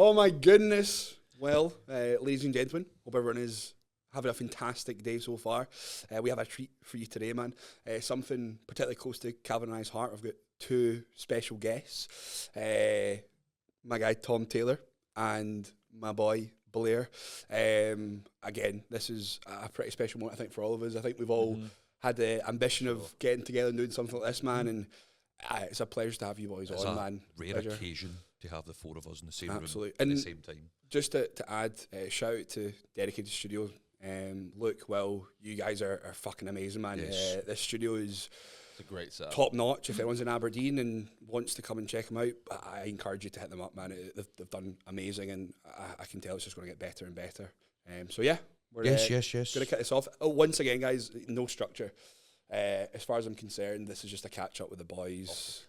Oh my goodness. Well, ladies and gentlemen, hope everyone is having a fantastic day so far. We have a treat for you today, man. Something particularly close to Calvin and I's heart. I've got two special guests. My guy Tom Taylor and my boy Blair. Again, this is a pretty special moment, I think, for all of us. I think we've all had the ambition of getting together and doing something like this, man, and it's a pleasure to have you boys on, man. Rare occasion to have the four of us in the same room at the same time. Just to add, shout out to Dedicated Studio. Look, well, you guys are fucking amazing, man. Yes. This studio is a great setup. Top notch. If anyone's in Aberdeen and wants to come and check them out, I encourage you to hit them up, man. They've done amazing, and I can tell it's just going to get better and better. So yeah, we're yes. going to kick this off. Once again, guys, no structure. As far as I'm concerned, this is just a catch up with the boys.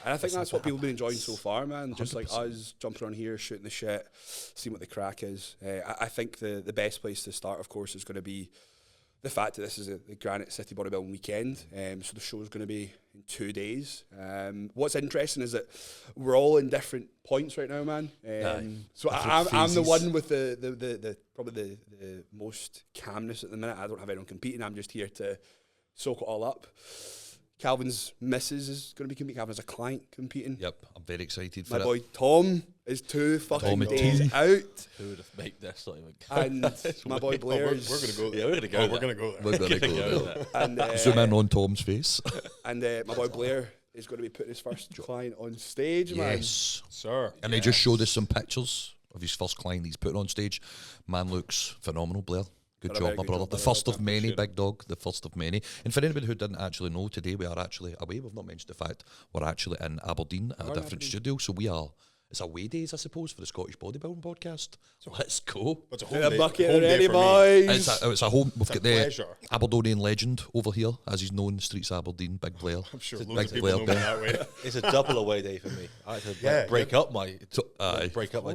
And I think that's what people have been enjoying so far, man. Just 100%. Like us jumping on here, shooting the shit, seeing what the crack is. I think the best place to start, of course, is going to be the fact that this is the Granite City Bodybuilding weekend. So the show is going to be in 2 days. What's interesting is that we're all in different points right now, man. So I'm the one with the probably the most calmness at the minute. I don't have anyone competing. I'm just here to soak it all up. Calvin's missus is going to be competing. Calvin has a client competing. Yep, I'm very excited for My it. boy Tom is 2 fucking days out. Who would have made this? And my boy Blair we're going to go there. Yeah, we're going to go there. We're going to go there. We're going to go there. And Zoom in on Tom's face. And my boy Blair is going to be putting his first client on stage, man. Yes, sir. And they just showed us some pictures of his first client he's putting on stage. Man looks phenomenal, Blair. Good job, my brother. The first of many, big dog. The first of many. And for anybody who didn't actually know, today we are actually away. We've not mentioned the fact we're actually in Aberdeen at a different studio. So we are. It's away days, I suppose, for the Scottish Bodybuilding podcast. So let's go. It's a Home day, bucket home already, boys. It's a home. We've got the pleasure. Aberdonian legend over here, as he's known in the streets of Aberdeen, Big Blair. I'm sure Big loads of people know me that way. It's a double away day for me. I had to break up my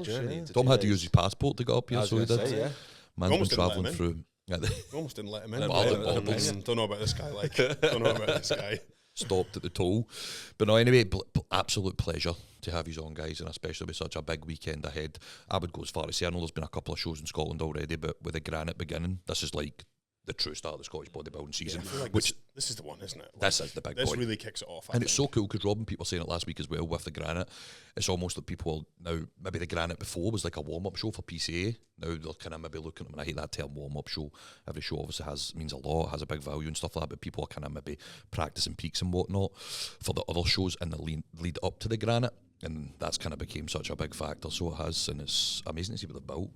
journey. Yeah. Tom had to use his passport to get up here, so he did. Say, yeah. Man's been travelling through. We almost didn't let him in. Well, don't know about this guy. Don't know about this guy. Stopped at the toll. But no, anyway, absolute pleasure to have you on, guys, and especially with such a big weekend ahead. I would go as far as say, I know there's been a couple of shows in Scotland already, but with the Granite beginning, this is like the true start of the Scottish bodybuilding season. I feel like which this is the one, isn't it? This is the big This point. really kicks it off. And it's so cool because Robin, people were saying it last week as well with the Granite. It's almost like people now, maybe the Granite before was like a warm-up show for PCA. Now they're kind of maybe looking at them, and I hate that term warm-up show. Every show obviously means a lot, has a big value and stuff like that, but people are kind of maybe practicing peaks and whatnot for the other shows in the lead up to the Granite. And that's kind of became such a big factor, so it has, and it's amazing to see what they've built.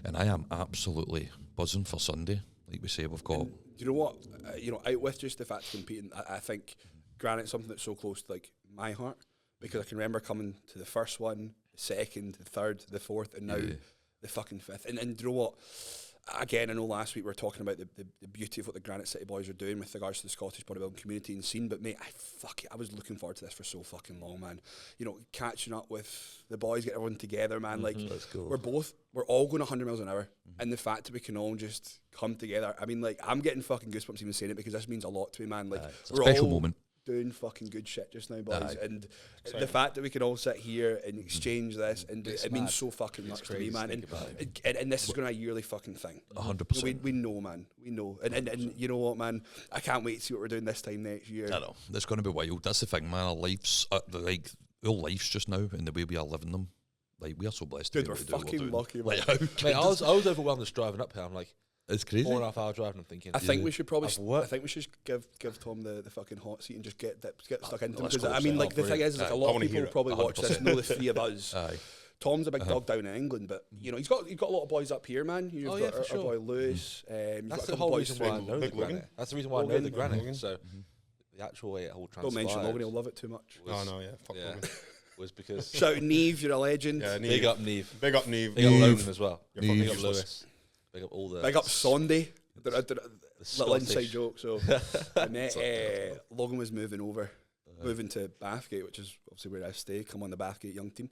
And I am absolutely buzzing for Sunday. Like we say, we've got... Do you know what? Out with just the fact of competing, I think Granite's something that's so close to like my heart, because I can remember coming to the first one, the second, the third, the fourth, and now the fucking fifth. And do you know what? Again, I know last week we were talking about the beauty of what the Granite City boys are doing with regards to the Scottish bodybuilding community and scene, but mate, I was looking forward to this for so fucking long, man. Catching up with the boys, getting everyone together, man. We're all going 100 miles an hour, and the fact that we can all just come together, I mean, like, I'm getting fucking goosebumps even saying it, because this means a lot to me, man. Like, it's a special moment. Doing fucking good shit just now, boys, and the fact that we can all sit here and exchange this, and it means so fucking much to me, man. And this is going to be a yearly fucking thing. 100%. We know, man. We know, and you know what, man? I can't wait to see what we're doing this time next year. I know that's going to be wild. That's the thing, man. Our lives, like our lives just now, and the way we are living them, like we are so blessed. Dude, we're fucking lucky. Like, mate, I was overwhelmed just driving up here. I'm like, it's crazy. 4.5 hour driving. I'm thinking. I think we should probably. I think we should give Tom the fucking hot seat and just get stuck into him, because I mean, like, the thing is, like, a lot of people will probably watch this, know the three of us. Tom's a big dog down in England, but he's got a lot of boys up here, man. You've got our boy Lewis. That's the whole reason why I know the Granite. That's the reason why I know the Granite. So the actual way it all transpired. Don't mention Logan; he'll love it too much. Oh no, yeah, fuck Logan. Was because shout Neve, you're a legend. Yeah, Neve. Big up Neve. Big up Neve. Big up Logan as well. Big up Lewis. Big up all the. Big up Sunday. Little inside joke. So I met Logan was moving to Bathgate, which is obviously where I stay. Come on the Bathgate young team,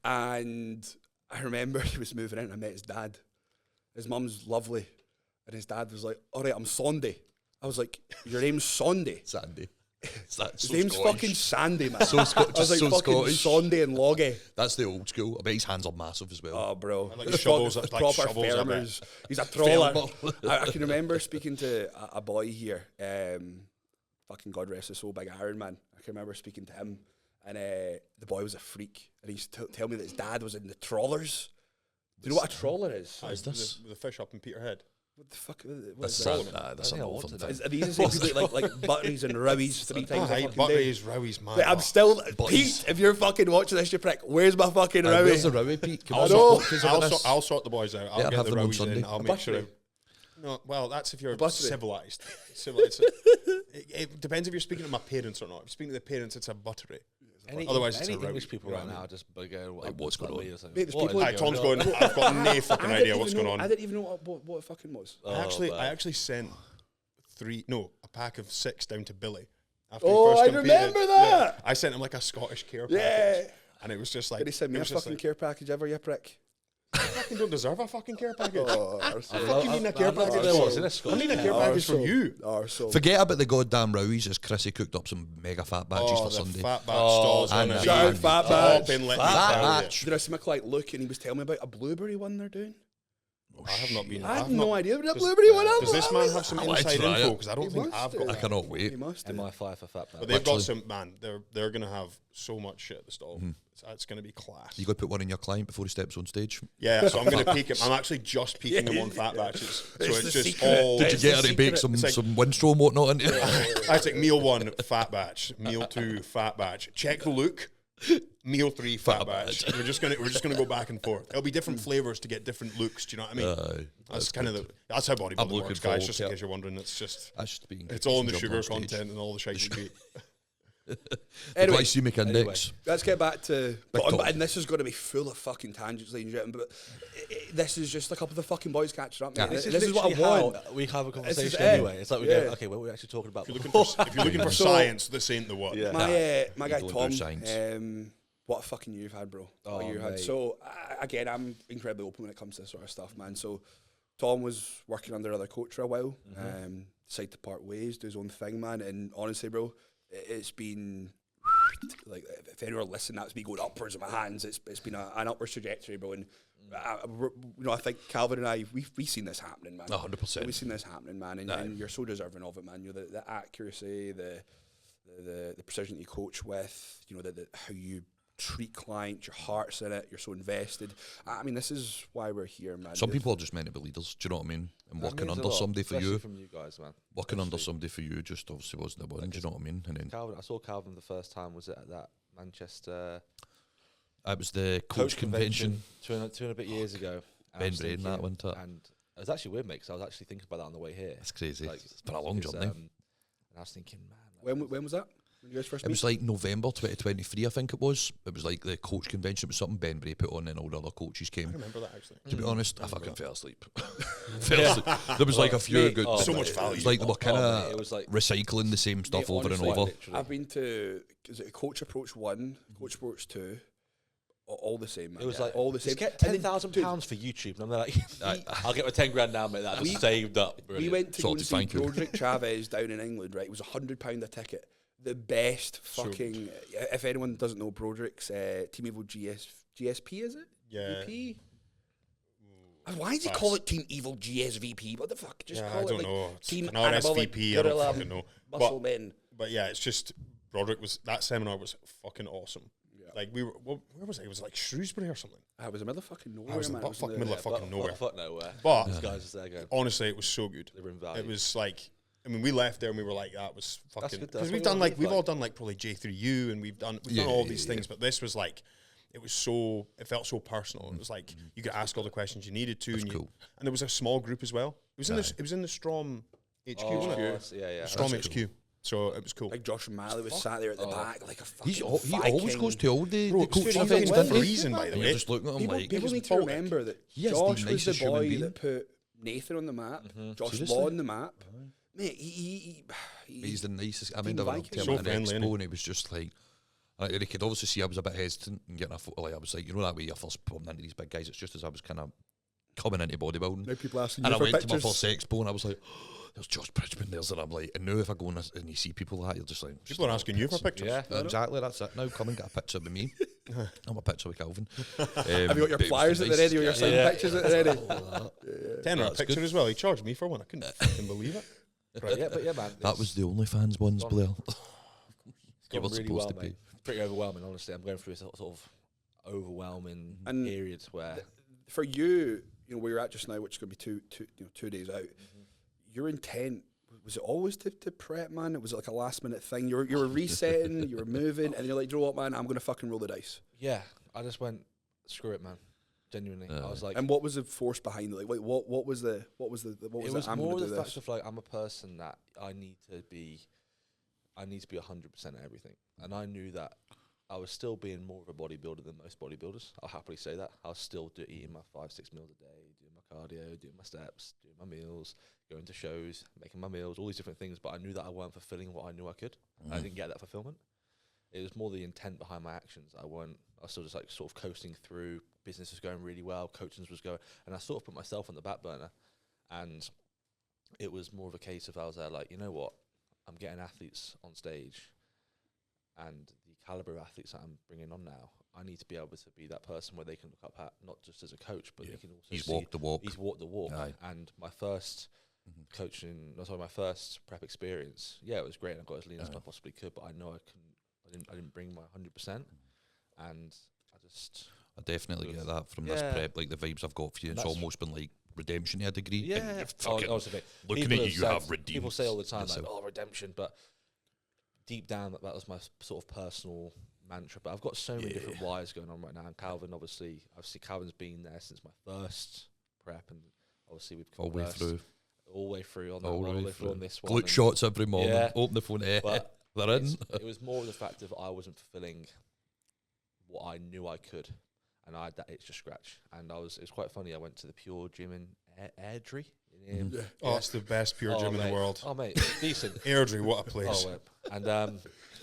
and I remember he was moving in, and I met his dad. His mum's lovely, and his dad was like, "All right, I'm Sunday." I was like, "Your name's Sunday?" Sandy. His name's fucking Sandy, man. So I was like so fucking Scottish. Sunday and Loggy. That's the old school. I bet his hands are massive as well. Oh, bro. Like The shovels, fuck- like proper shovels, I bet. farmers. He's a troller. I can remember speaking to a boy here, fucking God rest his soul, Big Iron Man. I can remember speaking to him, and the boy was a freak, and he's tell me that his dad was in the trawlers. Do you know what a trawler is? What is this? The fish up in Peterhead. What the fuck? That's I an don't awful think thing. Are these the same people that like butteries and rowies 3 times a Aye, fucking day? butteries, rowies, man. But I'm still Boys. Pete. If you're fucking watching this, you prick. Where's my fucking Where's the rowie? rowie, Pete? I'll sort the boys out. I'll Yeah, get have the them on rowies in. Sunday. I'll A make sure. buttery? No, well, that's if you're buttery? civilized. It depends if you're speaking to my parents or not. If you're speaking to the parents, it's a buttery. Otherwise, it's a rowie. English people You know right what I now mean? just go, Like, what's going on? Mate, there's people Aye, Tom's going, I've got no fucking idea what's going on. I didn't even know what it fucking was. I actually sent a pack of 6 down to Billy. After Oh, he first I competed. remember that. Yeah. I sent him like a Scottish care Yeah. package. And it was just like, Did he send me it a was just fucking like, care package ever, you prick? I fucking don't deserve a fucking care package. Oh, What do you mean a care package? there was, I need a care package from you. Arsehole. Forget about the goddamn rowies as Chrissy cooked up some mega fat batches for The Sunday. fat batch stalls. and on it. shout out Fat Top Batch. in, let me Fat tell you. Batch. Did I see my client look and he was telling me about a blueberry one they're doing? I have not been. I had I've no not- idea about a does- blueberry one. Does this man have some I wanna inside try info? it. Because I don't He think must I've do. got I that. cannot wait. He must do. MI5 for fat But man. they've got Literally. some, man, they're going to have so much shit at the stall. It's going to be class. You got to put one in your client before he steps on stage. Yeah, so I'm going to peak him. I'm actually just peaking them on fat batches. So It's it's the just secret. all... Did you It's get the her to secret. bake some It's like- some Windstrow and whatnot into it? I take meal 1, fat batch. Meal 2, fat batch. Check the look. Meal 3, fat batch. We're just gonna go back and forth. It'll be different flavors to get different looks. Do you know what I mean? Aye, That's kind of that's how I'm bodybuilding looking works, guys. forward Just to in it. case you're wondering, it's just That's just being. it's all in the jump sugar on stage. content and all the shit you eat. The Anyway, glycemic index. let's get back to... Tom. And this is going to be full of fucking tangents, ladies and gentlemen, but this is just a couple of the fucking boys catching up, mate. Yeah. This is what I literally want. how we have a is conversation it. anyway. It's like we Yeah. go, okay, what are we actually talking about? If you're looking for So- science, this ain't the one. Yeah. My guy People Tom, do science. what a fucking year you've had, bro. What Oh, year you had. mate. So again, I'm incredibly open when it comes to this sort of stuff, man. So Tom was working under another coach for a while. Decided to part ways, do his own thing, man. And honestly, bro, it's been like if anyone listening, that's me going upwards in my hands. It's been an upwards trajectory, bro. And I think Calvin and I we've seen this happening, man. 100%. We've seen this happening, man. And you're so deserving of it, man. You know the accuracy, the precision that you coach with. You know the how you treat clients, your heart's in it, you're so invested. I mean, this is why we're here, man. Some people are just meant to be leaders. Do you know what I mean? And That working means a under lot, somebody for especially you, from you guys, man. working under Especially somebody for you, just obviously wasn't the one. Do you know what I mean? And then Calvin, I saw Calvin the first time. Was it at that Manchester it was the coach convention. two and a bit years ago? And I Ben was Braden, that thinking- went to it. And it was actually weird, mate, because I was actually thinking about that on the way here. It's crazy. Like, It's been a long because, journey. And I was thinking, man, When was that? When you guys first It was like November 2023, I think it was. It was like the coach convention. It was something Ben Bray put on, and all the other coaches came. I remember that actually. To be honest, I fucking fell asleep. Fell asleep. There was like a few mate, good. oh, So much It value. was like they were kind mate, of it was like recycling the same stuff over and honestly, over. literally. I've been to is it Coach Approach 1, Coach Approach 2, all the same, man. It was like all the same. Just get And then, £10,000 dude, for YouTube, and I'm like, I'll get my 10 grand now, mate. That I just saved up. We Brilliant. went to go and Sorted, see thank you. Broderick Chavez down in England, right? It was £100 a ticket. The best fucking. If anyone doesn't know Broderick's Team Evil GSP, is it? Yeah. VP? Why does he call it Team Evil GSVP? What the fuck? Just Yeah, call I it don't like know. It's Team an RSVP, Anabolic I don't Gorilla fucking know. Muscle Men. But yeah, it's just Broderick that seminar was fucking awesome. Like where was it? It was like Shrewsbury or something. I was in the middle of fucking nowhere, I was in man. the It was in middle of fucking nowhere. Fuck nowhere. But These guys just there going, honestly, it was so good. they were in value. It was like, I mean, we left there and we were like, that was fucking. good, Because that's we've what done we like want, we've like- all done like probably J3U and we've done all these things, but this was like, it was so, it felt so personal. It was like you could ask all the questions you needed to, and, cool. and there was a small group as well. It was in this. It was in the Strom HQ, wasn't it? yeah. Strom That's HQ. So it was cool. Like Josh O'Malley was sat there at the back, like a fucking He always Viking. goes to all the Bro, coach it's events, fucking doesn't he? freezing, by the And way. you're just looking at him like, People need to Baltic. remember that He is the Josh was the nicest human boy being. that put Nathan on the map, Josh Seriously? Law on the map. Mate, he's the nicest. I Team remember when I Viking. came So at an friendly, expo innit? and he was just like, you could obviously see I was a bit hesitant in getting a photo. Like I was like, you know that way you're first pulling into these big guys. It's just as I was kind of coming into bodybuilding. Now people asking And you I for went pictures. to my first expo and I was like, there's Josh Bridgman there. And I'm like, and now if I go and you see people like that, you're just like... People are asking you for pictures. Yeah. Exactly, that's it. Now come and get a picture with me. I'm a picture with Calvin. Have you got your flyers at the ready or your signed pictures at the ready? $10 picture as well. He charged me for one. I couldn't fucking believe it. But yeah, man. That was the OnlyFans ones, Blair. It's You gone were really supposed well, to be. mate. It's pretty overwhelming, honestly. I'm going through a sort of overwhelming And periods where... For you, where you're at just now, which is going to be 2 days out, your intent, was it always to prep, man? Was it like a last minute thing? You were resetting, you were moving, and you're like, you know what, man, I'm going to fucking roll the dice. Yeah, I just went, screw it, man. Genuinely, I was like, and what was the force behind it? Like, what was the it was I'm more gonna the do fact this? of like, I'm a person that I need to be 100% at everything, and I knew that I was still being more of a bodybuilder than most bodybuilders. I'll happily say that. I was still eating my 5-6 meals a day, doing my cardio, doing my steps, doing my meals, going to shows, making my meals, all these different things. But I knew that I weren't fulfilling what I knew I could. I didn't get that fulfillment. It was more the intent behind my actions. I was still just like sort of coasting through. Business was going really well, coaching was going, and I sort of put myself on the back burner. And it was more of a case of I was there like, you know what, I'm getting athletes on stage, and the caliber of athletes that I'm bringing on now, I need to be able to be that person where they can look up at, not just as a coach, but they can also He's see walked the walk. He's walked the walk. Aye. And my first my first prep experience, yeah, it was great. And I got as lean as I possibly could, but I know I didn't bring my 100%, and I definitely get that from this prep. Like the vibes I've got for you, it's almost been like redemption to a degree. Yeah, looking people at you have redeemed. People say all the time like, yourself. "Oh, redemption," but deep down, that was my sort of personal mantra. But I've got so many different wires going on right now. And Calvin, obviously, Calvin's been there since my first prep, and obviously we've all the way through. All the way through on that one, all the way through on this one. Glute shots every morning. Yeah. Open the phone. But they're in. it was more of the fact of I wasn't fulfilling what I knew I could, and I had that itch to scratch. And it was quite funny. I went to the Pure Gym in Airdrie. Oh, it's the best pure gym in the world. Oh, mate, decent. Airdrie, what a place. And I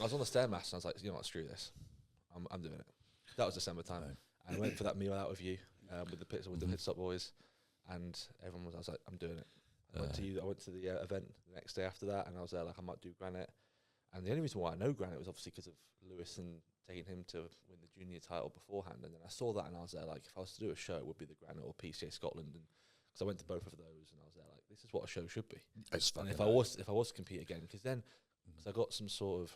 was on the Stairmaster, and I was like, you know what, screw this. I'm doing it. That was December time. And I went for that meal out with you, with the Pit Stop boys, and everyone I was like, I'm doing it. I went to the event the next day after that, and I was there like, I might do granite. And the only reason why I know granite was obviously because of Lewis and taking him to win the junior title beforehand. And then I saw that, and I was there like, if I was to do a show, it would be the granite or PCA Scotland. And because I went to both of those, and I was there like, this is what a show should be. And if I was to compete again, because then I got some sort of,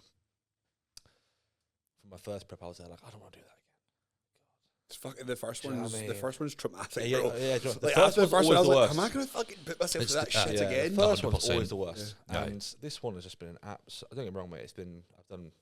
from my first prep, I was there like, I don't want to do that again. It's fucking the first Do you know one's what I mean? the first one's traumatic, Yeah, bro. yeah, Like after the first one, I was like, am I worst. gonna fucking put myself It's through that the- shit Yeah, again? the first 100%. one's always the worst. Yeah. And this one has just been an don't get me wrong, mate. I've done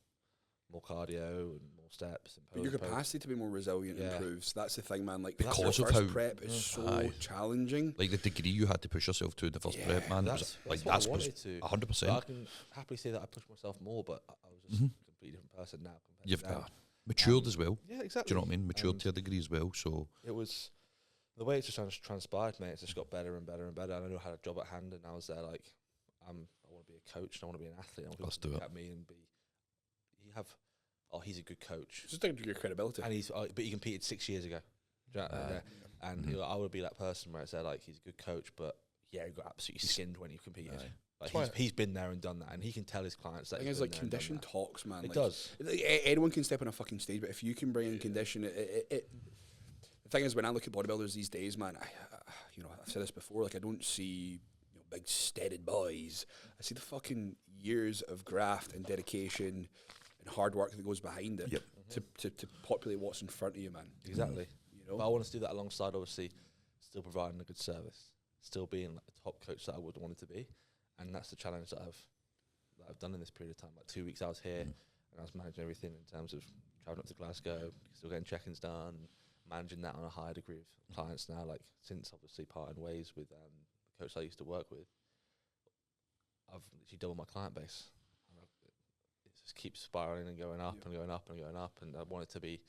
more cardio and more steps. And But your capacity to be more resilient improves. That's the thing, man. Like Because your of first how- prep is so challenging. Like the degree you had to push yourself to in the first prep, man. That's Like what that's I was wanted to. 100%. But I can happily say that I pushed myself more, but I was just a completely different person now. You've compared to now. matured as well. Yeah, exactly. Do you know what I mean? Matured to a degree as well. So It was the way it just transpired, mate. It's just got better and better and better. And I knew I had a job at hand, and I was there like, I want to be a coach. And I want to be an athlete. I want Let's people to do look it. at me and be. He's a good coach. Just think of your credibility. And but he competed 6 years ago. Do you know, and you know, I would be that person where it's like he's a good coach, but he got absolutely skinned when he competed. Like he's been there and done that, and he can tell his clients that. I think it's like condition talks, man. It like, does. Anyone can step on a fucking stage, but if you can bring in condition, the thing is, when I look at bodybuilders these days, man, I've said this before. Like I don't see big steaded boys. I see the fucking years of graft and dedication and hard work that goes behind it to populate what's in front of you, man. Exactly. But I want to do that alongside, obviously, still providing a good service, still being like the top coach that I would want it to be, and that's the challenge that I've done in this period of time. Like 2 weeks, I was here and I was managing everything in terms of traveling up to Glasgow, still getting check-ins done, managing that on a higher degree of clients now. Like since obviously parting ways with the coach I used to work with, I've literally doubled my client base. It just keeps spiraling and going up and going up and going up, and I wanted to be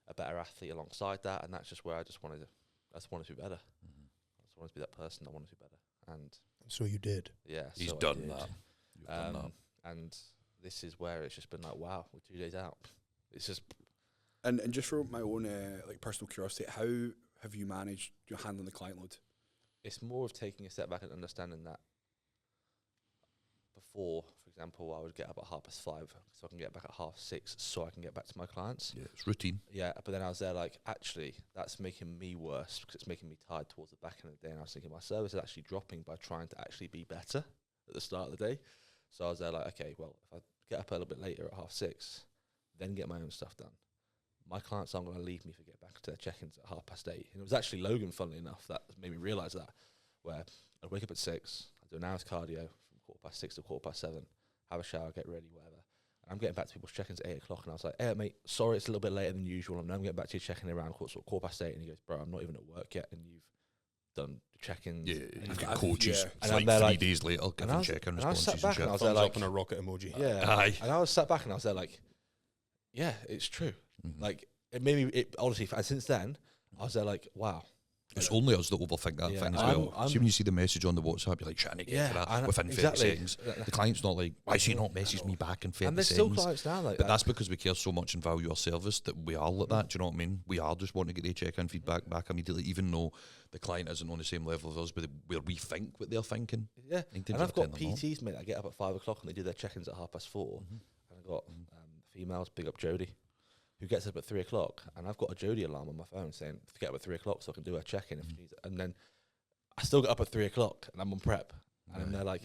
a better athlete alongside that, and that's just where I just wanted to be better. I just wanted to be that person that wanted to be better, and So you did. yeah, he's so I done did. that. You've done that. And this is where it's just been like, wow, we're 2 days out. It's just And just for my own like personal curiosity, how have you managed your handling the client load? It's more of taking a step back and understanding that before, for example, I would get up at 5:30 so I can get back at 6:30 so I can get back to my clients. Yeah, it's routine. Yeah, but then I was there like, actually, that's making me worse because it's making me tired towards the back end of the day. And I was thinking my service is actually dropping by trying to actually be better at the start of the day. So I was there like, okay, well, if I get up a little bit later at 6:30, then get my own stuff done, my clients aren't going to leave me for get back to their check-ins at 8:30. And it was actually Logan, funnily enough, that made me realise that, where I'd wake up at 6, I'd do an hour's cardio from 6:15 to 7:15, have a shower, get ready, whatever. And I'm getting back to people's check-ins at 8 o'clock, and I was like, hey, mate, sorry it's a little bit later than usual. I'm getting back to you checking around 8:15, and he goes, bro, I'm not even at work yet, and you've done the check-ins. Yeah, you've got coaches. Yeah. It's And like I'm there 3 days later, giving check-in and I was responses sat back and and I was shit. there Thumbs like, up and a rocket emoji. yeah. Aye. And I was sat back and I was there like, yeah, it's true. Mhm. Like, it made me, honestly, and since then, I was there like, wow. It's only us that overthink that Yeah, thing as I'm- well. See, when you see the message on the WhatsApp, you're like, trying to get to that within 30 exactly. seconds. The client's not like, why is he not messaged me back in 30 And there's still seconds? clients now like But that. that's because we care so much and value our service that we are like that. Do you know what I mean? We are just wanting to get the check-in feedback back immediately, even though the client isn't on the same level as us, where we think what they're thinking. Yeah, 9 times and out I've of got 10 they're not. PTs, mate, that get up at 5 o'clock and they do their check-ins at 4:30. And I've got females, big up Jodie, who gets up at 3 o'clock, and I've got a Jodie alarm on my phone saying, get up at 3 o'clock so I can do her check-in if she needs it. And then I still get up at 3 o'clock and I'm on prep. And they're like,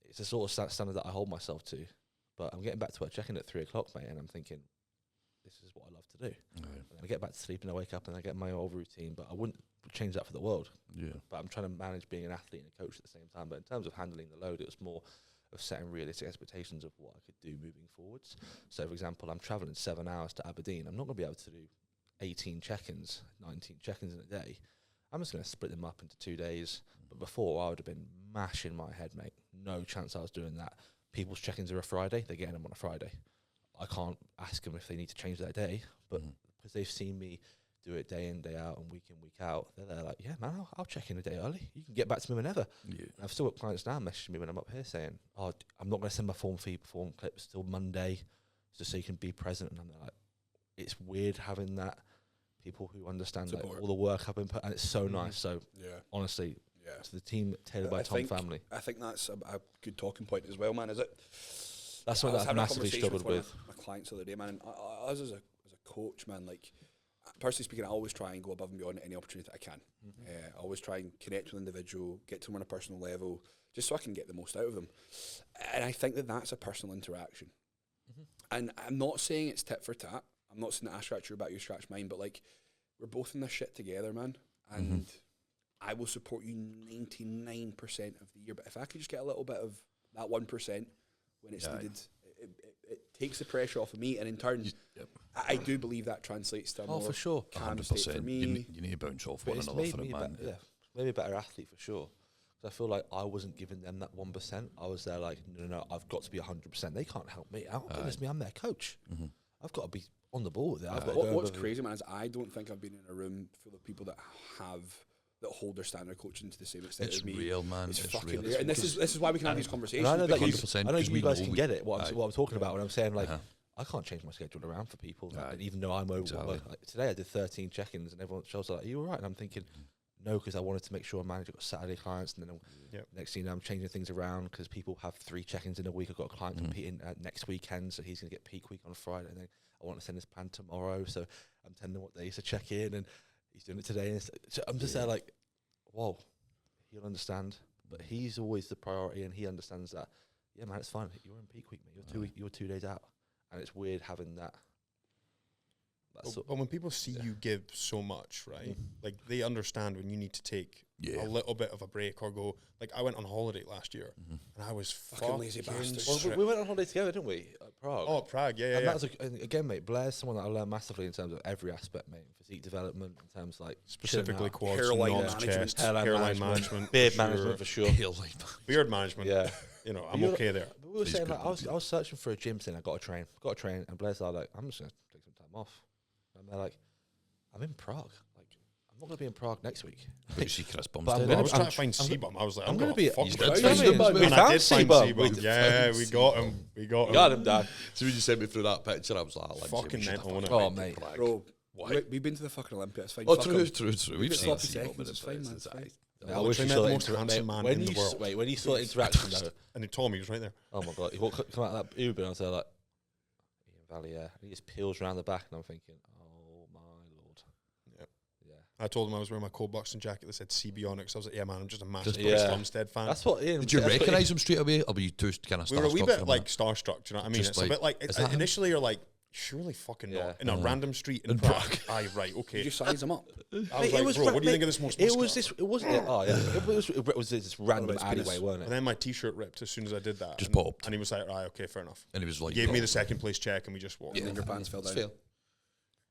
it's a sort of standard that I hold myself to. But I'm getting back to her check-in at 3 o'clock, mate, and I'm thinking, this is what I love to do. And then I get back to sleep and I wake up and I get my old routine, but I wouldn't change that for the world. Yeah. But I'm trying to manage being an athlete and a coach at the same time. But in terms of handling the load, it was more of setting realistic expectations of what I could do moving forwards. So, for example, I'm traveling 7 hours to Aberdeen. I'm not going to be able to do 18 check-ins, 19 check-ins in a day. I'm just going to split them up into 2 days. But before, I would have been mashing my head, mate. No chance I was doing that. People's check-ins are a Friday. They're getting them on a Friday. I can't ask them if they need to change their day. But because they've seen me do it day in, day out, and week in, week out, they're like, yeah, man, I'll check in a day early. You can get back to me whenever. Yeah. And I've still got clients now messaging me when I'm up here saying, oh, I'm not going to send my form clips till Monday just so you can be present. And I'm like, it's weird having that people who understand like, all the work I've been put, and it's so nice. So honestly, to the team tailored by Tom family. I think that's a good talking point as well, man, is it? That's what I've massively struggled with. My clients the other day, man, and us as a coach, man, like, personally speaking, I always try and go above and beyond any opportunity that I can. I always try and connect with an individual, get to them on a personal level, just so I can get the most out of them. And I think that that's a personal interaction. And I'm not saying it's tit for tat. I'm not saying that I scratch your back, you scratch mine, but like, we're both in this shit together, man. And I will support you 99% of the year. But if I could just get a little bit of that 1% when it's needed, it takes the pressure off of me. And in turn, I do believe that translates to a more for sure, calm state for me. You need to bounce off But one it's another made for me it, man. made me a better athlete for sure. Because I feel like I wasn't giving them that 1%. I was there like, no, I've got to be 100%. They can't help me out. Goodness me, I'm their coach. I've got to be on the ball with it. What's crazy, man, is I don't think I've been in a room full of people that hold their standard coaching to the same extent It's as me. real, man. It's it's fucking real. real. And this is why we can have these conversations. And I know that because 100%, I know 'cause you we guys know can we- get it. What I'm talking about when I'm saying like, Uh-huh. I can't change my schedule around for people. Aye. And even though I'm over, Exactly. like, today I did 13 check-ins and everyone shows like, are you all right? And I'm thinking, no, because I wanted to make sure I managed. I've got Saturday clients, and then next thing you know, I'm changing things around because people have 3 check-ins in a week. I've got a client competing next weekend, so he's going to get peak week on Friday. And then I want to send his plan tomorrow, so I'm telling him what days to check in, and he's doing it today. And so I'm just there like, whoa, he'll understand. But he's always the priority, and he understands that. Yeah, man, it's fine. You're in peak week, mate. You're 2 days out, and it's weird having that. But when people see you give so much, right? Like, they understand when you need to take a little bit of a break or go. Like, I went on holiday last year, and I was fucking lazy bastard. Well, we went on holiday together, didn't we? Prague. Oh, Prague, yeah. And that was and again, mate. Blair's someone that I learned massively in terms of every aspect, mate. Physique development, in terms like Specifically quads, Hairline nods, management. chest, hairline management, beard for sure. management for sure. Beard management. Yeah, You know, I'm okay there. But we were saying like I was searching for a gym, saying I got to train, and Blair's like, I'm just gonna take some time off. And they're like, I'm in Prague. Like, I'm not gonna be in Prague next week. You see Chris But Bumstead. I was trying to find C-Bum. I was like, I'm gonna going be- to fuck He's with dead. this. He's dead. We And I found did find C-Bum. C-Bum. Yeah, we got him. We got him. Got him, Dad. So when you sent me through that picture, I was like, Fucking mental, wasn't it? Oh, mate. Bro, Why? We've been to the fucking Olympia. It's fine. Oh, Fuck true. 'em. We've seen sloppy seconds, it's fine, man, it's fine. I wish you met saw the the most handsome man in the world. Wait, when you saw the interaction though, And he told me he was right there. oh my god, he walked come out of that Uber and I was there like, Ian Valley, yeah. And he just peels around the back and I'm thinking, oh my lord. Yep. Yeah. I told him I was wearing my cold Buxton jacket that said CB on it, because I was like, yeah, man, I'm just a massive Just- Bruce yeah. Lumstead fan. That's what Ian Did you that's what recognise him straight away, or were you too kind of We were a wee starstruck bit for a like minute? starstruck, do you know what I mean? Just It's like, a bit like, is that him? initially you're like, surely fucking Yeah. not. In a random street in In Prague. Prague. Aye, right, okay. You just size them up. I was Mate, like, bro, what do you think of this most It was muscular? this. It wasn't. Oh yeah. It was this random it's alleyway, penis. weren't And it? then my t-shirt ripped as soon as I did that. Just and, popped. And he was like, right, okay, fair enough. And he was like, Gave me the second place check and we just walked. Yeah. And then your pants fell It's down. fair.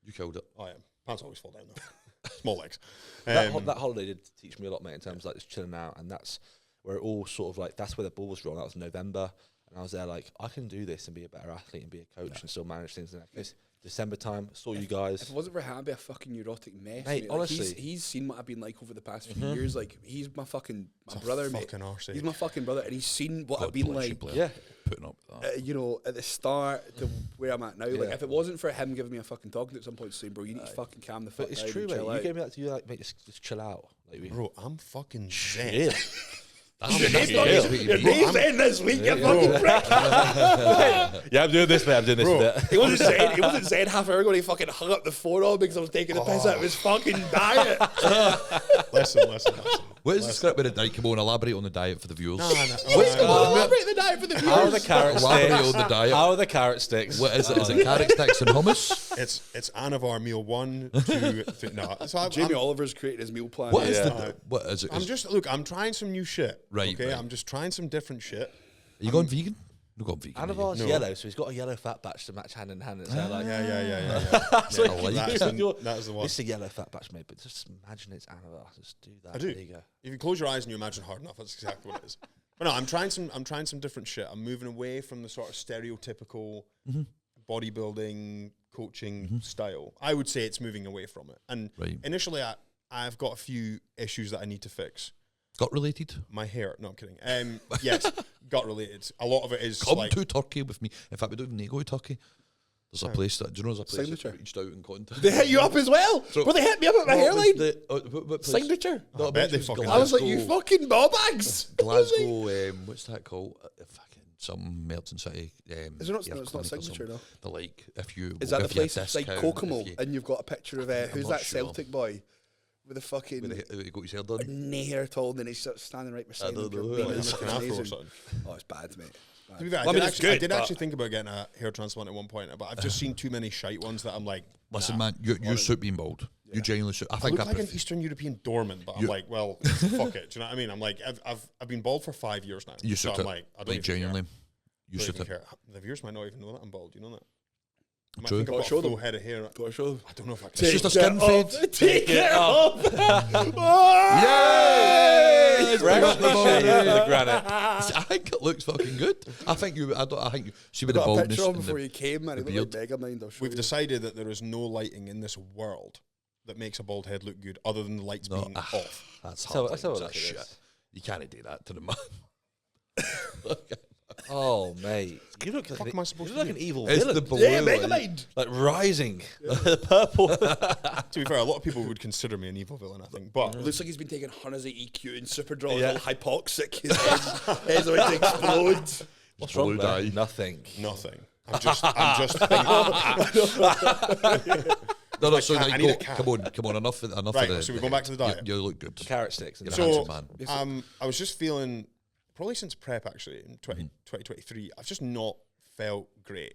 You killed it. Oh yeah, pants always fall down though. Small legs. That holiday did teach me a lot, mate, in terms of like just chilling out, and that's where it all sort of like that's where the ball was rolling. That was November, and I was there like I can do this and be a better athlete and be a coach and still manage things. And it's December time, saw you If guys. it wasn't for him, I'd be a fucking neurotic mess. Mate, Like, honestly. he's seen what I've been like over the past few years. Like, he's my fucking It's a brother, mate. fucking arse. He's my fucking brother, and he's seen what God I've been bless you, like. Blair, Yeah. putting up with that. You know, at the start to where I'm at now. Like, Yeah. if it wasn't for him giving me a fucking talking at some point saying, bro, you need to fucking calm the fuck But it's down true, and mate. chill You out. gave me that to you, like, mate, just chill out. Like, we Bro, I'm fucking zen. chill. He's That's not- what you mean. He's saying this week, you fucking prick. Yeah, I'm doing this, mate. I'm doing this. Bro. Bit. He wasn't saying half an hour ago. He fucking hung up the phone on me because I was taking the piss out of his fucking diet. Listen. What is the script with the diet? Come on, elaborate on the diet for the viewers. Elaborate the diet for the How are viewers. the carrot Elaborate sticks? on the diet. How are the carrot sticks? What is it? Is it carrot sticks and hummus? It's Anavar meal 1, 2, 3. No, so Jamie Oliver's created his meal plan. What is Yeah. the? What is it? I'm just I'm trying some new shit. Right, Okay, right. I'm just trying some different shit. Are you going vegan? No, going vegan. are you? Anavar's No. yellow, so he's got a yellow fat batch to match hand in hand. So like, Yeah. that's what I you like do. it. That's the one. It's a yellow fat batch, mate. But just imagine it's Anavar. Just do that. I do. There you go. If you close your eyes and you imagine hard enough, that's exactly what it is. But no, I'm trying some different shit. I'm moving away from the sort of stereotypical bodybuilding coaching style. I would say it's moving away from it. And Right. initially, I've got a few issues that I need to fix. Gut related? My hair. No, I'm kidding. Yes, gut related. A lot of it is Come like to Turkey with me. In fact, we don't even need to go to Turkey. There's a place that, do you know there's a place Signature. that reached out and contact. They hit you up as well. So- Well, they hit me up at my What was hairline. what place? Signature. No, I bet they it was fucking- I was like, you Glasgow- fucking ball bags. Glasgow, what's that called? Fucking some Merton City. Is it not? hair No, it's not clinic or Signature, something. no. They're like, if you Is will that the give you a place that's like discount Kokomo? if you- And you've got a picture of I'm who's not that sure. Celtic boy with the fucking with the- he got his hair done. nair told, and he's sort of standing right beside don't him. know. being Like honest, like an it's afro or amazing. something. Oh, it's bad, mate. Bad. To be fair, Well, I mean, I it's did good, actually but- think about getting a hair transplant at one point, but I've just seen too many shite ones that I'm like, Listen, nah. man, you suit being bald. You genuinely suit. I I think look I like an prefer- Eastern European doorman, but I'm You- like, well, fuck it. Do you know what I mean? I'm like, I've been bald for 5 years now. you so suit I'm it. like, I don't Like even genuinely, care. you Don't suit even it. care. The viewers might not even know that I'm bald. You know that? I might True. think I've Gotta got show a full them. head of hair. Gotta show them. I don't know if I can. It's just a skin fade. Take it off. Yay! Freshly shaved the granite. I think it looks fucking good. I think you. I think you. See with the Got a baldness. picture of him and before the- you came, man. He the looked like Megamind. I'll show We've you. decided that there is no lighting in this world that makes a bald head look good, other than the lights No, being off. That's So- hard. so That's look at shit. this. You can't do that to the man. Oh, mate. You look fuck like, am I supposed you to look like do? an evil It's villain. the blue. Yeah, like- Megamind. Like rising. The purple. To be fair, a lot of people would consider me an evil villain, I think. But Looks like he's been taking hundreds of EQ and super draws, Yeah. all hypoxic. His head's about to explode. What's Blue wrong there? dye. Nothing. nothing. I'm just thinking. No, no. So cat, I like, need go, a cat. come on. Enough Right, of the. so we're going back to the diet. You look good. Carrot sticks. And You're a So, handsome man. I was just feeling, probably since prep actually, in 2023, I've just not felt great.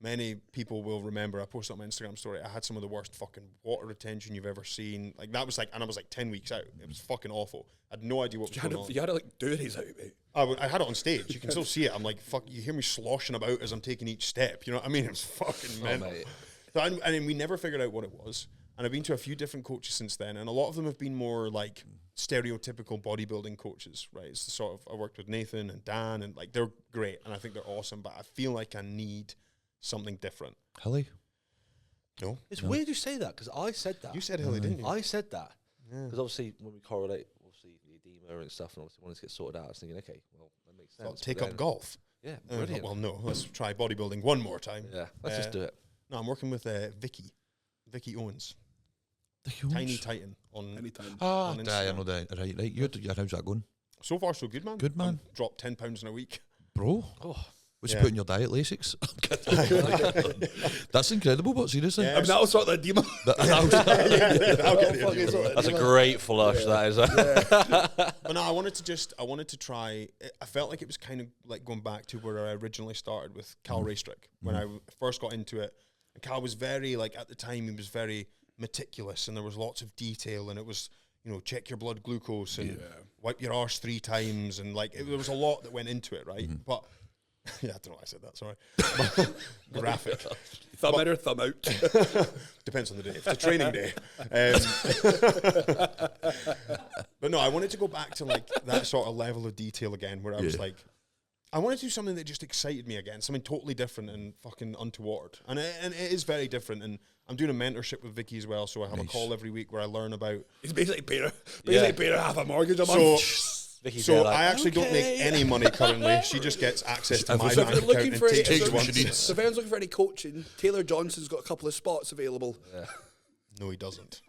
Many people will remember, I posted on my Instagram story, I had some of the worst fucking water retention you've ever seen. Like, that was like, and I was like 10 weeks out. It was fucking awful. I had no idea what was going on. You had to like do these out, mate. I had it on stage. You can still see it. I'm like, fuck, you hear me sloshing about as I'm taking each step. You know what I mean? It was fucking mental. mate. So, and we never figured out what it was. And I've been to a few different coaches since then, and a lot of them have been more like stereotypical bodybuilding coaches, right? It's the sort of, I worked with Nathan and Dan, and like, they're great, and I think they're awesome, but I feel like I need something different. Hilly. No? It's weird you say that because I said that. You said Hilly, didn't you? I said that. Because obviously when we correlate, obviously the edema and stuff, and obviously wanted to get sorted out, I was thinking, okay, well, that makes sense. Well, But take then- up golf. Yeah, Uh, brilliant. well, no, let's try bodybuilding one more time. Yeah, let's just do it. No, I'm working with Vicky. Vicky Owens, The Owens? Tiny Titan on. Anytime. Ah, on I Instagram. know that. Right. How's that going? So far, so good, man. Good, man. Dropped 10 pounds in a week. Bro. Oh, What's Yeah. you put in your diet, Lasix? That's incredible, but seriously. Yeah. I mean, that'll sort the edema. That'll get the idea. that's a great flush. That is. But no, I wanted to try. I felt like it was kind of like going back to where I originally started with Cal Raystrick when I first got into it. And Cal was very, like, at the time, he was very meticulous, and there was lots of detail, and it was, you know, check your blood glucose and wipe your arse 3 times, and like there was a lot that went into it, right? But yeah, I don't know why I said that. Sorry, graphic. Thumb in or thumb out. Depends on the day. If it's a training day. But no, I wanted to go back to like that sort of level of detail again, where I was like, I wanted to do something that just excited me again, something totally different and fucking untoward. And it is very different. And I'm doing a mentorship with Vicky as well, so I have a call every week where I learn about. He's basically paying half a mortgage a month. So, Vicky's so there like, I actually don't make any money currently. She just gets access to my bank account looking and for takes any, it so, once. so if anyone's looking for any coaching, Taylor Johnson's got a couple of spots available. No, he doesn't.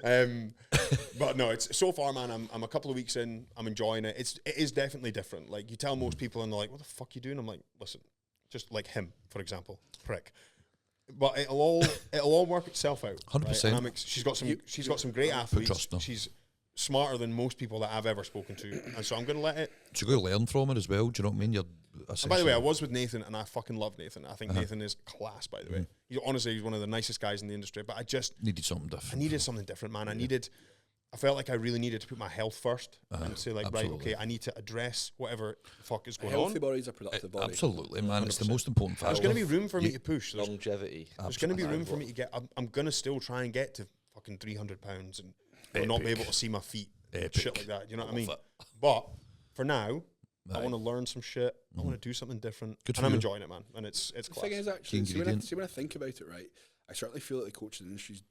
But no, it's so far, man. I'm a couple of weeks in. I'm enjoying it. It is definitely different. Like you tell most people, and they're like, "What the fuck you doing?" I'm like, "Listen, just like him, for example, prick." But it'll all work itself out. 100%. Right? She's got some great athletes. trust her. She's smarter than most people that I've ever spoken to, and so I'm going to let it. So you got to learn from her as well. Do you know what I mean? And by the way, I was with Nathan, and I fucking love Nathan. I think Nathan is class. By the way, he's one of the nicest guys in the industry. But I just needed something different. I needed something different, man. I felt like I really needed to put my health first and say, like, absolutely. right, okay, I need to address whatever the fuck is A going healthy on. body's a productive body. Absolutely, man. It's the most important There's factor. going to be room for me to push. longevity. There's going to be room for me to get. I'm going to still try and get to fucking 300 pounds and not be able to see my feet, shit like that. You know what I mean? But for now, I want to learn some shit. I want to do something different, Good and for I'm you. enjoying it, man. And it's The class. thing is, actually, Key ingredient. see when I think about it, right, I certainly feel like the coaching industry's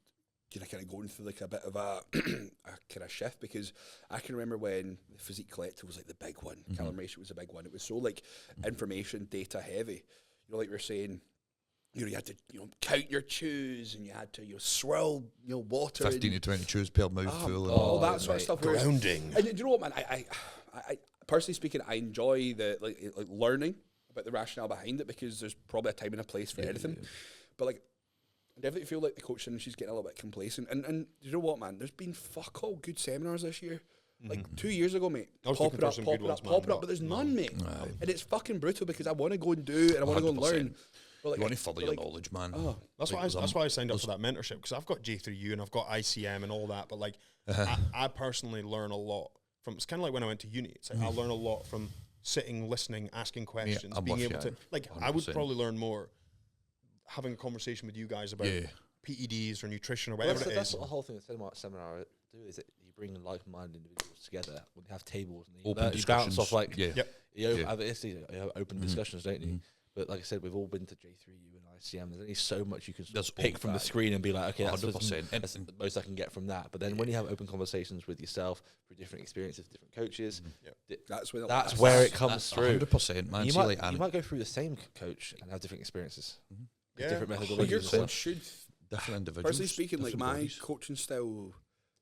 kind of going through like a bit of a kind of shift, because I can remember when the Physique Collective was like the big one, Callum Ratio was a big one. It was so like information data heavy. You know, like you're saying, you had to count your chews, and you had to swirl water, 15 to 20 chews per mouthful. and all that sort of stuff. whereas- Grounding. And do you know what, man? I personally speaking, I enjoy the like learning about the rationale behind it, because there's probably a time and a place for anything. But like, I definitely feel like the coaching industry's getting a little bit complacent. And you know what, man? There's been fuck all good seminars this year. Like 2 years ago, mate. I was looking for some good ones, man, Popping up, but there's none, mate. And it's fucking brutal, because I want to go and do it, and I want to go and 100%. learn. But like, You want to further your knowledge, man. That's why I signed up for that mentorship, because I've got J3U and I've got ICM and all that. But like, I personally learn a lot from. It's kind of like when I went to uni. It's like I learn a lot from sitting, listening, asking questions, I'm being with able you. to. Like, I would 100%. probably learn more having a conversation with you guys about PEDs or nutrition or whatever That's it what is. the whole thing that seminar do, is that you bring like-minded individuals together when you have tables and Open you bounce off like discussions. open discussions, don't you? But like I said, we've all been to J3U and ICM. There's only so much you can There's pick from the screen and be like, okay, that's 100%. that's the most I can get from that. But then when you have open conversations with yourself through different experiences, different coaches, that's where it comes through. 100%, man. You See, might, like, you might go through the same coach and have different experiences, Yeah. different But methodologies. your and coach stuff. should, different individuals. personally speaking, like different my bodies. coaching style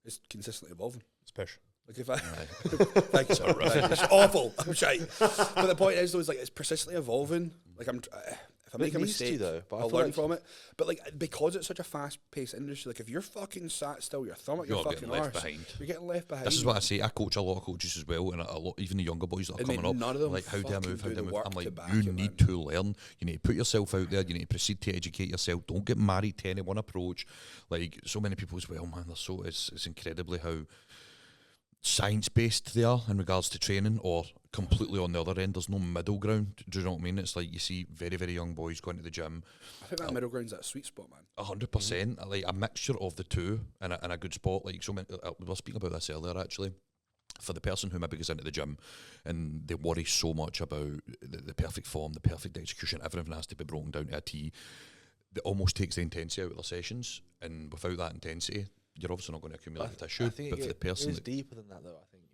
is consistently evolving. Special. Like if I, like it's awful, I'm shy. But the point is, though, is like it's persistently evolving. Like if I make a needs to, mistake, though, but I I'll feel learn like- from it. But like, because it's such a fast-paced industry, like if you're fucking sat still, your thumb at your You're fucking getting left arse, behind. you're getting left behind. This is what I say. I coach a lot of coaches as well, and a lot, even the younger boys that are And mate, coming up. none of them Like, how do I fucking move? How do do I the move? work I'm to like, back you it, need man. to learn. You need to put yourself out there. You need to proceed to educate yourself. Don't get married to any one approach. Like so many people as well, man. It's incredibly how science-based they are in regards to training, or completely on the other end. There's no middle ground. Do you know what I mean? It's like you see very, very young boys going to the gym. I think that middle ground's that sweet spot, man. 100%, like a mixture of the two in a good spot. Like so many, we were speaking about this earlier actually. For the person who maybe goes into the gym and they worry so much about the perfect form, the perfect execution, everything has to be broken down to a T. It almost takes the intensity out of the sessions, and without that intensity, you're obviously not going to accumulate the tissue. I think But for the it person, is that, deeper than that, though. I think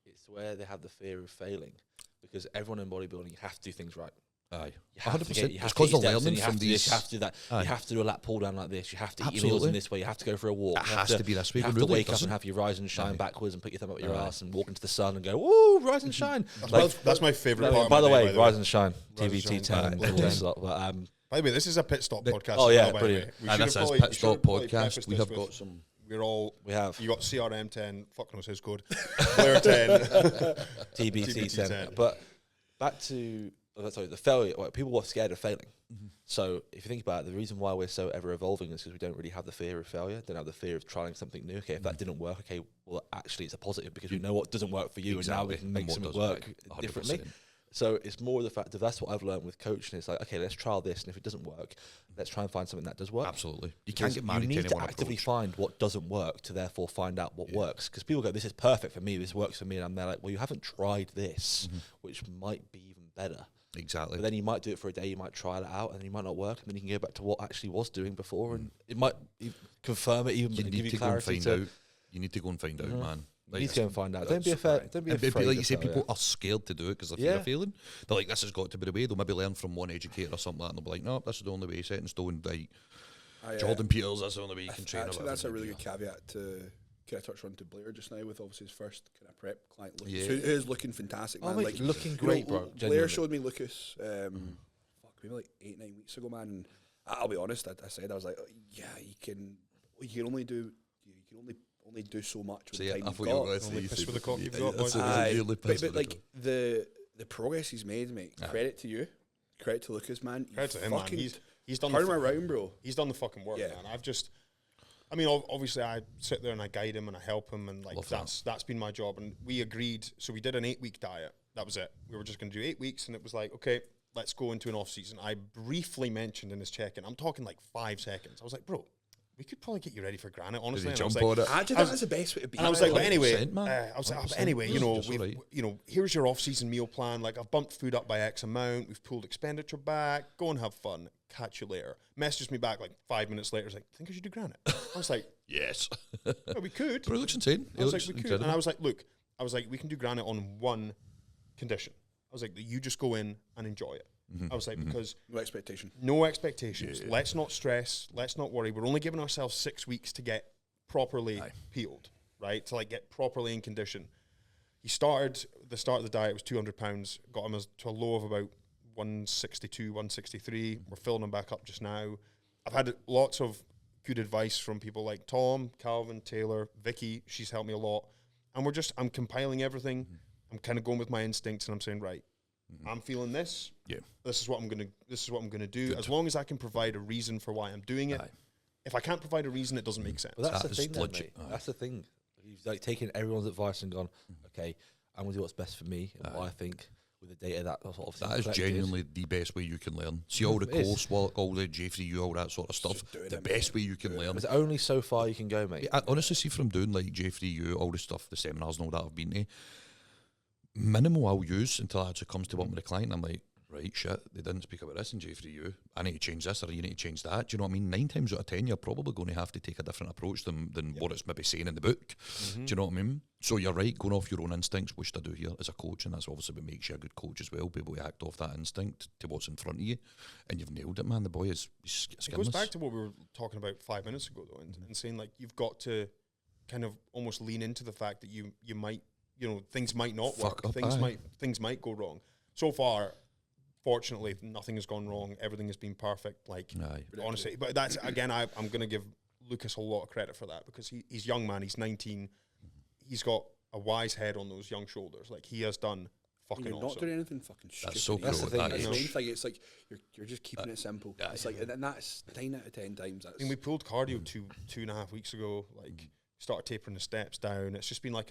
it's where they have the fear of failing, because everyone in bodybuilding, you have to do things right. Aye. You have 100%. to get, you have It's to 'cause get they're your steps in, learning you have from to do this, these- you have to do that. Aye. You have to do a lat pull down like this. You have to eat your meals Absolutely. in this way. You have to go for a walk. It You have has to be this way, You have but to really it wake up doesn't. and have your rise and shine Aye. backwards and put your thumb up your Aye. ass and walk into the sun and go, woo, rise and shine. That's my favourite part. By of the my way, day, rise and shine. Rise and TBT shine. 10 and Blair all that 10. stuff. But, By the way, this is a pit stop podcast. Oh, as yeah, well, by the brilliant. way. We And should that's have his probably- Pit we should Stop have probably podcast. prefaced We this have with, got some. We're all. we have You got CRM 10. Fuck knows his code. Blair 10. TBT 10. 10. But back to the failure. Well, people were scared of failing. Mm-hmm. So if you think about it, the reason why we're so ever evolving is because we don't really have the fear of failure. Don't have the fear of trying something new. Okay, if that didn't work, okay, well actually it's a positive because we know what doesn't work for you, and now we Exactly. can make And what something does work work, differently. 100%. So it's more the fact that that's what I've learned with coaching. It's like, okay, let's trial this, and if it doesn't work, let's try and find something that does work. Absolutely. You Because can't get married you to need to anyone actively approach. find what doesn't work to therefore find out what works. Because people go, this is perfect for me, this works for me, and I'm there like, well, you haven't tried this, which might be even better. Exactly. But then you might do it for a day, you might trial it out, and then you might not work, and then you can go back to what actually was doing before, and it might confirm it, even You give need you to go and clarity find out. You need to go and find out, man. You need to go and find out. Don't be afraid. Don't be And afraid. like you of say, failure. people are scared to do it because they're fear of failing. They're like, this has got to be the way. They'll maybe learn from one educator or something like that, and they'll be like, no, this is the only way. Set in stone. Like Jordan Peters, that's the only way you can train. or Actually, that's a whatever. really good caveat to kind of touch on to Blair just now with obviously his first kind of prep client, Lucas, Yeah. who is looking fantastic, Oh, man. mate, Like looking you great, know, bro. Blair Genuinely. showed me Lucas, maybe like 8-9 weeks ago, man. And I'll be honest, I said I was like, oh, yeah, you can only do do so much with See, the time I you've thought you were got. going to say Only you piss said- with the cock you've Yeah, got, that's boys. it, Aye, really but piss with the like cock. the progress he's made, mate. Credit to you, credit to Lucas, man. Credit to him, man. He's done turn the him around, bro. He's done the fucking work, Yeah. man. I mean, obviously, I sit there and I guide him and I help him, and like Love that's been my job. And we agreed, so we did an 8-week diet. That was it. We were just going to do 8 weeks, and it was like, okay, let's go into an off season. I briefly mentioned in his check-in, I'm talking like 5 seconds. I was like, bro, we could probably get you ready for granite, honestly. Did he And I was jump like, on it? Actually, that's the best way to be. And I was like, but 100%, anyway, man. I was like, 100%. but anyway, you know, Just alright. here's your off-season meal plan. Like, I've bumped food up by X amount. We've pulled expenditure back. Go and have fun. Catch you later. Messages me back like 5 minutes later. He's like, think I should do granite? I was like, Yes. well, we could. But it looks insane. I was like, we could. And I was like, look, we can do granite on one condition. I was like, you just go in and enjoy it. I was like, because No expectation. no expectations. Let's not stress. Let's not worry. We're only giving ourselves 6 weeks to get properly peeled, right? To like get properly in condition. He started, the start of the diet was 200 pounds, got him to a low of about 162, 163. We're filling him back up just now. I've had lots of good advice from people like Tom, Calvin, Taylor, Vicky. She's helped me a lot. And I'm compiling everything. I'm kind of going with my instincts, and I'm saying, right, I'm feeling this. Yeah. This is what I'm gonna do. As long as I can provide a reason for why I'm doing it. Aye. If I can't provide a reason, it doesn't make sense. But that's That the is thing, then, legit. mate. Aye. That's the thing. He's like taking everyone's advice and gone, okay, I'm gonna do what's best for me and what I think with the data that sort of That is genuinely the best way you can learn. See all the It is. coursework, all the J3U, all that sort of stuff. doing The it, best way you can learn. There's only so far you can go, mate. I honestly see from doing like J3U, all the stuff, the seminars and all that I've been to, minimal I'll use until it actually comes to work with the client. I'm like, right, shit, they didn't speak about this in J3U. I need to change this or you need to change that. Do you know what I mean? 9 times out of 10, you're probably going to have to take a different approach than what it's maybe saying in the book. Do you know what I mean? So you're right, going off your own instincts, which I do here as a coach, and that's obviously what makes you a good coach as well, be able to act off that instinct to what's in front of you. And you've nailed it, man. The boy is It goes back to what we were talking about 5 minutes ago, though, and saying like you've got to kind of almost lean into the fact that you might, you know, things might not Fuck work, up, things might go wrong. So far, fortunately, nothing has gone wrong. Everything has been perfect. Like honestly, but that's again, I'm going to give Lucas a lot of credit for that because he's young, man. He's 19. He's got a wise head on those young shoulders. Like he has done fucking You're not awesome. doing anything fucking stupid. so That's cool. the thing, That That's is. the main thing. It's like you're just keeping it simple. It's like, and that's 9 out of 10 times. That's I mean, we pulled cardio 2.5 weeks ago. Like started tapering the steps down. It's just been like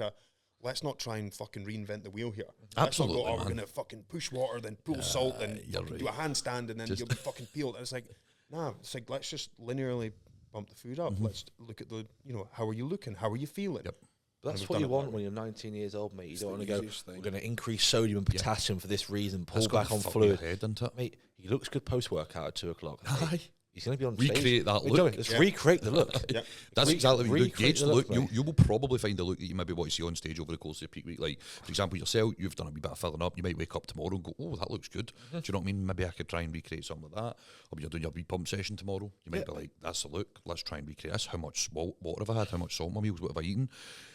let's not try and fucking reinvent the wheel here. Absolutely, Let's not go, man. we're gonna fucking push water, then pull salt, then you're fucking right. do a handstand, and then you'll be fucking peeled. And it's like, nah, it's like let's just linearly bump the food up. Let's look at the, you know, how are you looking? How are you feeling? Yep. But that's we've what done you it want that when you're 19 years old, mate. You It's don't the want to go, easiest thing. we're going to increase sodium and potassium for this reason, pull That's gonna back on fuck fluid. your head, isn't it? Mate, he looks good post-workout at 2 o'clock. Aye. He's going to be on stage. Recreate that We're look. doing it. Just recreate the look. Yep. That's exactly what you do. Recreate Gauge the the look, look. mate. You will probably find a look that you maybe want to see on stage over the course of your peak week. Like, for example, yourself, you've done a wee bit of filling up. You might wake up tomorrow and go, oh, that looks good. Do you know what I mean? Maybe I could try and recreate something like that. Or you're doing your wee pump session tomorrow. You might be like, that's the look. Let's try and recreate this. How much water have I had? How much salt in my meals? What have I eaten?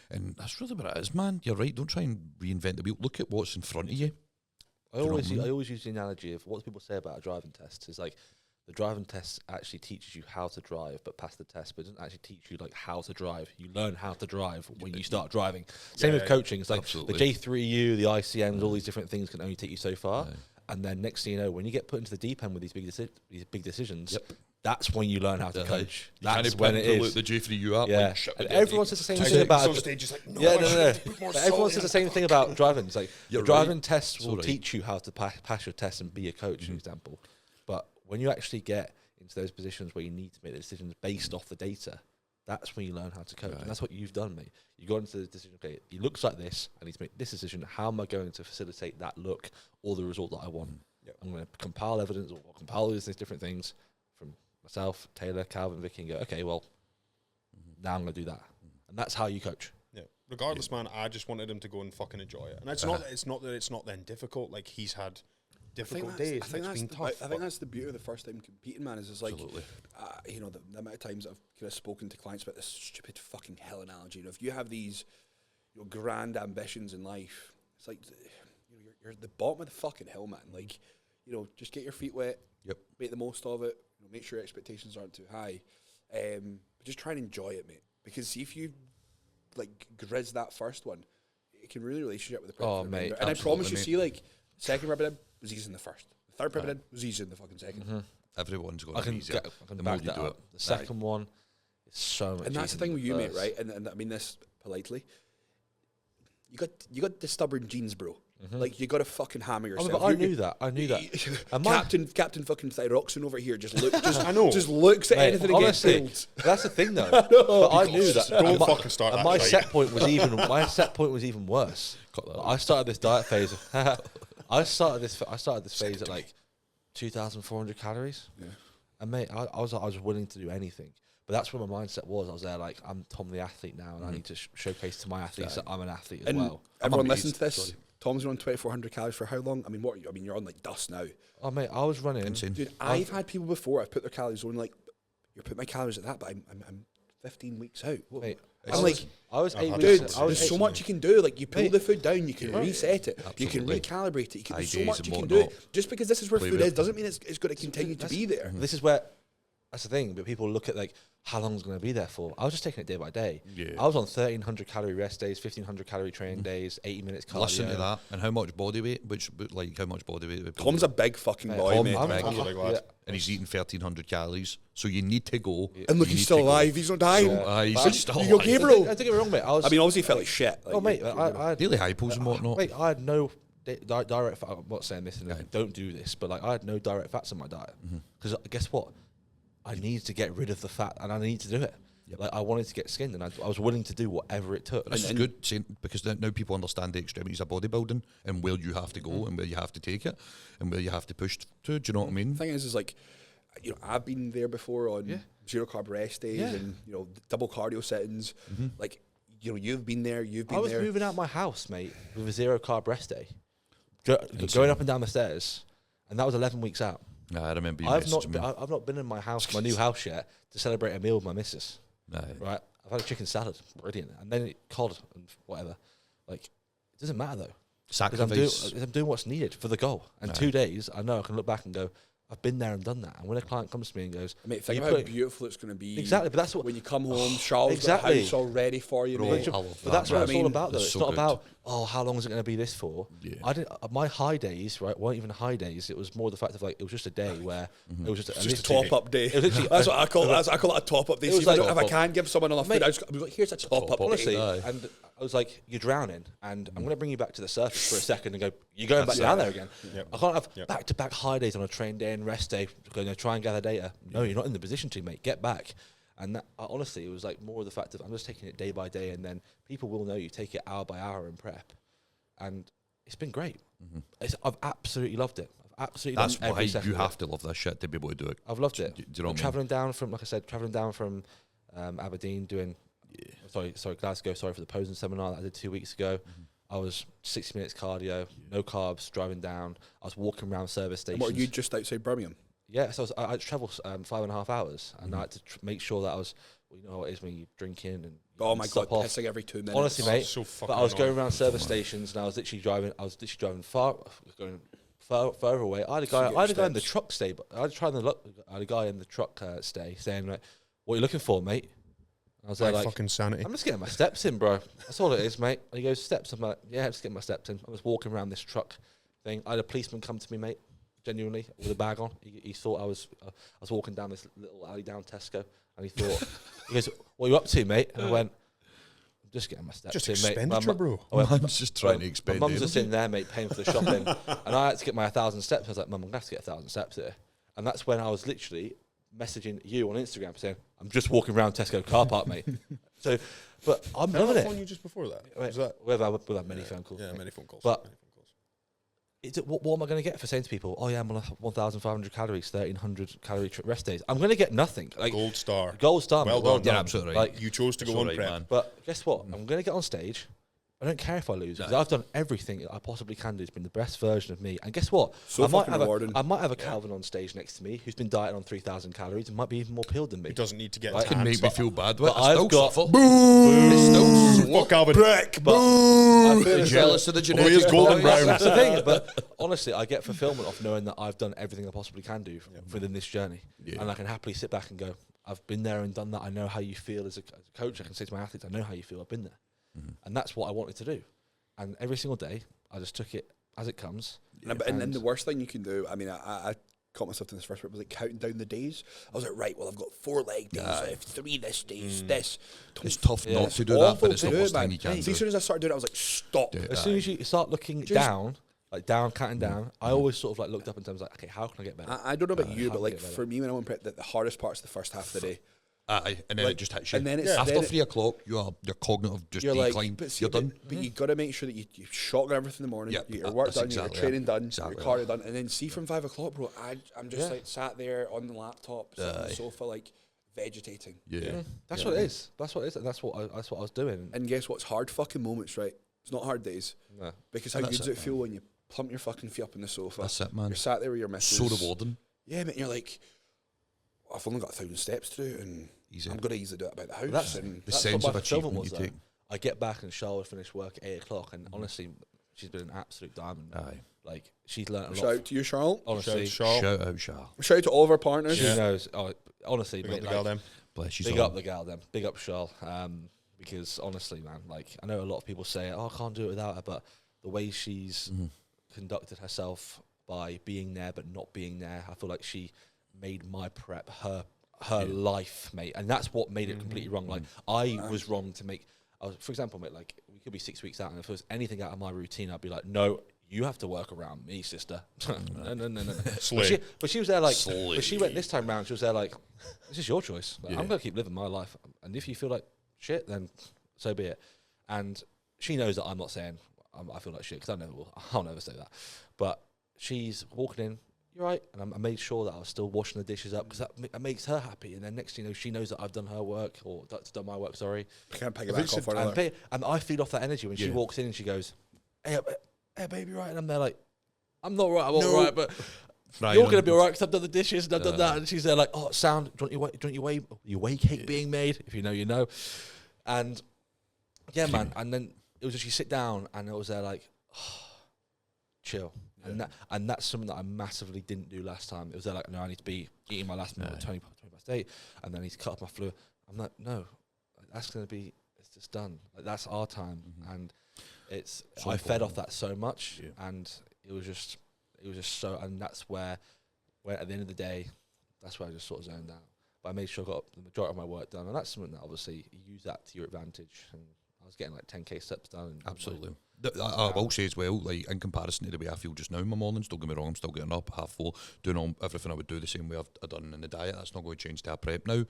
And that's really what it is, man. You're right. Don't try and reinvent the wheel. Look at what's in front of you. I always use the analogy of what people say about a driving test is like the driving test actually teaches you how to drive, but pass the test, but it doesn't actually teach you like how to drive. You learn how to drive when you start driving. Same with coaching. It's like absolutely. the J3U, the ICMs, all these different things can only take you so far. And then next thing you know, when you get put into the deep end with these big decisions, that's when you learn how to coach. That's when it is. The J3U up. Yeah, and everyone says the same thing about. on stage just like, no, But everyone says the same thing about driving. It's like the driving test will right. teach you how to pass your test and be a coach, for example. But when you actually get into those positions where you need to make the decisions based off the data, that's when you learn how to coach. And that's what you've done, mate. You got into the decision, okay, he looks like this, I need to make this decision. How am I going to facilitate that look or the result that I want? I'm going to compile evidence or compile all these different things from myself, Taylor, Calvin, Vicky, and go, okay, well, now I'm going to do that. And that's how you coach. Yeah. Regardless, man, I just wanted him to go and fucking enjoy it. And it's not that it's not then difficult. Like, he's had difficult days. I think it's been tough. I think that's the beauty of the first time competing, man. Is it's like, Absolutely. you know, the amount of times I've kind of spoken to clients about this stupid fucking hell analogy. You know, if you have these, you know, grand ambitions in life, it's like, you know, you're at the bottom of the fucking hill, man. Like, you know, just get your feet wet. Make the most of it. You know, make sure expectations aren't too high. But just try and enjoy it, mate. Because if you like grizz that first one, it can really relationship with the prep. Oh, mate, and I promise you, mate. see, like, second rep in was easy in the first. The third prep in was easy in the fucking second. Everyone's going I to can, be easier. I can The more back you that do up. it. The second one is so much And that's the easier thing with than you, the mate, first. right? And I mean this politely. You got the stubborn genes, bro. Like, you got to fucking hammer Oh, yourself. but I knew that. I knew that. And Captain fucking Thyroxine over here just I know. just looks at Mate, anything that gets honestly, pulled. that's the thing, though. But I knew that. Don't And my- fucking start and that my fight. set point was even worse. I started this diet phase. I started this phase at like 2,400 calories. Yeah. And mate, I was willing to do anything. But that's where my mindset was. I was there like, I'm Tom the athlete now, and I need to showcase to my athletes that I'm an athlete as well. Everyone listen to this. Tom's been on 2,400 calories for how long? I mean, you're on like dust now. Oh mate, I was running. Insane. Dude, I've had people before. I've put their calories on like, you're putting my calories at that, but I'm 15 weeks out. Mate, I'm like, I was 8 dude, weeks. there's so much you can do. Like, you pull Mate, the food down, you can reset it, you can Absolutely. recalibrate it. There's so Ideas much and you can whatnot. do. Just because this is where Play food with is it. doesn't mean it's going to continue to be there. This is where that's the thing. But people look at like how long it's going to be there for. I was just taking it day by day. Yeah. I was on 1,300 calorie rest days, 1,500 calorie training days, 80 minutes cardio. Listen to that. And how much body weight? How much body weight? Tom's a big fucking boy, Tom, mate. I'm I'm a big lad. and he's eating 1,300 calories. So you need to go. And look, You he's need still to go. alive. He's not dying. He's still You okay, alive. bro? Don't get me wrong, mate. I I mean, obviously, he felt like shit. Like, oh mate, I Daily hypos and whatnot. Mate, I had no direct fat. I'm not saying this, and don't do this, but like I had no direct fats in my diet because guess what? I needed to get rid of the fat, and I needed to do it. Like I wanted to get skinned, and I was willing to do whatever it took. This is good because now people understand the extremities of bodybuilding and where you have to go and where you have to take it and where you have to push to. Do you know what I mean? The thing is like, you know, I've been there before on zero carb rest days and, you know, double cardio settings. Like, you know, you've been there, I was there. moving out my house, mate, with a 0 carb rest day, going up and down the stairs, and that was 11 weeks out. Nah, I remember you I've messaging me. not been in my house, my new house yet, to celebrate a meal with my missus. Nah. Right, I've had a chicken salad, brilliant, and then cod and whatever. Like, it doesn't matter though. Sacrifice. I'm doing what's needed for the goal. And 2 days, I know I can look back and go, I've been there and done that. And when a client comes to me and goes, Mate, think "You about how put- beautiful it's going to be. Exactly, but that's what when you come home, Charles exactly. got the house all ready for you, Bro, mate. I love But that's that, what man. it's all about, though. That's It's so not good. about, how long is it going to be this for? Yeah. I didn't. My high days, right, weren't even high days. It was more the fact of like it was just a day where it was just Just a top up day. It was literally- That's what I call it. I call it a top up day. It So was if I like- don't- if I can give someone enough food, Mate, I'll be like, here's a top up honestly, day. and I was like, you're drowning, and I'm going to bring you back to the surface for a second and go, you're going back down there again. I can't have back-to-back high days on a train day and rest day, going to try and gather data. No, you're not in the position to, mate. Get back. And that, honestly, it was like more of the fact of I'm just taking it day by day, and then people will know you take it hour by hour in prep. And it's been great. I've absolutely loved it. I've absolutely That's done why every second you of it. have to love this shit to be able to do it. I've loved it. Do you know what I mean? Traveling down from, like I said, Aberdeen, doing, sorry, Glasgow, sorry for the posing seminar that I did 2 weeks ago. I was 60 minutes cardio, no carbs, driving down. I was walking around service stations. What, are you just outside Birmingham? Yeah, so I had to travel 5.5 hours, and I had to make sure that I was, well, you know how it is when you drink in and Oh my God, stop off. pissing every 2 minutes. Honestly, mate, so fucking but I was going annoying. around service stations, and I was literally driving further away. I had a guy in the truck stay, but I had a guy in the truck stay saying, like, "What are you looking for, mate?" I was My there like, fucking sanity. "I'm just getting my steps in, bro. That's all it is, mate." And he goes, "Steps?" I'm like, "Yeah, just getting my steps in." I was walking around this truck thing. I had a policeman come to me, mate, genuinely, with a bag on. He thought I was walking down this little alley down Tesco, and he thought, he goes, "What are you up to, mate?" And I went, "I'm just getting my steps Just in, mate." expenditure, bro. I went, Man's just trying to my expend mum's energy. just in there, mate, paying for the shopping, and I had to get my 1,000 steps. I was like, "Mum, I'm going to have to get 1,000 steps here." And that's when I was literally messaging you on Instagram saying, "I'm just walking around Tesco car park, mate." So, but I'm Did I loving not it. phone you just before that? Wait, Was that? we've had many phone calls. Yeah, mate. many phone calls. But- many phone calls. What am I going to get for saying to people, "Oh yeah, I'm on 1,500 calories, 1,300 calorie rest days"? I'm going to get nothing. Like Gold star. gold star, Well mate, done. You're absolutely right. Like, You chose to That's go on all right, prep. man. but guess what? I'm going to get on stage. I don't care if I lose because I've done everything I possibly can do. It's been the best version of me. And guess what? So I might fucking have rewarding. I might have a Calvin on stage next to me who's been dieting on 3,000 calories and might be even more peeled than me. He doesn't need to get Right. Can tanned. make me feel bad with it. but I I've still got- suffer. I still Fuck Calvin. Brick, But I feel as jealous though- of the he genetics. is golden boys. brown. That's the thing. But honestly, I get fulfillment off knowing that I've done everything I possibly can do within this journey. Yeah. And I can happily sit back and go, I've been there and done that. I know how you feel as a coach. I can say to my athletes, I know how you feel. I've been there. And that's what I wanted to do. And every single day, I just took it as it comes. And then the worst thing you can do, I mean, I caught myself in this first bit, was like counting down the days. I was like, right, well, I've got 4 leg days left, 3 this days, this. It's tough Yeah. not to do that, but it's the Awful to worst do, thing man. you can See, do. as soon as I started doing it, I was like, stop. Yeah. As soon as you start looking Just- down, like down, counting down, I always sort of like looked up in terms of like, okay, how can I get better? I don't know about you, how but to like get better. for me, when I went prep, the hardest part's the first half of the day. Aye, and then Like, it just hits you. and then it's- after then 3 o'clock, your cognitive just You're like, decline. but see, You're done. But you got to make sure that you shotgun everything in the morning, Yeah, you get your work that's done, exactly your training done, exactly your cardio done, and then see from 5 o'clock, bro, I'm just Yeah. like sat there on the laptop, sitting on the Aye. sofa, like vegetating. Yeah. That's what it is. That's what it is. And that's what I was doing. And guess what's hard fucking moments, right? It's not hard days. No. Because how And good that's does it it, feel when you plump your fucking feet up on the sofa? That's it, man. You're sat there with your missus. So rewarding. Yeah, mate, you're like, I've only got 1,000 steps to do, and Easy. I'm going to easily do it about the house. That's and The That's sense what of my fulfillment achievement was, you though. take. I get back and Charlotte finish work at 8 o'clock, and honestly, she's been an absolute diamond. Aye. Like she's learned a shout lot. out to you, Charlotte. Honestly, Shout Shout out, Shah. Shout out to all of our partners. she knows. Oh, honestly, Big mate, up the like, girl then. Bless you. big up the gal then. Big up Charl. Because honestly, man, like I know a lot of people say, "Oh, I can't do it without her," but the way she's conducted herself by being there but not being there, I feel like she made my prep her life, mate, and that's what made it completely wrong. Like I was wrong to make. For example, mate, like we could be 6 weeks out, and if there was anything out of my routine, I'd be like, "No, you have to work around me, sister." No. Slay. But she was there like. Slay. But she went this time round. She was there like, "This is your choice. Like, Yeah. I'm gonna keep living my life, and if you feel like shit, then so be it." And she knows that I'm not saying I feel like shit because I never will. I'll never say that. But she's walking in. You're right, and I made sure that I was still washing the dishes up because that makes her happy. And then next thing you know, she knows that I've done her work or done my work. Sorry, Can't peg I it think back off so- one and, another. and I feed off that energy when she Yeah. walks in and she goes, "Hey, baby, right?" And I'm there like, "I'm not right. I'm all No. right, but you're gonna be all right because I've done the dishes and I've done that." And she's there like, "Oh, sound. Do you want your whey cake being made? If you know, you know." And yeah, man. And then it was just you sit down and it was there like, chill. And that's something that I massively didn't do last time. It was there like, no, I need to be eating my last meal at 20 past 8, and then I need to cut off my fluid. I'm like, no, that's gonna be. It's just done. Like that's our time, and it's. So I fed off important. that so much, Yeah. and it was just so. And that's where at the end of the day, that's where I just sort of zoned out. But I made sure I got the majority of my work done, and that's something that obviously you use that to your advantage. And I was getting like 10k steps done. And Absolutely. I will say as well, like in comparison to the way I feel just now in my mornings, don't get me wrong, I'm still getting up 4:30, doing everything I would do the same way I've done in the diet. That's not going to change to a prep now.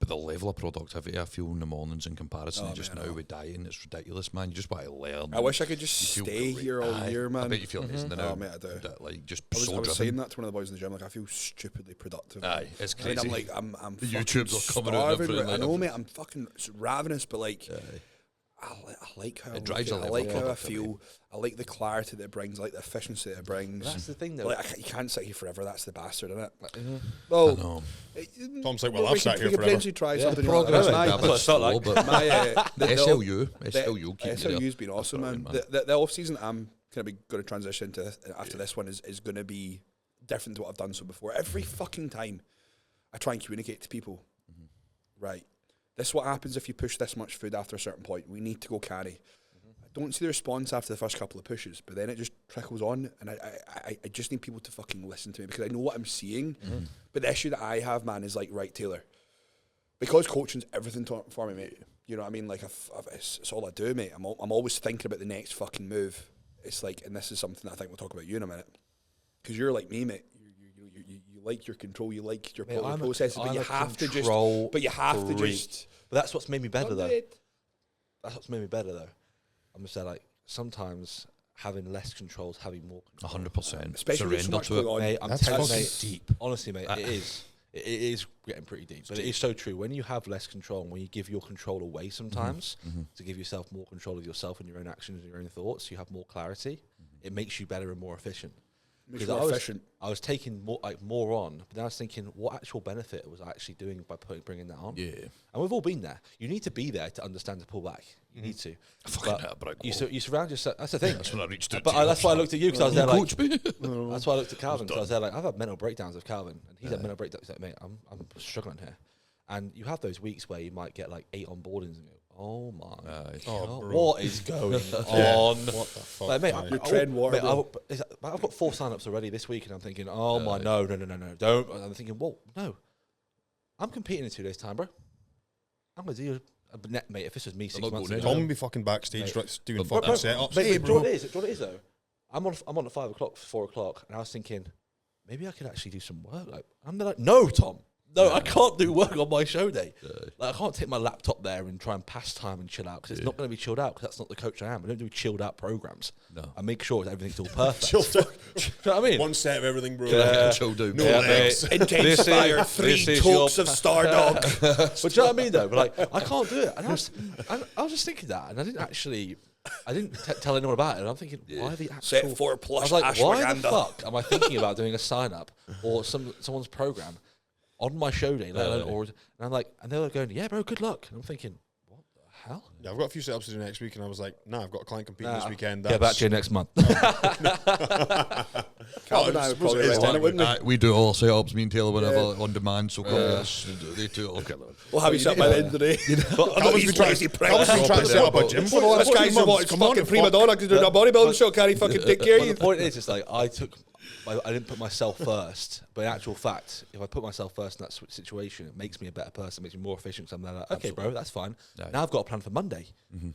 But the level of productivity I feel in the mornings in comparison to just man, now with dieting, it's ridiculous, man. You just want to learn. I wish I could just You feel stay great. here all Aye, year, man. I bet you feel amazing now. Oh, mate, I do. Like, just I was driven. saying that to one of the boys in the gym. Like, I feel stupidly productive. Aye, it's I mean, crazy. I'm like, I'm The fucking YouTubes are coming out and starving, everything, right? I like, know, mate. I'm fucking ravenous, but like, Aye. I like how It drives I a level like of how I productivity. feel. I like the clarity that it brings. I like the efficiency that it brings. That's the thing, though. Like, you can't sit here forever. That's the bastard, isn't it? I Well, know. Tom's like, well, I've sat here we could forever. potentially try something. Progress like might be that. a bit That's what slow, it felt but My SLU the keep SLU's been awesome, man. brilliant, The off season I'm going to transition to after this one is going to be different to what I've done so before. Every fucking time I try and communicate to people, right? This is what happens if you push this much food after a certain point. We need to go carry. I don't see the response after the first couple of pushes, but then it just trickles on, and I just need people to fucking listen to me because I know what I'm seeing. But the issue that I have, man, is like, right, Taylor, because coaching's everything for me, mate. You know what I mean? Like, it's all I do, mate. I'm always thinking about the next fucking move. It's like, and this is something I think we'll talk about you in a minute, because you're like me, mate. You like your control, you like your processes, but you have to just. But that's what's made me better, though. Mate. That's what's made me better, though. I'm gonna say, like, sometimes having less controls, having more control. 100%. Especially with so Surrender much to it. going on. Mate, I'm That's telling fucking mate, deep. honestly, mate, it is. It is getting pretty deep, but it is so true. When you have less control, and when you give your control away sometimes to give yourself more control of yourself and your own actions and your own thoughts, you have more clarity. It makes you better and more efficient. Makes Because you more efficient. I was taking more on, but then I was thinking, what actual benefit was I actually doing by bringing that on? Yeah. And we've all been there. You need to be there to understand to pull back. You need to. Fucking hell, but You surround yourself. That's the thing. That's when I reached out But to you. that's why I looked at you, because I was there like. Coach me. That's why I looked at Calvin, because I was there like, I've had mental breakdowns of Calvin, and he's had mental breakdowns. He's like, mate, I'm struggling here. And you have those weeks where you might get like 8 onboardings and go, oh my God, what is going on? What the fuck? Like, mate, You're treading water, bro. I've got 4 sign-ups already this week, and I'm thinking, oh my, no, don't. And I'm thinking, whoa, no. I'm competing in 2 days' time, bro. I'm going to do a net, mate. If this was me 6 not months going ago. Tom would be fucking backstage doing But- fucking setups. Mate, Hey, do you know bro. what it is though? I'm on at 5 o'clock, 4 o'clock, and I was thinking, maybe I could actually do some work. Like, I'm like, no, Tom. No, I can't do work on my show day. Like, I can't take my laptop there and try and pass time and chill out, because it's not going to be chilled out, because that's not the coach I am. I don't do chilled out programs. No. I make sure everything's all perfect. Chilled out. Do you know what I mean? One set of everything, bro. Chill down. No legs. Intense fire, 3 tokes of Stardog. But do you know what I mean, though? But like, I can't do it. And I was just thinking that, and I didn't tell anyone about it. And I'm thinking, why the actual... Set 4 I plus was like, why the ashwagandha. fuck am I thinking about doing a sign-up or someone's program on my show day? And I'm like, and they were going, yeah, bro, good luck. And I'm thinking, what the hell? Yeah, I've got a few setups to do next week, and I was like, nah, I've got a client competing this weekend. Get back to you next month. Calvin and I would probably right on it, wouldn't we? We do all setups, me and Taylor, whenever on demand, so come yes, they do all kind of. We'll have you set by the end of the day. Calvin's been trying to set up a gym for the last This guy's 2 what months. it's Come on, fucking prima donna because doing a bodybuilding show. Can he fucking take care of Well, you? the point is, it's like I didn't put myself first, but in actual fact, if I put myself first in that situation, it makes me a better person, makes me more efficient. So I'm there like, okay, bro, that's fine. Yeah. Now I've got a plan for Monday.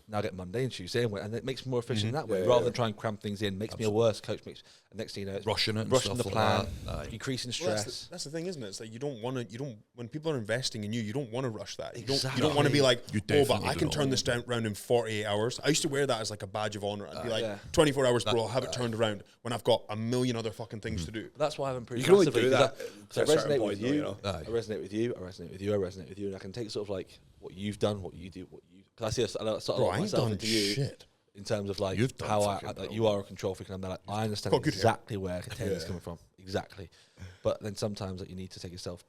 Now I get Monday and Tuesday, and it makes me more efficient that way, rather than try and cram things in. Makes me a worse coach. Next thing you know, it's Rushing it and rushing the stuff plan, like that. Aye. increasing Well, stress. that's the thing, isn't it? It's like you don't, when people are investing in you, you don't want to rush that. You Exactly. don't want to be like, You oh, but definitely I can don't. turn this round in 48 hours. I used to wear that as like a badge of honor. I'd be like, Yeah. 24 hours, bro, I'll have it turned around when I've got a million other fucking things to do. That's why I've improved You can only massively, do 'cause that So I to a certain resonate point, with though, you. you know? Aye. I resonate with you. I resonate with you. I resonate with you, and I can take sort of like what you've done, what you do, what you. Because I see a lot Bro, of I ain't myself done into you shit. in terms of like You've done how fucking like well. you are a control freak, and I'm there like I understand Got good hair. exactly where containment's coming from, exactly. But then sometimes like you need to take yourself,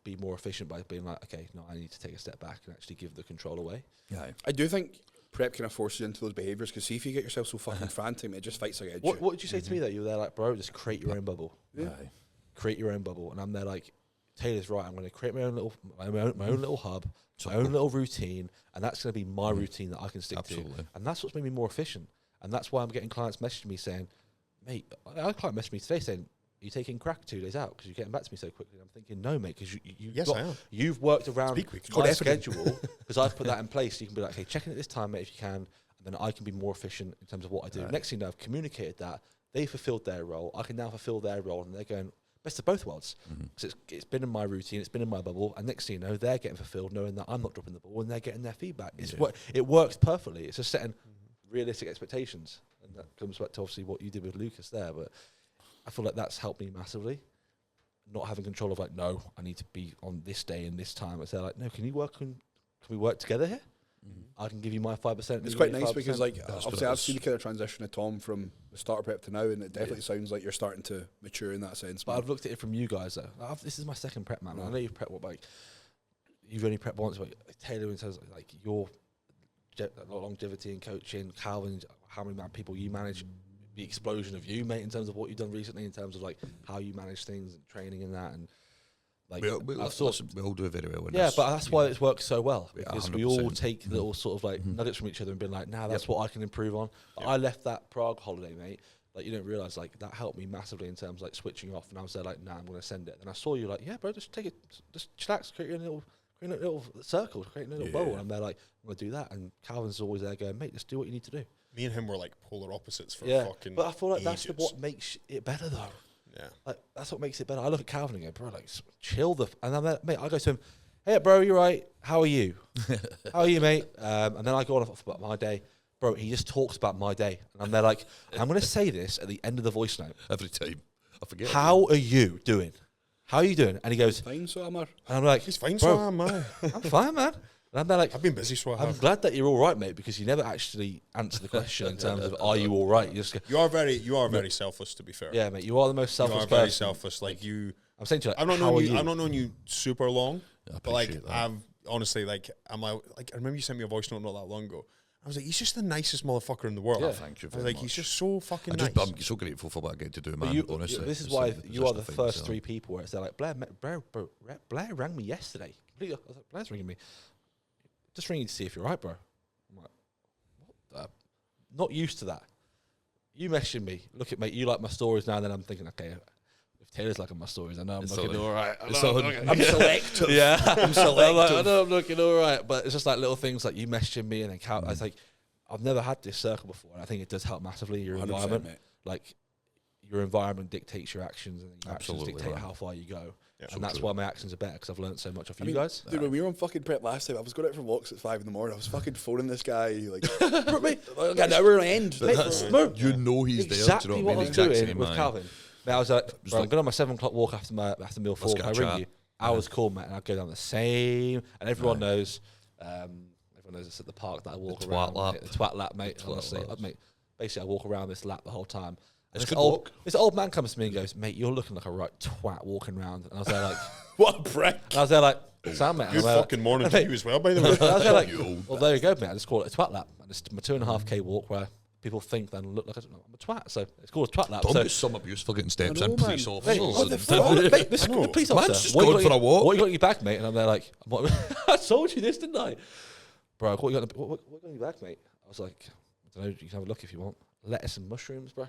be more efficient by being like, okay, no, I need to take a step back and actually give the control away. Yeah. I do think prep kind of forces you into those behaviours, because see if you get yourself so fucking frantic, it just fights against you. What did you say to me though? You were there like, bro, just create your own bubble. Aye. Create your own bubble, and I'm there like, Taylor's right. I'm going to create my own little little hub, my own little routine, and that's going to be my routine that I can stick Absolutely. to, and that's what's made me more efficient. And that's why I'm getting clients messaging me saying, "Mate, I had a client messaged me today saying, are you taking crack 2 days out because you're getting back to me so quickly?" And I'm thinking, no, mate, because Yes, I am. you've worked around Speak week. my schedule, because I've put that in place. So you can be like, okay, check in at this time, mate, if you can, and then I can be more efficient in terms of what I do. Right. Next thing you know, I've communicated that, they fulfilled their role, I can now fulfill their role, and they're going, best of both worlds. So it's been in my routine, it's been in my bubble, and next thing you know, they're getting fulfilled knowing that I'm not dropping the ball and they're getting their feedback. It works perfectly. It's just setting realistic expectations, and that comes back to obviously what you did with Lucas there. But I feel like that's helped me massively. Not having control of like, no, I need to be on this day and this time. It's like, no, can we work together here? I can give you my 5%. It's quite nice because, like, obviously I've seen the kind of transition of Tom from the starter prep to now, and it definitely sounds like you're starting to mature in that sense. But I've looked at it from you guys though. This is my second prep, man. I know you've prepped you've only prepped once, but Taylor, in terms of like your longevity and coaching, Calvin, how many people you manage, the explosion of you, mate, in terms of what you've done recently, in terms of like how you manage things and training and that, and like we all do it very well. Yeah, but that's why it's worked so well, because 100%. we all take little sort of like nuggets from each other and been like, nah, that's what I can improve on. I left that Prague holiday, mate. Like, you don't realise, like, that helped me massively in terms of like switching off, and I was there like, nah, I'm going to send it. And I saw you like, yeah, bro, just take it, just chillax, create a little circle, create a little bubble. And I'm there like, I'm going to do that. And Calvin's always there going, mate, just do what you need to do. Me and him were like polar opposites for fucking But I feel like ages. that's what makes it better though. Yeah. Like, that's what makes it better. I look at Calvin and go, bro, like, chill and I'm like, mate, I go to him, hey, bro, you right? How are you? How are you, mate? And then I go on about my day. Bro, he just talks about my day. And I'm there like, I'm going to say this at the end of the voice note. Every time. I forget. How are you doing? How are you doing? And he goes, Fine, so am I. and I'm like, He's fine, bro, so am I. I'm fine, man. And I'm there like, I've been busy, so I I'm have. glad that you're all right, mate, because you never actually answer the question in terms of, are you all right? You just go, You are very selfless, to be fair. yeah, mate, you are the most You selfless are very person. selfless. Like you, I'm saying to you, like, I've not how known are you. I've not known you super long, I but like appreciate that. I've honestly like I'm like I remember you sent me a voice note not that long ago. I was like, he's just the nicest motherfucker in the world. Yeah. Thank you I was very like, he's much. just so fucking I'm nice. so grateful for what I get to do, But man. you, honestly, this is It's why the you are position the I find first myself. three people where it's like, Blair rang me yesterday. I was like, Blair's ringing me. Just ringing to see if you're right, bro. I'm like, what the? Not used to that. You messaging me. Look at mate, you like my stories now, and then I'm thinking, okay, if Taylor's liking my stories, I know I'm looking all right. I'm selective. Yeah, I'm selective. I know I'm looking all right, but it's just like little things like you messaging me, and then I was like, I've never had this circle before, and I think it does help massively. Your 100%, environment, mate. like your environment dictates your actions, and your Absolutely actions dictate right. how far you go. Yeah. And that's why my actions are better, because I've learned so much off you mean, guys. Dude, when we were on fucking prep last time, I was going out for walks at 5 in the morning. I was fucking phoning this guy, like, like an hour on end. Mate, no, You know he's exactly there. Do you know what what I I mean? was doing Exact same, with man. Calvin. Mate, I was like, bro, I'm like- going on my 7 o'clock walk after meal 4. get I a ring chat. you. I was cool, mate, and I go down the same. And everyone knows. Everyone knows it's at the park that I walk The around. twat lap. Mate, the twat lap, mate. The twat Honestly, lap. mate. Basically, I walk around this lap the whole time. And It's this good walk. old man comes to me and goes, mate, you're looking like a right twat walking around. And I was there like, What a prick. and I was there like, Sam, mate. And Good I was like- fucking morning to you as well, by the way. I was there like, You old well, there you go, mate. I just call it a twat lap. And it's my 2.5K walk where people think then look like I'm a twat. So it's called a twat lap. Tom So, gets some abuse for getting steps I know, in police man. officers. Mate, what the and- fuck? Mate, this I know. police Man's officer. just what you going got for a in- walk. What you got in your bag, mate? And I'm there like, I told you this, didn't I? Bro, what you got in your bag, mate? I was like, I don't know, you can have a look if you want. Lettuce and mushrooms, bro.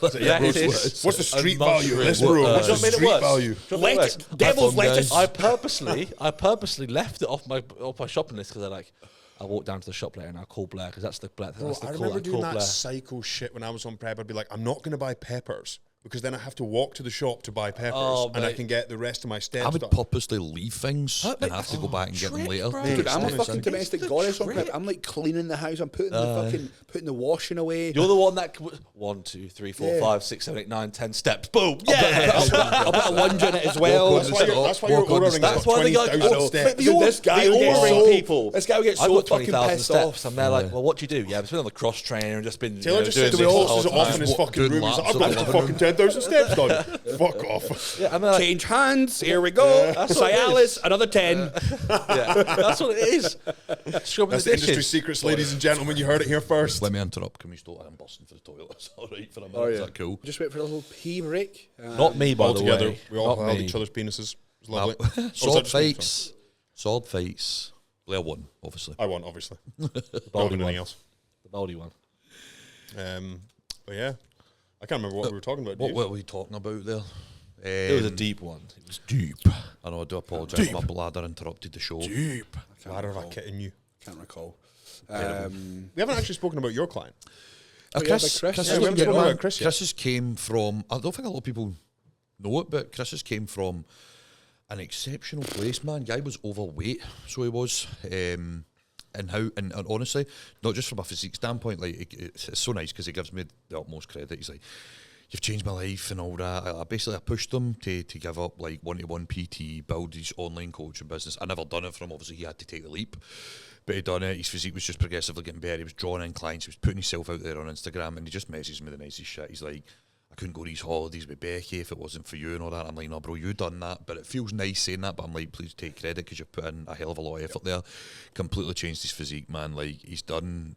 Lettuce What's the street and value of this, mushrooms. bro? What's Do the you want me to street worse? value? Do you want me to Lettuce, worse? devil's iPhone lettuce. guys. I purposely left it off my shopping list because I walked down to the shop later and I'll call Blair because that's the Blair. Bro, That's the I call. remember I doing call that Blair. psycho shit when I was on prep. I'd be like, I'm not going to buy peppers because then I have to walk to the shop to buy peppers Oh, and I mate. can get the rest of my steps I would done. purposely leave things mate, and have to go back and get them trick, later. bro. Dude, I'm a Honestly. fucking domestic It's the goddess on prep. trick. I'm like cleaning the house. I'm putting putting the washing away. You're the one that 1, 2, 3, 4, Yeah. 5, 6, 7, 8, 9, 10 steps. Boom. Yeah, I'll put a lunge in it as well. Walk on the That's why you're Walk on the ordering steps. That's why they got 20,000 steps. Dude, this guy will get ordering so people. This guy will get I've so got fucking 20,000 pissed steps. off. I'm there like, well, what do you do? Yeah, I've been on the cross trainer and just been Taylor just doing sits to this the the whole office off in time. his fucking Doing room. He's like, laps I've got at the the fucking 10,000 steps done. Fuck off. Yeah, I'm there like, Change hands. Here we go. That's what it Cialis, another 10. yeah, that's what it is. Scrubbing That's the the industry dishes. secrets, ladies and gentlemen. You heard it here first. Let me interrupt. Can we start? I'm busting for the toilet. It's all right for a minute. Oh, Is yeah. that cool? Just wait for a little pee break. Not me, by All the together, way. we all Not held me. each other's penises. It was lovely. Well, Or was that sword just me? fights. Sword fights. Blair won, obviously. I won, obviously. The Not baldy anything one. else. The baldy one. But yeah, I can't remember what we were talking about. What Dave. were we talking about there? It was a deep one. It was Deep. I know, I do apologise. My bladder interrupted the show. Deep. Ladder of a kitten you. Can't recall. We haven't actually spoken about your client. yeah, Chris, like Chris. Chris, Yeah, is we haven't good, spoken man. about Chris yet. Chris's came from. I don't think a lot of people know it, but Chris has came from an exceptional place, man. Guy was overweight, so he was. And honestly, not just from a physique standpoint, like it's so nice because he gives me the utmost credit. He's like, you've changed my life and all that. I pushed him to give up like 1-to-1 PT, build his online coaching business. I never done it for him. Obviously, he had to take the leap, but he done it. His physique was just progressively getting better. He was drawing in clients. He was putting himself out there on Instagram, and he just messages me the nicest shit. He's like, I couldn't go to these holidays with Becky if it wasn't for you and all that. I'm like, no, bro, you done that. But it feels nice saying that. But I'm like, please take credit because you've put in a hell of a lot of effort there. Completely changed his physique, man. Like he's done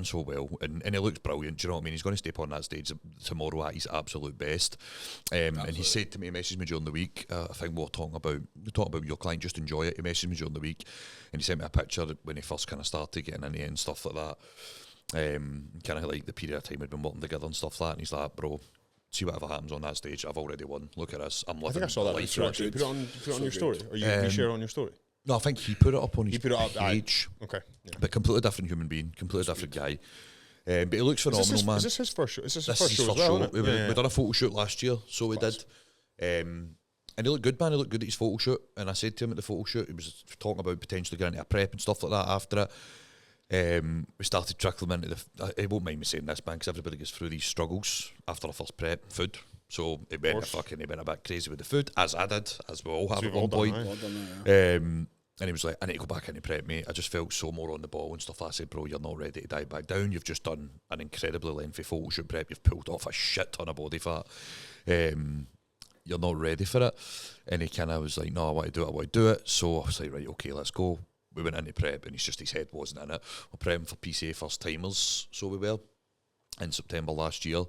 so well, and he looks brilliant. Do you know what I mean? He's going to step on that stage tomorrow at his absolute best. And he said to me, he messaged me during the week. I think we were talking about your client. Just enjoy it. He messaged me during the week, and he sent me a picture when he first kind of started getting into it and stuff like that. Kind of like the period of time we'd been working together and stuff like that. And he's like, bro, see whatever happens on that stage. I've already won. Look at this. I'm living. I think I saw that. Life. You put it on your story, or you share it on your story. No, I think he put it up on his page. Okay. Yeah. But completely different human being, completely different guy. But he looks phenomenal, man. Is this his first show? Is this his This first is show his as first well? show. We done a photo shoot last year, so we did. And he looked good, man. He looked good at his photo shoot. And I said to him at the photo shoot, he was talking about potentially going into a prep and stuff like that after it. We started trickling into he won't mind me saying this, man, because everybody goes through these struggles after a first prep, food. So he went a bit crazy with the food, as I did, as we all have at one point. And he was like, I need to go back into prep, mate. I just felt so more on the ball and stuff. I said, bro, you're not ready to dive back down. You've just done an incredibly lengthy photo shoot prep. You've pulled off a shit ton of body fat. You're not ready for it. And he kind of was like, no, I want to do it. So I was like, right, okay, let's go. We went into prep, and his head wasn't in it. We're prepping for PCA first timers, so we were, in September last year.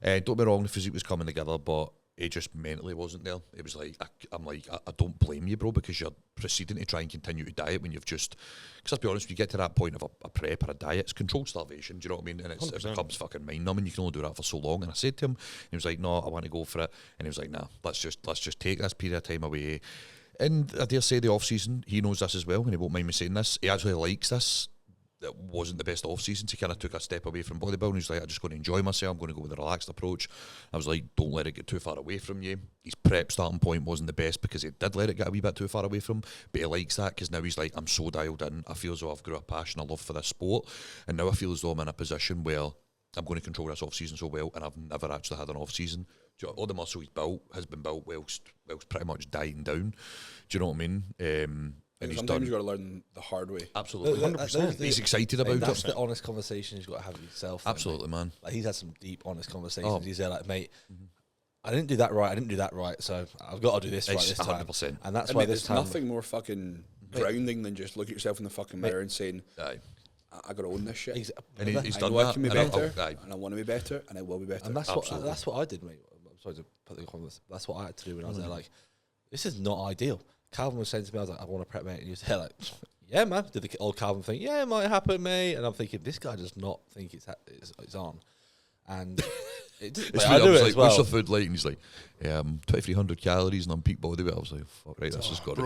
Don't get me wrong, the physique was coming together, but it just mentally wasn't there. It was like, I don't blame you, bro, because you're proceeding to try and continue to diet when you've just, because let's be honest, when you get to that point of a prep or a diet, it's controlled starvation, do you know what I mean? And it becomes fucking mind numbing. You can only do that for so long. And I said to him, he was like, no, I want to go for it. And he was like, nah, let's just take this period of time away. And I dare say the off season, he knows this as well, and he won't mind me saying this. He actually likes this. It wasn't the best off season. So he kind of took a step away from bodybuilding. He's like, I'm just going to enjoy myself. I'm going to go with a relaxed approach. I was like, don't let it get too far away from you. His prep starting point wasn't the best because he did let it get a wee bit too far away from him, but he likes that because now he's like, I'm so dialed in. I feel as though I've grew a passion, a love for this sport, and now I feel as though I'm in a position where I'm going to control this off season so well, and I've never actually had an off season. All the muscle he's built has been built whilst pretty much dying down. Do you know what I mean? And sometimes you've got to learn the hard way. Absolutely, 100%. He's excited about that's it. the honest conversation you've got to have with yourself. Absolutely, man. Like he's had some deep, honest conversations. He's there like, mate, I didn't do that right, so I've got to do this right this time. 100%. And that's why this time... There's nothing more fucking grounding than just look at yourself in the fucking mirror and saying, I got to own this shit. And he's done I that. can be better, and I want to be better, and I will be better. And that's what I did, mate. I'm sorry to put the comments. That's what I had to do when I was there. Like, this is not ideal. Calvin was saying to me, I was like, I want to prep, mate. And he was there like, yeah, man. Did the old Calvin thing? Yeah, it might happen, mate. And I'm thinking, this guy does not think it's on. And I do it as well. What's your food like? And he's like, 2,300 calories and I'm peak body weight. I was like, fuck, right, this has got to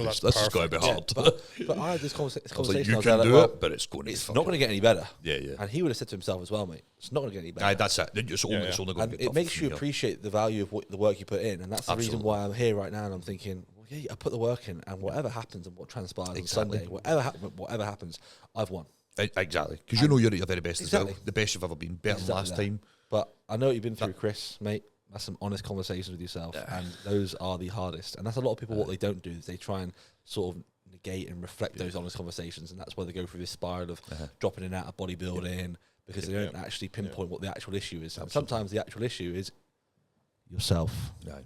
be hard. Yeah, but I had this conversation. I was like, you can do it, but it's going to it's not going to get any better. Yeah, yeah. And he would have said to himself as well, mate, it's not going to get any better. That's it. It's only going to get it makes you appreciate the value of the work you put in. And that's the reason why I'm here right now. And I'm thinking, well, yeah, I put the work in, and whatever happens and what transpires on Sunday, whatever happens, I've won. Exactly. Because you know you're at your very best as well. The best you've ever been. Better than last time. But I know what you've been through, Chris, mate. That's some honest conversations with yourself, and those are the hardest. And that's a lot of people. What they don't do is they try and sort of negate and reflect those honest conversations, and that's why they go through this spiral of dropping in and out of bodybuilding because they don't actually pinpoint what the actual issue is. And sometimes the actual issue is yourself. Yeah.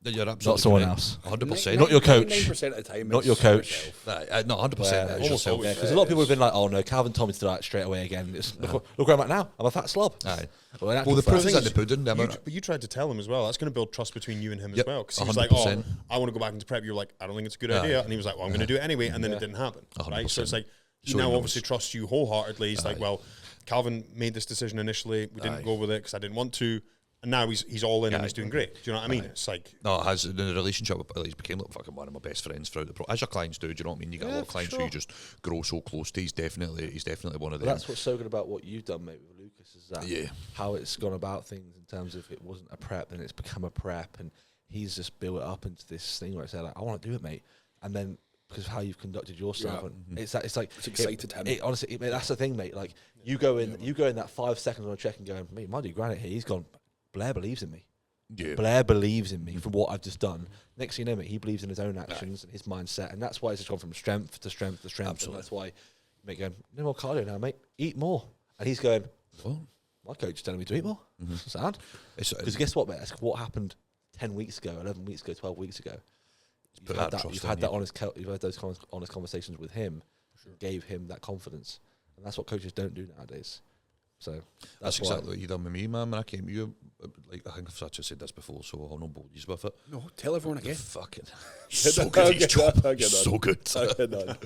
You're absolutely not someone else. 100%. Not your coach. 9% of the time, not your coach. No, 100%. Almost always. Because a lot of people have been like, "Oh no, Calvin told me to do that straight away again." Look where I'm at now. I'm a fat slob. Aye. Well, the proof is in the pudding. But you tried to tell him as well. That's going to build trust between you and him as well. Because he was 100%. like, "Oh, I want to go back into prep." You're like, "I don't think it's a good idea," and he was like, "Well, I'm going to do it anyway," and then it didn't happen. 100%. Right? So it's like he now obviously trusts you wholeheartedly. He's like, "Well, Calvin made this decision initially. We didn't go with it because I didn't want to." And now he's all in and he's doing great. Do you know what I mean? It's like... No, it has. In the relationship, he's became like fucking one of my best friends throughout the pro. As your clients do, you know what I mean? You get a lot of clients who you just grow so close to. He's definitely one of them. That's what's so good about what you've done, mate, with Lucas, is that how it's gone about things in terms of it wasn't a prep and it's become a prep, and he's just built it up into this thing where it's like, I want to do it, mate. And then because of how you've conducted yourself, and it's like It's excited him. Honestly, mate, that's the thing, mate. Like you go in that 5 seconds on a check and going, mate, might do granite here. He's gone. Blair believes in me. Yeah. Blair believes in me from what I've just done. Next thing you know, mate, he believes in his own actions and his mindset, and that's why it's just gone from strength to strength to strength. Absolutely. And that's why, mate, going, no more cardio now, mate. Eat more. And he's going, What? my coach is telling me to eat more. Sad. It's, Because guess what, mate? That's what happened 10 weeks ago, 11 weeks ago, 12 weeks ago. put You've had that that, trust you've in had you. that you've had those honest conversations with him, gave him that confidence, and that's what coaches don't do nowadays. So That's why- exactly what you done with me, man. When I came to you, like I think I've actually said this before, so I'll not bore you with it. No, tell everyone again. Fucking so good at his job. So good. Done.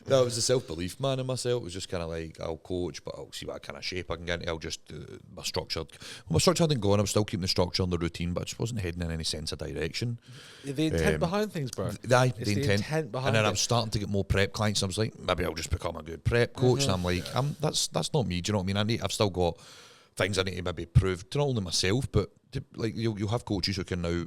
No, it was the self-belief, man, in myself. It was just kind of like, I'll coach, but I'll see what kind of shape I can get into. I'll just, my structure hadn't gone. I was still keeping the structure and the routine, but I just wasn't heading in any sense of direction. the intent behind things, bro. The It's the intent behind and then it. I'm starting to get more prep clients. And I was like, maybe I'll just become a good prep coach. And I'm like, that's not me. Do you know what I mean? I've still got things I need to maybe prove to not only myself, but to, like you'll have coaches who can now,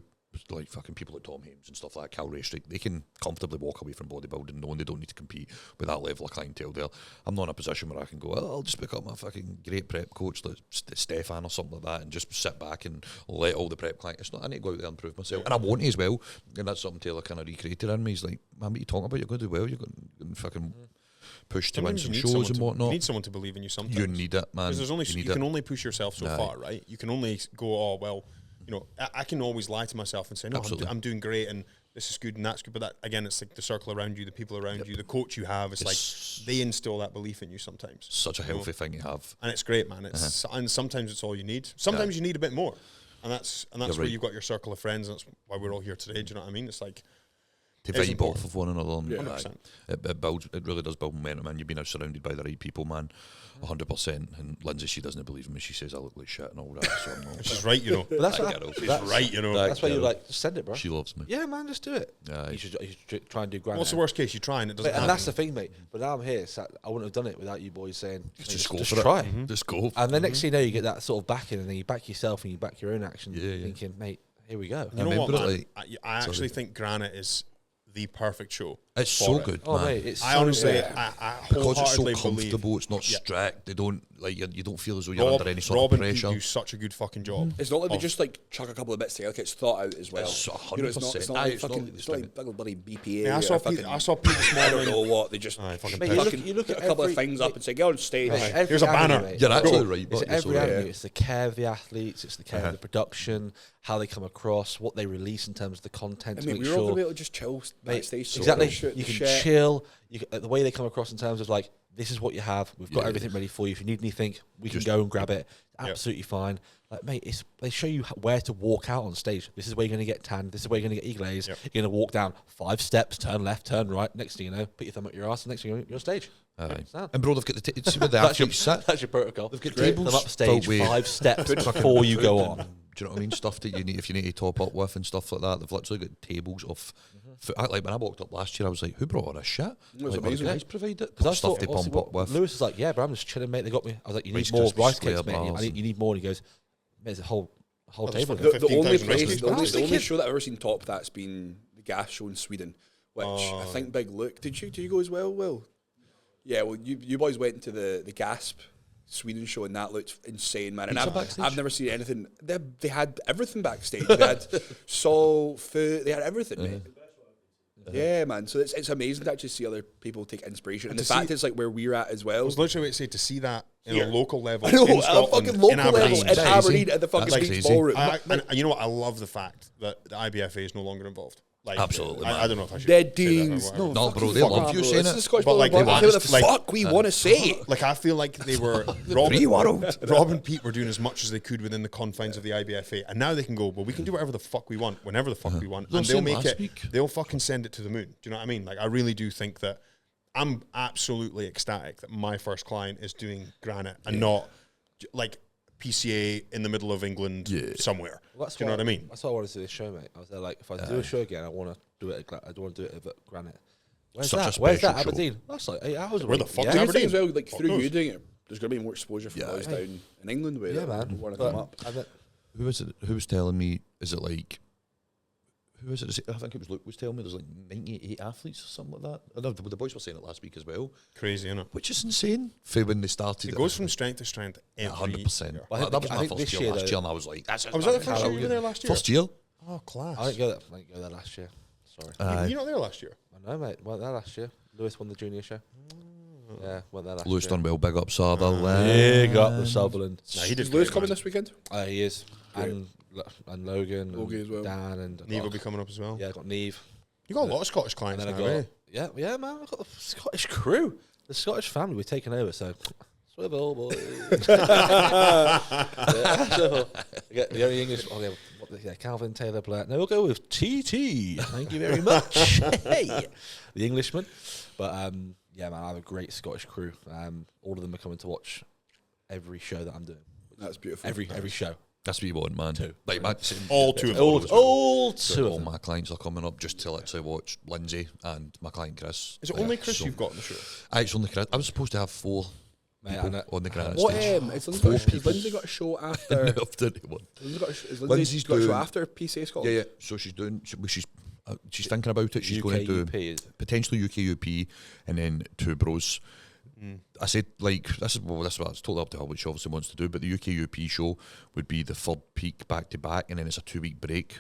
like fucking people like Tom Hames and stuff like that, Cal Raystrick, they can comfortably walk away from bodybuilding knowing they don't need to compete with that level of clientele there. I'm not in a position where I can go, I'll just become a fucking great prep coach like Stefan or something like that and just sit back and let all the prep clients. It's not, I need to go out there and prove myself. And I want to as well. And that's something Taylor kind of recreated in me. He's like, man, what are you talking about? You're going to do well. You're going to fucking push to win Sometimes some you need someone shows and to- whatnot. You need someone to believe in you sometimes. You need it, man. Because there's only You you need can it. only push yourself so Aye. far, right? You can only go, oh well, you know, I can always lie to myself and say, no, Absolutely. I'm doing great and this is good and that's good. But that again, it's like the circle around you, the people around you, the coach you have. It's like they instill that belief in you sometimes, Such a healthy thing to have. and it's great, man. It's and sometimes it's all you need. Sometimes you need a bit more, and that's You're where right. you've got your circle of friends. And that's why we're all here today. Do you know what I mean? It's like To It's vibe important. off of one another. And, 100%. it builds. It really does build momentum, man. You've been surrounded by the right people, man. 100%. And Lindsay, she doesn't believe in me. She says I look like shit and all that. So I'm not. she's right, you know. But that's That what girl. She's that's right, you know. That's why you're girl. like, just send it, bro. She loves me. Yeah, man, just do it. Aye. You should try and do granite. What's the worst case? You try and it doesn't Mate, and happen. that's the thing, mate. But now I'm here, so I wouldn't have done it without you boys saying, Just go just for it. try. Just go. And then next thing you know, you get that sort of backing, and then you back yourself and you back your own action, Yeah, yeah. thinking, mate, here we go. You know what, remember it, man? like- I actually think Granite is the perfect show. It's for so it. good, Oh, man. mate, it's I so honestly, good. I Because it's so wholeheartedly believe comfortable, it's not Yeah. strict. They don't like you don't feel as though you're Rob, under any sort Rob of and Pete pressure. do such a good fucking job. It's not like they of- just like chuck a couple of bits together. It's thought out as well. It's You know, it's not 100%. like Aye, it's not fucking. like It's they like big bloody BPA. Yeah, I or saw fucking- Pete. I saw Pete this I don't know morning. what they just. Aye, fucking Mate, piss. you look put at a couple of every- things up and say, "Go on stage." It's Aye. every Here's a avenue, banner. mate. You're actually Go. right. It's but every so, avenue. It's the care of the athletes. It's the care of the production, how they come across, what they release in terms of the content I to mean, make we're all sure. gonna be able to just chill backstage. Exactly. shoot You the can shit. chill. The way they come across in terms of like, this is what you have. We've got Yeah. everything ready for you. If you need anything, we Just- can go and grab it. Yeah. Absolutely fine. Like, mate, they show you where to walk out on stage. This is where you're going to get tanned. This is where you're going to get e-glaze. Yep. You're going to walk down 5 steps, turn left, turn right. Next thing you know, put your thumb up your ass, and next thing you know, you're on stage. Aye. Sound. And bro, they've got see where the That's your, athletes sit. that's your protocol. They've got Take tables them up stage filled with 5 steps before you go on. Do you know what I mean? Stuff that you need if you need to top up with and stuff like that. They've literally got tables of. Like when I walked up last year, I was like, "Who brought all this shit?" It was Like, amazing. the guys provided Because I stuff thought, to pump up with. Lewis was like, yeah, bro, I'm just chilling, mate. They got me. I was like, you Rice need more Krispies, rice square cakes, mate. bars You need more. And he goes, mate, there's a whole there's table. fucking of it. The only 15,000 place, restaurants. the only, I was the only thinking- show that I've ever seen top that's been the gas show in Sweden, which I think Big Luke. Did you go as well, Will? Yeah, well, you boys went to the Gasp Sweden show and that looked insane, man. And Pizza backstage? I've never seen anything. They had everything backstage. They had salt, food. They had everything, mate. Yeah, man. So it's amazing to actually see other people take inspiration, and the to fact see- it's like where we're at as I well. was literally going to say to see that in Here. a local level. I know, in at a Scotland, fucking local in level Aberdeen. in That's Aberdeen crazy. at the fucking That's Beach crazy. Ballroom. And you know what? I love the fact that the IBFA is no longer involved. Like, Absolutely, I man. don't know if I should Dead say that or dudes. whatever. No, No, bro, fucking they fuck love off, you bro. saying This it. is Scottish But, like, Ballroom. they What want the us- like- fuck we want to say. Like, I feel like they were Rob and Pete were doing as much as they could within the confines of the IBFA, and now they can go, well, we can do whatever the fuck we want, whenever the fuck we want, They were and they'll saying make last it. week. They'll fucking send it to the moon. Do you know what I mean? Like, I really do think that I'm absolutely ecstatic that my first client is doing Granite and not like PCA in the middle of England somewhere. Well, that's do you know what I mean? That's why I wanted to do this show, mate. I was there like, if I do a show again, I want to do it. I don't want to do it at Granite. Where's Such a that? Where's that? special show. Aberdeen. That's like 8 hours. Where the away. fuck Yeah. is The Aberdeen? thing as well, like Fuck through knows. you doing it, there's going to be more exposure for Yeah. boys down in England where Yeah, they man. want to But- come up. and then- Who was it? Who was telling me? Is it like who is it? I think it was Luke was telling me there's like 98 athletes or something like that. I know the boys were saying it last week as well. Crazy, isn't it? Which is insane for when they started. It goes from strength to strength every 100%. year. Well, That was I my think first this year year, last though- year, and I was like, that's Oh, was that the first year you were there last year? First year. Oh, class. I didn't go there last year. Sorry. Were you not there last year? I know, mate. Went there last year. Lewis won the junior show. Yeah, went there last Lewis year. done well, big up Sutherland. Big up the Sutherland. Nah, he did Is Lewis great, coming man. this weekend? He is. Great. And Logan. Logan and as well. Dan and Neve will be coming up as well. Yeah, I got Neve. You got a lot of Scottish And clients then I now, got eh? yeah, man. I got the Scottish crew, the Scottish family. We're taking over, so swivel boy. So, I get the only English. Oh yeah, Calvin Taylor Blair. No, we'll go with TT. Thank you very much. Hey, the Englishman. But yeah, man, I have a great Scottish crew. All of them are coming to watch every show that I'm doing. That's beautiful. Every show. That's what you want, man. Two. Like my, All two of them. All so two of all them. my clients are coming up just to literally watch Lindsay and my client Chris. Is it only Chris So- you've got on the show? It's only Chris. I was supposed to have 4 Mate, people I know. on the granite What stage. has Four people. Lindsay got a show after? After anyone. Lindsay's Lindsay's got a show doing- after PCA Scotland. Yeah. So she's doing. She's thinking about it. She's going to do UKUP. potentially UKUP and then 2 bros. I said like this is what I was told up to her, which she obviously wants to do. But the UKUP show would be the 3rd peak back to back, and then it's a 2-week break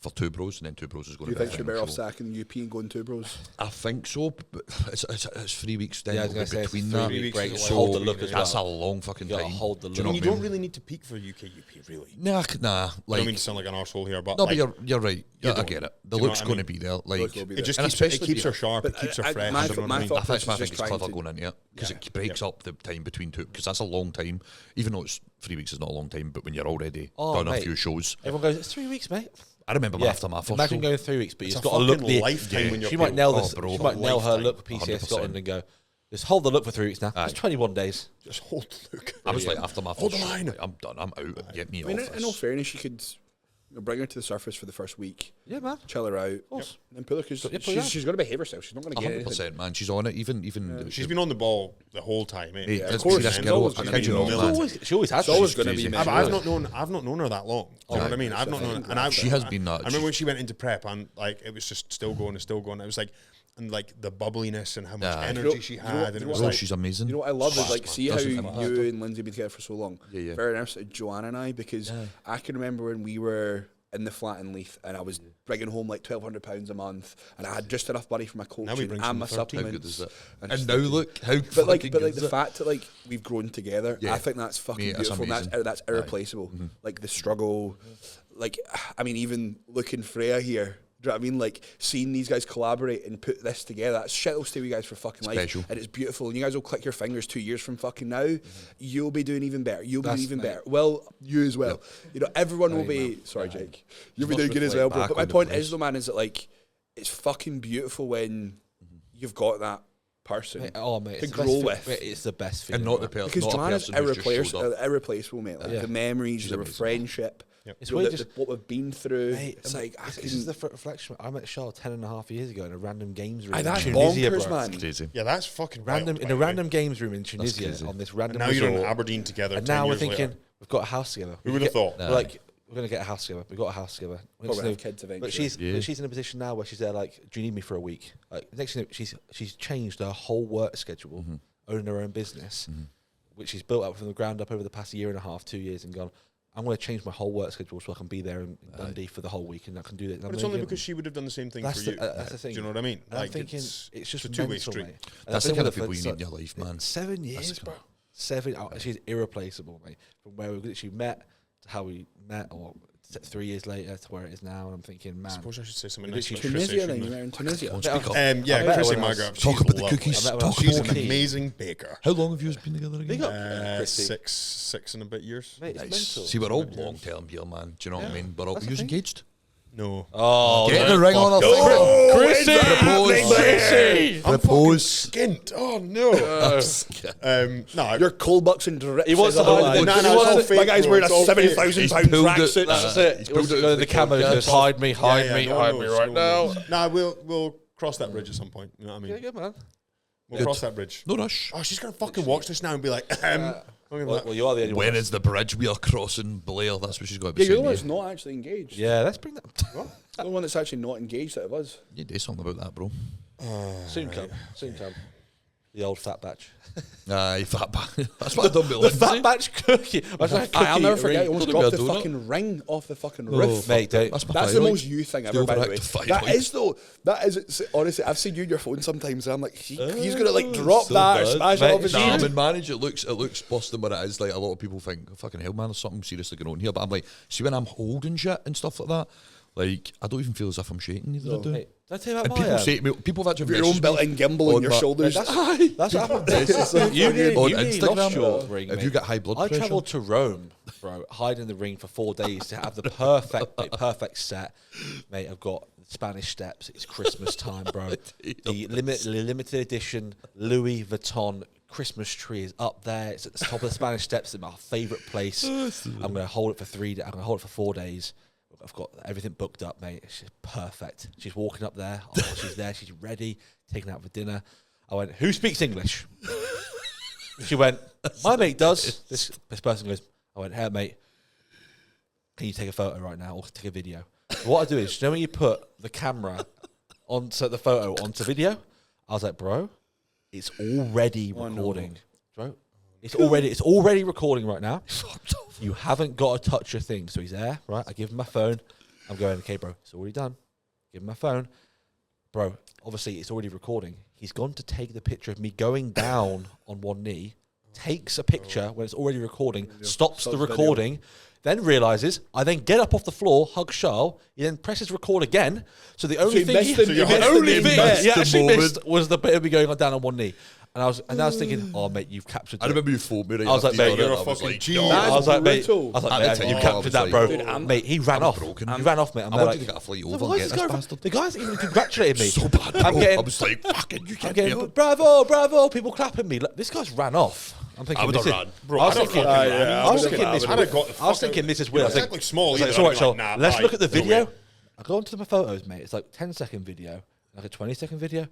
for 2 bros, and then 2 bros is Do going you to be. think the she'd better final off show. sacking the UP and going 2 bros? I think so, but it's 3 weeks then Yeah, I was gonna say it's between 3 that. week break. is a So Hold the look as that's well. a long fucking You gotta time. hold the Do you look. know And what you I don't mean? really need to peak for UKUP, really. Nah, I like don't mean to sound like an arsehole here, but no, like, but you're right. Yeah, I don't. get it. The Do you know look's what I going to mean? be there. Like Look will be it there. just And keeps, it especially keeps her being- sharp, it but keeps her I- fresh. my you know what I mean? thought I think process my is think just it's clever trying to- going into it because Yeah, it breaks up the time between 2. Because that's a long time, even though it's 3 weeks is not a long time. But when you're already done a mate. few shows, Everyone goes, it's 3 weeks, mate. I remember after my first Imagine show. going 3 weeks, but It's you've a got to look fucking the lifetime when you're She might peeled. nail Oh, this. bro. She might nail her Lifetime. look for PCS 100%. Scotland and go, just hold the look for 3 weeks now. It's 21 days. Just hold the look. I was like after my Hold first the show, line. like, I'm done. I'm out. Get me I mean, off in all this. fairness, you could bring her to the surface for the first week, Yeah, man. chill her out, Of course. and then pull her because Yeah, pull her out. she's going to behave herself. She's not going to get anything. 100%, man. She's on it. Even She's been on the ball the whole time, eh? Hey, of let's course, be this she's girl. always I gonna kid be you not, on man. She always has. It's always She's going to be. crazy. messy. I've not known her that long. Do you know what I mean? I've not known, and She has been that. I remember when she went into prep, and like it was just still going and still going. It was like, and like the bubbliness and how much Yeah. energy You know- she you know had, what- and you it know was Bro, like, she's amazing. You know what I love is like see how Doesn't you matter. and Lindsay been together for so long. Yeah, yeah. Very interested in Joanna and I because I can remember when we were in the flat in Leith and I was bringing home like £1,200 a month and I had just enough money for my we coaching bring and my some 13. How good is supplements. that? And And just now like- look how But like, fucking but like good the is it? fact that like we've grown together, Yeah. I think that's fucking Mate, that's beautiful. amazing. And that's irreplaceable. Like the struggle, like I mean, even looking Freya here. Do you know what I mean? Like seeing these guys collaborate and put this together, that shit will stay with you guys for fucking Special. life, and it's beautiful. And you guys will click your fingers 2 years from fucking now. You'll be doing even better. You'll be doing even better. Well, you as well. You know, everyone will be. Sorry, Jake. You'll be doing must good as well, reflect bro. back But my on the point place. is, though, man, is that like it's fucking beautiful when you've got that person Mate, to it's the grow best with. Mate, it's the best feeling. And not the right? person. Because not a Joanna's person who's just showed up. irreplaceable, mate. Like Yeah. the memories, She's the amazing. friendship, It's you know, weird the- just- what we've been through. Mate, It's like I this can. is the reflection. I met Charles 10.5 years ago in a random games room. Aye, in that's Tunisia, bonkers, bro. man. Crazy. yeah, that's fucking Random wild, in by a the way. random games room in Tunisia crazy. on this And random now you're in resort. Aberdeen together. And 10 now we're years later. thinking we've got a house together. Who would have thought? We're like, we're gonna get a house together. We've got a house together. Probably have kids eventually. But she's Yeah. but she's in a position now where she's there. Like, do you need me for a week? Like, next thing she's changed her whole work schedule, owning her own business, which she's built up from the ground up over the past year and a half, 2 years, and gone. I'm going to change my whole work schedule so I can be there in Dundee for the whole week, and I can do that. But it's only because she would have done the same thing That's for the- you. that's the thing. Do you know what I mean? And I'm thinking it's just a two-way mental, street. mate. And That's I the think kind of with people you so- need in your life, man. 7 years, bro. 7. She's irreplaceable, mate. From where we literally met to how we met, or 3 years later to where it is now. And I'm thinking, I man, suppose I should say something Maybe nice she- about Tunisia, Chrissy, then you shouldn't were in Tunisia. Speak up. I? I Yeah, met Chrissy when I was- Margaret. Talk she's about the lovely. cookies. I met when I Talk was She's about an 14. amazing baker. How long have you been together Big again? up, Chrissy. Six and a bit years. Mate, it's Nice. mental. See, we're all long term here, man. Do you know what I mean? We're all That's the who's thing. engaged. No. Oh, Get the ring on her Oh, finger. Chrissy! Propose. Chrissy! Propose. Skint. Oh no. No, Your cold bucks and drips. He wants is to all hide I- it. No, He no, wants it's all to- My fake, guy's bro, wearing a it's all fake. £7,000 pulled it. tracksuit. That's it. He wants to go to the camera and goes, hide me, hide me, hide me right now. No, we'll cross that bridge at some point. You know what I Yeah, mean? good man. We'll cross that bridge. No rush. Oh, she's gonna fucking watch this now and be like, Well, you are the only one. When is the bridge we are crossing, Blair? That's what she's got to be Yeah, you're the saying. one that's not actually engaged. Yeah, let's bring that. The one that's actually not engaged out of us. You do something about that, bro. Soon come. Soon come. The old fat batch. Aye, fat back. That's what I've done with The Lindsay. fat batch cookie. I'll never forget. I ring. almost Don't dropped give the me a donut. fucking ring off the fucking Oh, roof. Mate, don't. That's my That's the thyroid. most you thing The ever, by the way. overactive thyroid. That is though. That is honestly. I've seen you on your phone sometimes. And I'm like, he's gonna like drop so that or bad. smash Mate, it off his Nah, shoe. I'm in manage. It looks busted than what it is. Like a lot of people think, fucking hell, man, there's something seriously going on here. But I'm like, see, when I'm holding shit and stuff like that, like I don't even feel as if I'm shaking. Neither I do. Hey, did I tell you about And my, people say to me, people have actually Your own messaged me built-in gimbal on on your my- shoulders. That's what happened. You nearly on lost Instagram. your ring, Have mate. you got high blood I pressure? travelled to Rome, bro, hide in the ring for 4 days to have the perfect set. Mate, I've got Spanish steps. It's Christmas time, bro. The limited edition Louis Vuitton Christmas tree is up there. It's at the top of the Spanish steps. It's my favourite place. I'm going to hold it for 3 days. I'm going to hold it for 4 days. I've got everything booked up, mate. She's perfect. She's walking up there. Oh, she's there. She's ready. Taking out for dinner. I went, who speaks English? She went, my mate does. This person goes, I went, hey, mate, can you take a photo right now or take a video? What I do is, you know when you put the camera onto the photo onto video? I was like, bro, it's already recording. Bro, it's already recording right now. You haven't got to touch your thing. So he's there, right? I give him my phone. I'm going, okay, bro, it's already done. Give him my phone. Bro, obviously it's already recording. He's gone to take the picture of me going down on one knee, takes a picture when it's already recording, stops the recording, then realises, I then get up off the floor, hug Charles, he then presses record again. So the only thing he actually missed was the bit of me going down on one knee. And I was thinking, oh mate, you've captured it. I remember you phoned me. Right I was like, after you mate, got you're it. a I was fucking like, G. no. That's I was like, mate, brutal. you captured that, bro. Dude, Mate, he ran off. broken. He ran off, mate. I'm I there wanted like, to get a flight "No, over why and is get this this guy- bastard. The guy's even congratulated me. So bad, I'm bro. getting- I was like, fucking, you I'm can't get getting, up. bravo, people clapping me. Look, this guy's ran off. I'm thinking, I would have this is- run. Bro, I was I'd have thinking, fucking yeah, ran. I I was would've thinking got- this I weird. would've got the I was fuck thinking out. this is weird. I was It's like, like small it's like, either. it's all right, I'd so be like, nah, let's bye. look at the No video. way. I go onto my photos, mate. It's like 10-second video, like a 20-second video.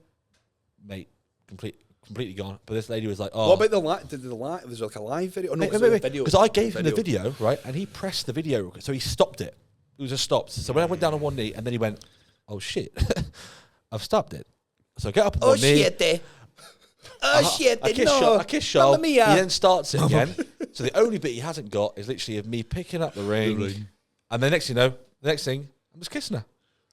Mate, completely gone. But this lady was like, oh. What about the live? There's like a live video. Oh, no, it's a video. Because I gave him the video, right, and he pressed the video, so he stopped it. It was just stopped. So when I went down on one knee, and then he went, "Oh shit, I've stopped it." So I get up on one knee. I kiss Charles. He then starts it again. So the only bit he hasn't got is literally of me picking up the ring, and the next thing I'm just kissing her.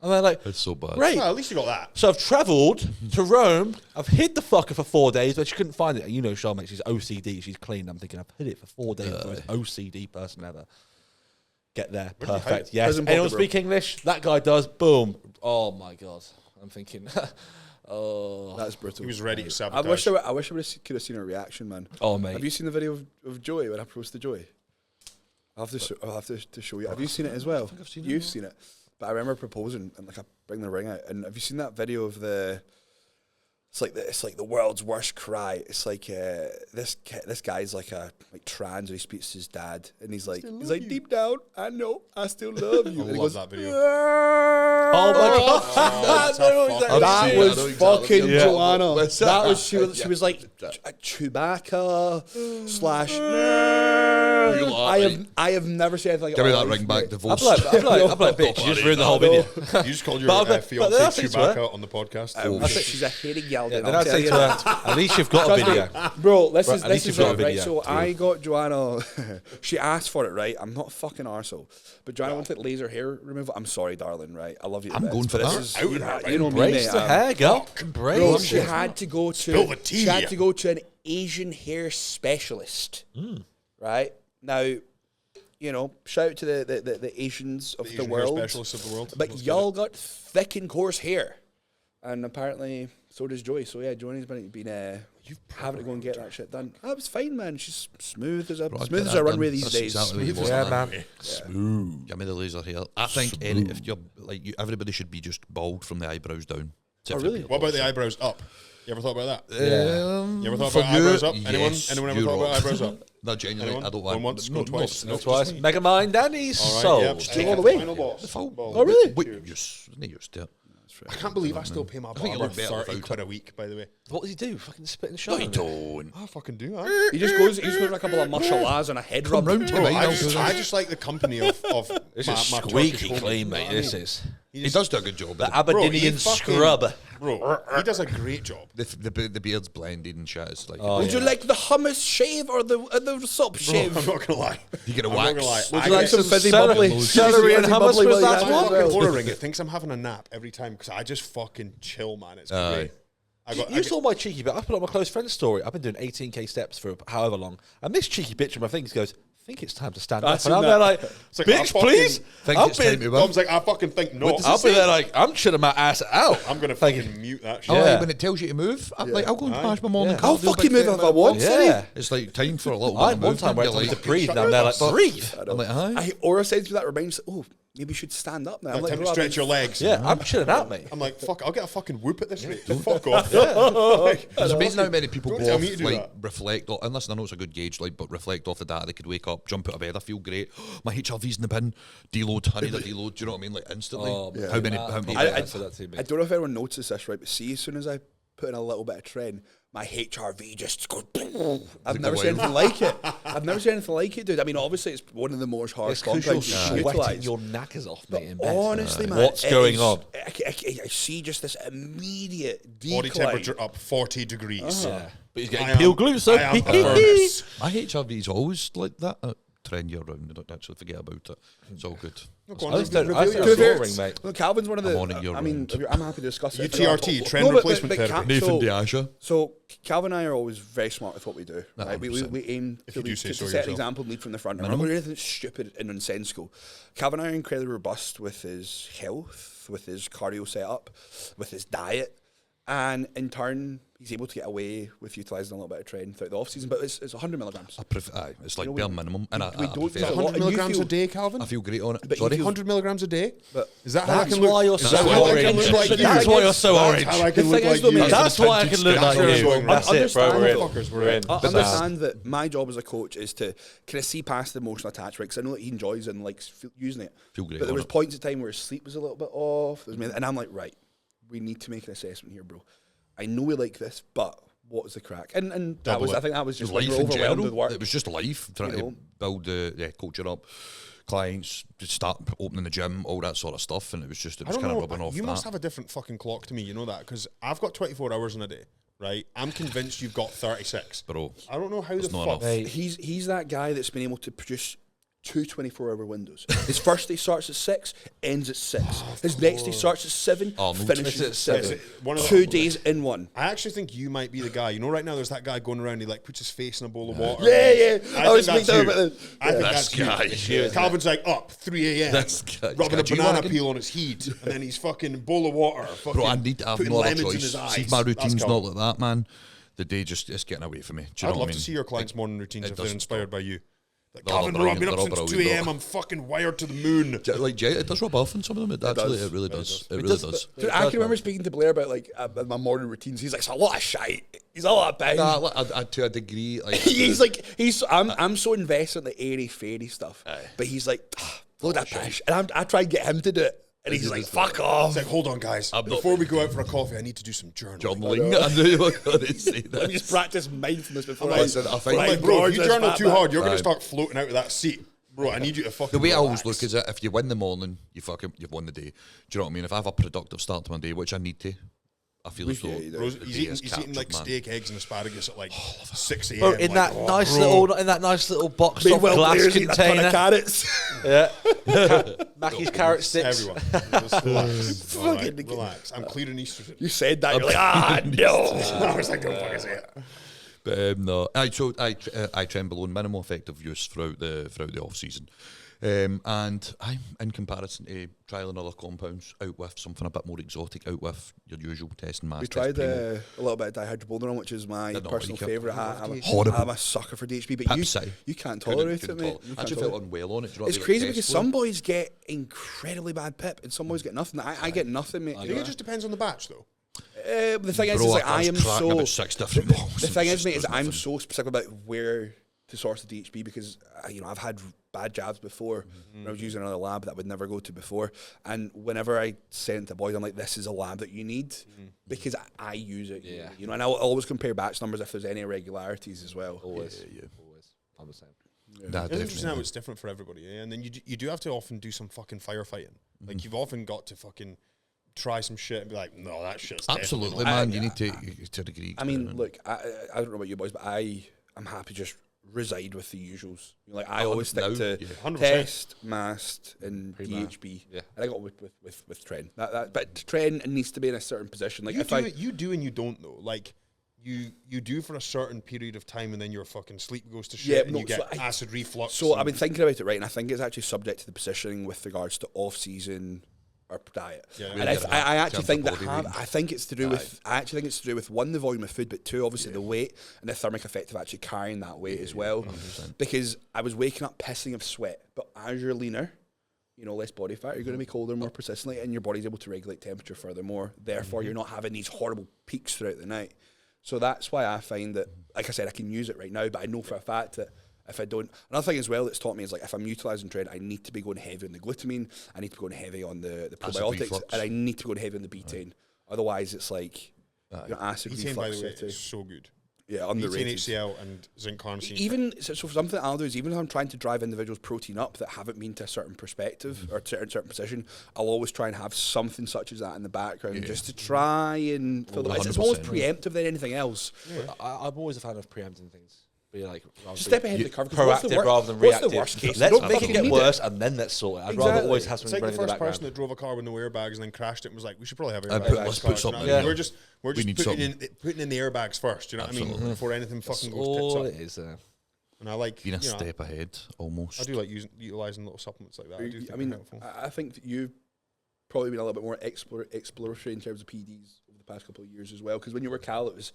And they're like, It's so bad. great. Well, at least you got that. So I've travelled to Rome. I've hid the fucker for 4 days, but she couldn't find it. You know, Charlotte, mate, she's OCD. She's clean. I'm thinking, I've hid it for 4 days. The most OCD person ever. Get there. Where did you hide Perfect. it? Yes. Prison Anyone pocket, bro. speak English? That guy does. Boom. Oh, my God. I'm thinking, oh. That's brutal. He was ready to I sabotage. wish I could have seen her reaction, man. Oh, mate. Have you seen the video of Joey when I proposed to Joey? I'll have to show you. Have you seen it as well? I've seen it, You've no. seen it. But I remember proposing and like I bring the ring out. And have you seen that video of the? It's like the world's worst cry. It's like this guy's like trans, and he speaks to his dad, and he's like deep down, I know I still love you. I And he love goes, that video. Oh, my God. that seen it. I was know exactly. fucking Yeah. Joanna. What's That that? was she was like a Chewbacca slash. You lot, I have never seen anything like Give me it. that ring back, I'm divorce. like, bitch, you just ruined the whole video. You just called your But then I fiance said to her- Chewbacca on the podcast. She's a hating gal. Yeah, dude, then I'll I'd tell say you to that. her, at least you've got a video. Bro, this Right, is at this least is you've got it, a right? video. So I got Joanna. She asked for it, right? I'm not a fucking arsehole. But Joanna wanted laser hair removal. I'm sorry, darling, right? I love you. to I'm bits, going for but that. this is- Out and out, you know me, Embrace mate. the hair, girl. Bro, Embrace she it. had to go Spill to the tea. she had to go to an Asian hair specialist, right? Now, you know, shout out to the Asians of the Asian hair world. specialists of the world. But Let's get y'all it. got thick and coarse hair, and apparently so does Joy. So yeah, Joanne's been having to go and get that shit done. That was fine, man. She's smooth as a Bro, I'd smooth get as that a runway done. these That's days. exactly what you Yeah, want, man. Smooth. Give me the laser hair. I think if you're like everybody should be just bald from the eyebrows down. Oh, really? What about the eyebrows up? You ever thought about that? You ever thought For about eyebrows you, up? Anyone? yes, Anyone ever you're thought about right. eyebrows up? No, genuinely, Anyone? I don't Going want. once, going twice. No, twice. Mega Mind Danny's All right, soul. yep. Take it all the way. Final boss. Oh, really? Wait, you're used to it. I can't believe I still pay my think you barber look better 30 without quid a week, by the way. What does he do? Fucking spit in the No, shower? you don't. I fucking do, huh? He just goes a couple of mashalas and a head Come rub. round to Bro, mine. I I'll just, do I that. just like the company of This my is Turkish squeaky homie, clean, you know mate. what I This mean? is He does do a good job. the But Bro, he Aberdeen fucking- scrub. Bro, he does a great job. the beard's blended and shit. It's like Would you like the hummus shave or the sop Bro, shave? I'm not gonna lie. you get a I'm not wax. gonna lie. Would I you like get some fizzy celery- bubbly? celery and Fizzy hummus bubbly was while that you my have it as fucking well. Oura ring. It thinks I'm having a nap every time because I just fucking chill, man. It's Aye. great. You saw my cheeky bit. I put on my close friend's story. I've been doing 18k steps for however long, and this cheeky bitch in my things goes, I think it's time to stand up. seen And I'm that. there like, It's like, bitch, I please. Think I'll it's be, time to win. Dom's like, I fucking think not. does I'll it be say? there like, I'm chilling my ass out. I'm gonna Thinking- fucking mute that shit. Oh, Yeah. when it tells you to move, I'm like, I'll go and smash my morning. Yeah. I'll cardio fucking about move if 10 I want. minutes. Yeah. It's like time for a little I bit had of one time where I movement. told me to You're breathe, shut and I'm there like, your breathe. I'm like, aye. I Aura said to that reminds, maybe you should stand up now. I'm Like, time to bro, I've stretch been- your legs. Yeah, I'm chilling out, mate. I'm like, fuck, I'll get a fucking whoop at this rate. Fuck off. It's amazing how many people Don't go tell off, me to do like, that. reflect, and listen, I know it's a good gauge, like, but reflect off the data. They could wake up, jump out of bed, I feel great. My HRV's in the bin, deload, I need a deload, do you know what I mean? Like, instantly. Oh, yeah. How many, I said that to me. I don't know if anyone noticed this, right? But see, as soon as I put in a little bit of trend, my HRV just goes. I've never seen anything like it. I've never seen anything like it, dude. I mean, obviously, it's one of the most harsh It's because compounds you you're can sweating utilise. your knackers off, But mate, in bed. honestly, man, What's it going is- on? I see just this immediate decline. Body temperature up 40 degrees. Yeah. But he's I getting am- peeled glutes, so I am a furnace. My HRV's always like that. Trend year round, I don't actually forget about it. It's all good. Go on, I just then, don't. I reveal still your sore thoughts. ring, mate. Well, Calvin's one of the. I'm on it year I mean, round. I'm happy to discuss it. UTRT, trend but replacement therapy. Nathan so, Diasha. so Calvin and I are always very smart with what we do. No, Right? We 100%. aim If to, you do lead, say to so set an yourself. example, lead from the front. And we're not going to do anything stupid and nonsensical. Calvin and I are incredibly robust with his health, with his cardio setup, with his diet, and in turn, he's able to get away with utilising a little bit of trend throughout the off season. But it's 100 milligrams. Aye, it's like know, bare we- minimum. And we I don't prefer get it. a lot. 100 And you milligrams a feel- day, Calvin? I feel great on it. But you Sorry. feel- 100 milligrams a day? But Is that how I That's can look? why you're is so that how I orange. can look like you? That's why you're so orange. How I The can look thing like is, though, you? mate, That's why I can look That's like where I'm you. going. That's it, bro. We're in. Motherfuckers, we're We're in. in. I Bizarre. understand that my job as a coach is to kind of see past the emotional attachment because I know that he enjoys it and likes using it. Feel great But there on was it. points of time where his sleep was a little bit off, and I'm like, right, we need to make an assessment here, bro. I know we like this, but what was the crack? And that Double was, it. I think that was just life like we're in overwhelmed with general. work. It was just life, trying You know. to build the culture up, clients, just start opening the gym, all that sort of stuff, and it was I kind don't of know. rubbing off You that. must have a different fucking clock to me. You know that because I've got 24 hours in a day, right? I'm convinced you've got 36. Bro, I don't know how the not fuck. enough. Mate. He's that guy that's been able to produce two 24-hour windows. His first day starts at 6, ends at 6. His next day starts at 7, Arnold. finishes at It's 7. one of the- 2 days in one. I actually think you might be the guy. You know, right now there's that guy going around. He like puts his face in a bowl of water. Yeah. I was think that's speaking you. about the. I think This that's guy. you. It's you, isn't it? Calvin's like up 3 a.m. This guy- rubbing a G banana wagon. peel on his head, and then he's fucking bowl of water. Fucking Bro, I need to have putting no other lemons in choice. his eyes. See, if my That's routine's not Calvin. like that, man, the day just is getting away from me. Do you I'd know love what I mean? to see your clients' morning routines it if they're doesn't inspired by you. Like, They're all Calvin, bro, I've been brilliant, up they're all since 2 brilliant, a.m. but- I'm fucking wired to the moon. It does rub off on some of them. It really does. It really does. Dude, I can remember speaking to Blair about like my morning routines. He's like, it's a lot of shite. He's a lot of bang. Nah, to a degree, like I'm so invested in the airy fairy stuff. But he's like, load that pish. And I try and get him to do it. And he's like, fuck off. It's like, hold on, guys. not- Before we go out for a coffee, I need to do some journaling. journaling. I knew you were going to say Let that. me just practice mindfulness before Listen, I think- I'm like, bro, if you journal too hard, you're going to start floating out of that seat. Bro, I need you to fucking The way I always relax. look is that if you win the morning, you've won the day. Do you know what I mean? If I have a productive start to my day, which I need to, I feel as though Yeah, you do. Bro, the he's day eating, is he's eating like captured, man. steak, eggs, and asparagus at like 6 a.m. Bro, in like, that nice little box of Meanwhile, glass Blair's eating a ton container. of carrots. Yeah. Mackie's carrot sticks. Everyone, just relax. All right, relax. I'm clearing estrogen. You said that. You're like, no. I was like, don't fucking say it. But no, I trend below minimum effective use throughout the off season, and I'm in comparison to trialing other compounds out with something a bit more exotic, out with your usual testing mass. We tried a little bit of dihydrobolderon, which is my Did not personal like it. favourite. Horrible. I'm a sucker for DHB, but Pepsi. you can't tolerate it, Couldn't mate. tolerate- You I can't actually tolerate felt unwell on it. Do you know what It's I mean? crazy Like because test some flow. boys get incredibly bad pip and some boys get nothing. I get nothing, mate. I think it just depends on the batch, though. The thing is, Bro, like, I was am cracking so. about 6 different balls. The thing It is, mate, is just I'm does so specific about where to source the DHB because I've had bad jabs before when I was using another lab that I would never go to before, and whenever I send to boys, I'm like, this is a lab that you need because I use it. Yeah. And I'll always compare batch numbers if there's any irregularities as well. Always. I'm the same. Nah, It's interesting how it's different for everybody, and then you do have to often do some fucking firefighting. Like you've often got to fucking try some shit and be like, no, that shit's absolutely, definitely not. man. You need to a degree. I mean, look, I don't know about you boys, but I'm happy just reside with the usuals. Like I always stick to 100%. test, mast, and Pre-ma. DHB. Yeah. And I got with Tren. But Tren needs to be in a certain position. Like You do and you don't though. Like you do for a certain period of time, and then your fucking sleep goes to shit, and you get acid reflux. So I've been thinking about it, right, and I think it's actually subject to the positioning with regards to off-season or diet. Yeah. And I actually think that body weight. I think it's to do with one, the volume of food, but two, obviously the weight and the thermic effect of actually carrying that weight as well. 100%. Because I was waking up pissing of sweat, but as you're leaner, less body fat, you're going to be colder more persistently, and your body's able to regulate temperature furthermore. Therefore, you're not having these horrible peaks throughout the night. So that's why I find that, like I said, I can use it right now, but I know for a fact that if I don't... Another thing as well that's taught me is, like, if I'm utilising Tren, I need to be going heavy on the glutamine, I need to be going heavy on the probiotics, reflux. and I need to be going heavy on the betaine. Otherwise, it's like, acid Betaine, by reflux. the way, is so good. Yeah, Betaine, underrated. HCl, and zinc carnosine. Even so something I'll do is, even if I'm trying to drive individuals' protein up that haven't been to a certain perspective or certain position, I'll always try and have something such as that in the background just to try and fill the. It's almost 100%. preemptive than anything else. Yeah. I'm always a fan of preempting things. Be like Step ahead of the curve. 'Cause what's the proactive rather than what's reactive. the worst case? Let's Don't make it fucking get need worse and then let's sort it. I'd rather Exactly. always have It's something like the running in the first person background. that drove a car with no airbags and then crashed it and was like, we should probably have And airbags. let's put something in. We're just need putting in the airbags first, you know what I mean? Before anything fucking goes all tits up. it is. And I like, Being a step ahead, almost. I do like utilising little supplements like that. I do think I mean, they're helpful. I think that you've probably been a little bit more exploratory in terms of PDs over the past couple of years as well. Because when you were Cal, it was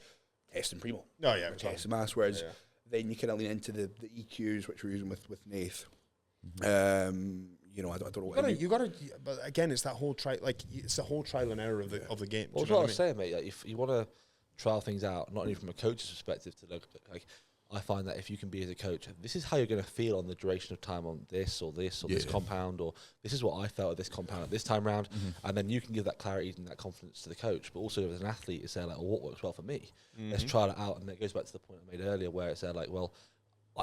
testing Primo, Oh yeah, testing mass, whereas Yeah. then you kind of lean into the EQs, which we're using with Nath. I don't know. you gotta, but again, it's that whole it's the whole trial and error of the game. Well, do that's you know what I what was saying, mate. Like, if you want to trial things out, not only from a coach's perspective, to look like, I find that if you can be as a coach, this is how you're going to feel on the duration of time on this or this compound, or this is what I felt at this compound at this time round, and then you can give that clarity and that confidence to the coach. But also as an athlete, it's like, well, what works well for me? Let's try it out, and it goes back to the point I made earlier, where it's like, well,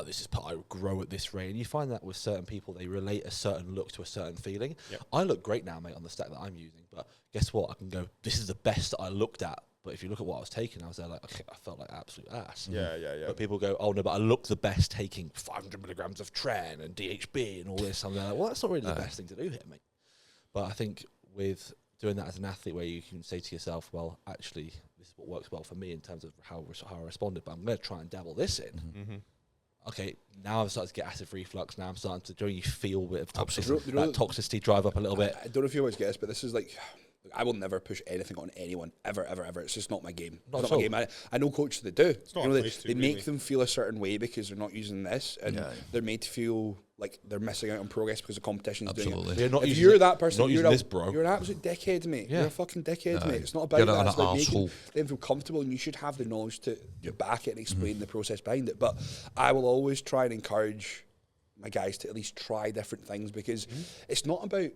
this is part I grow at this rate, and you find that with certain people, they relate a certain look to a certain feeling. Yep. I look great now, mate, on the stack that I'm using, but guess what? I can go, this is the best that I looked at. But if you look at what I was taking, I was there like, okay, I felt like absolute ass. Yeah. But people go, oh no, but I look the best taking 500 milligrams of Tren and DHB and all this. I'm like, well, that's not really the best thing to do here, mate. But I think with doing that as an athlete, where you can say to yourself, well, actually, this is what works well for me in terms of how I responded, but I'm going to try and dabble this in. Okay, now I'm starting to get acid reflux. Now I'm starting to, do you feel a bit of toxicity, that toxicity drive up a little bit? I don't know if you always guess, but this is like, I will never push anything on anyone ever. It's just not my game. Not It's at not my game. I know coaches that do. not They a place to, they make really. them feel a certain way because they're not using this, and they're made to feel like they're missing out on progress because the competition's doing it. Absolutely. You're not If using you're it- that person, not you're using this, bro. You're an absolute dickhead, mate. Yeah. You're a fucking dickhead, mate. It's not about You're that. an It's about making arsehole. them feel comfortable, and you should have the knowledge to back it and explain the process behind it. But I will always try and encourage my guys to at least try different things, because it's not about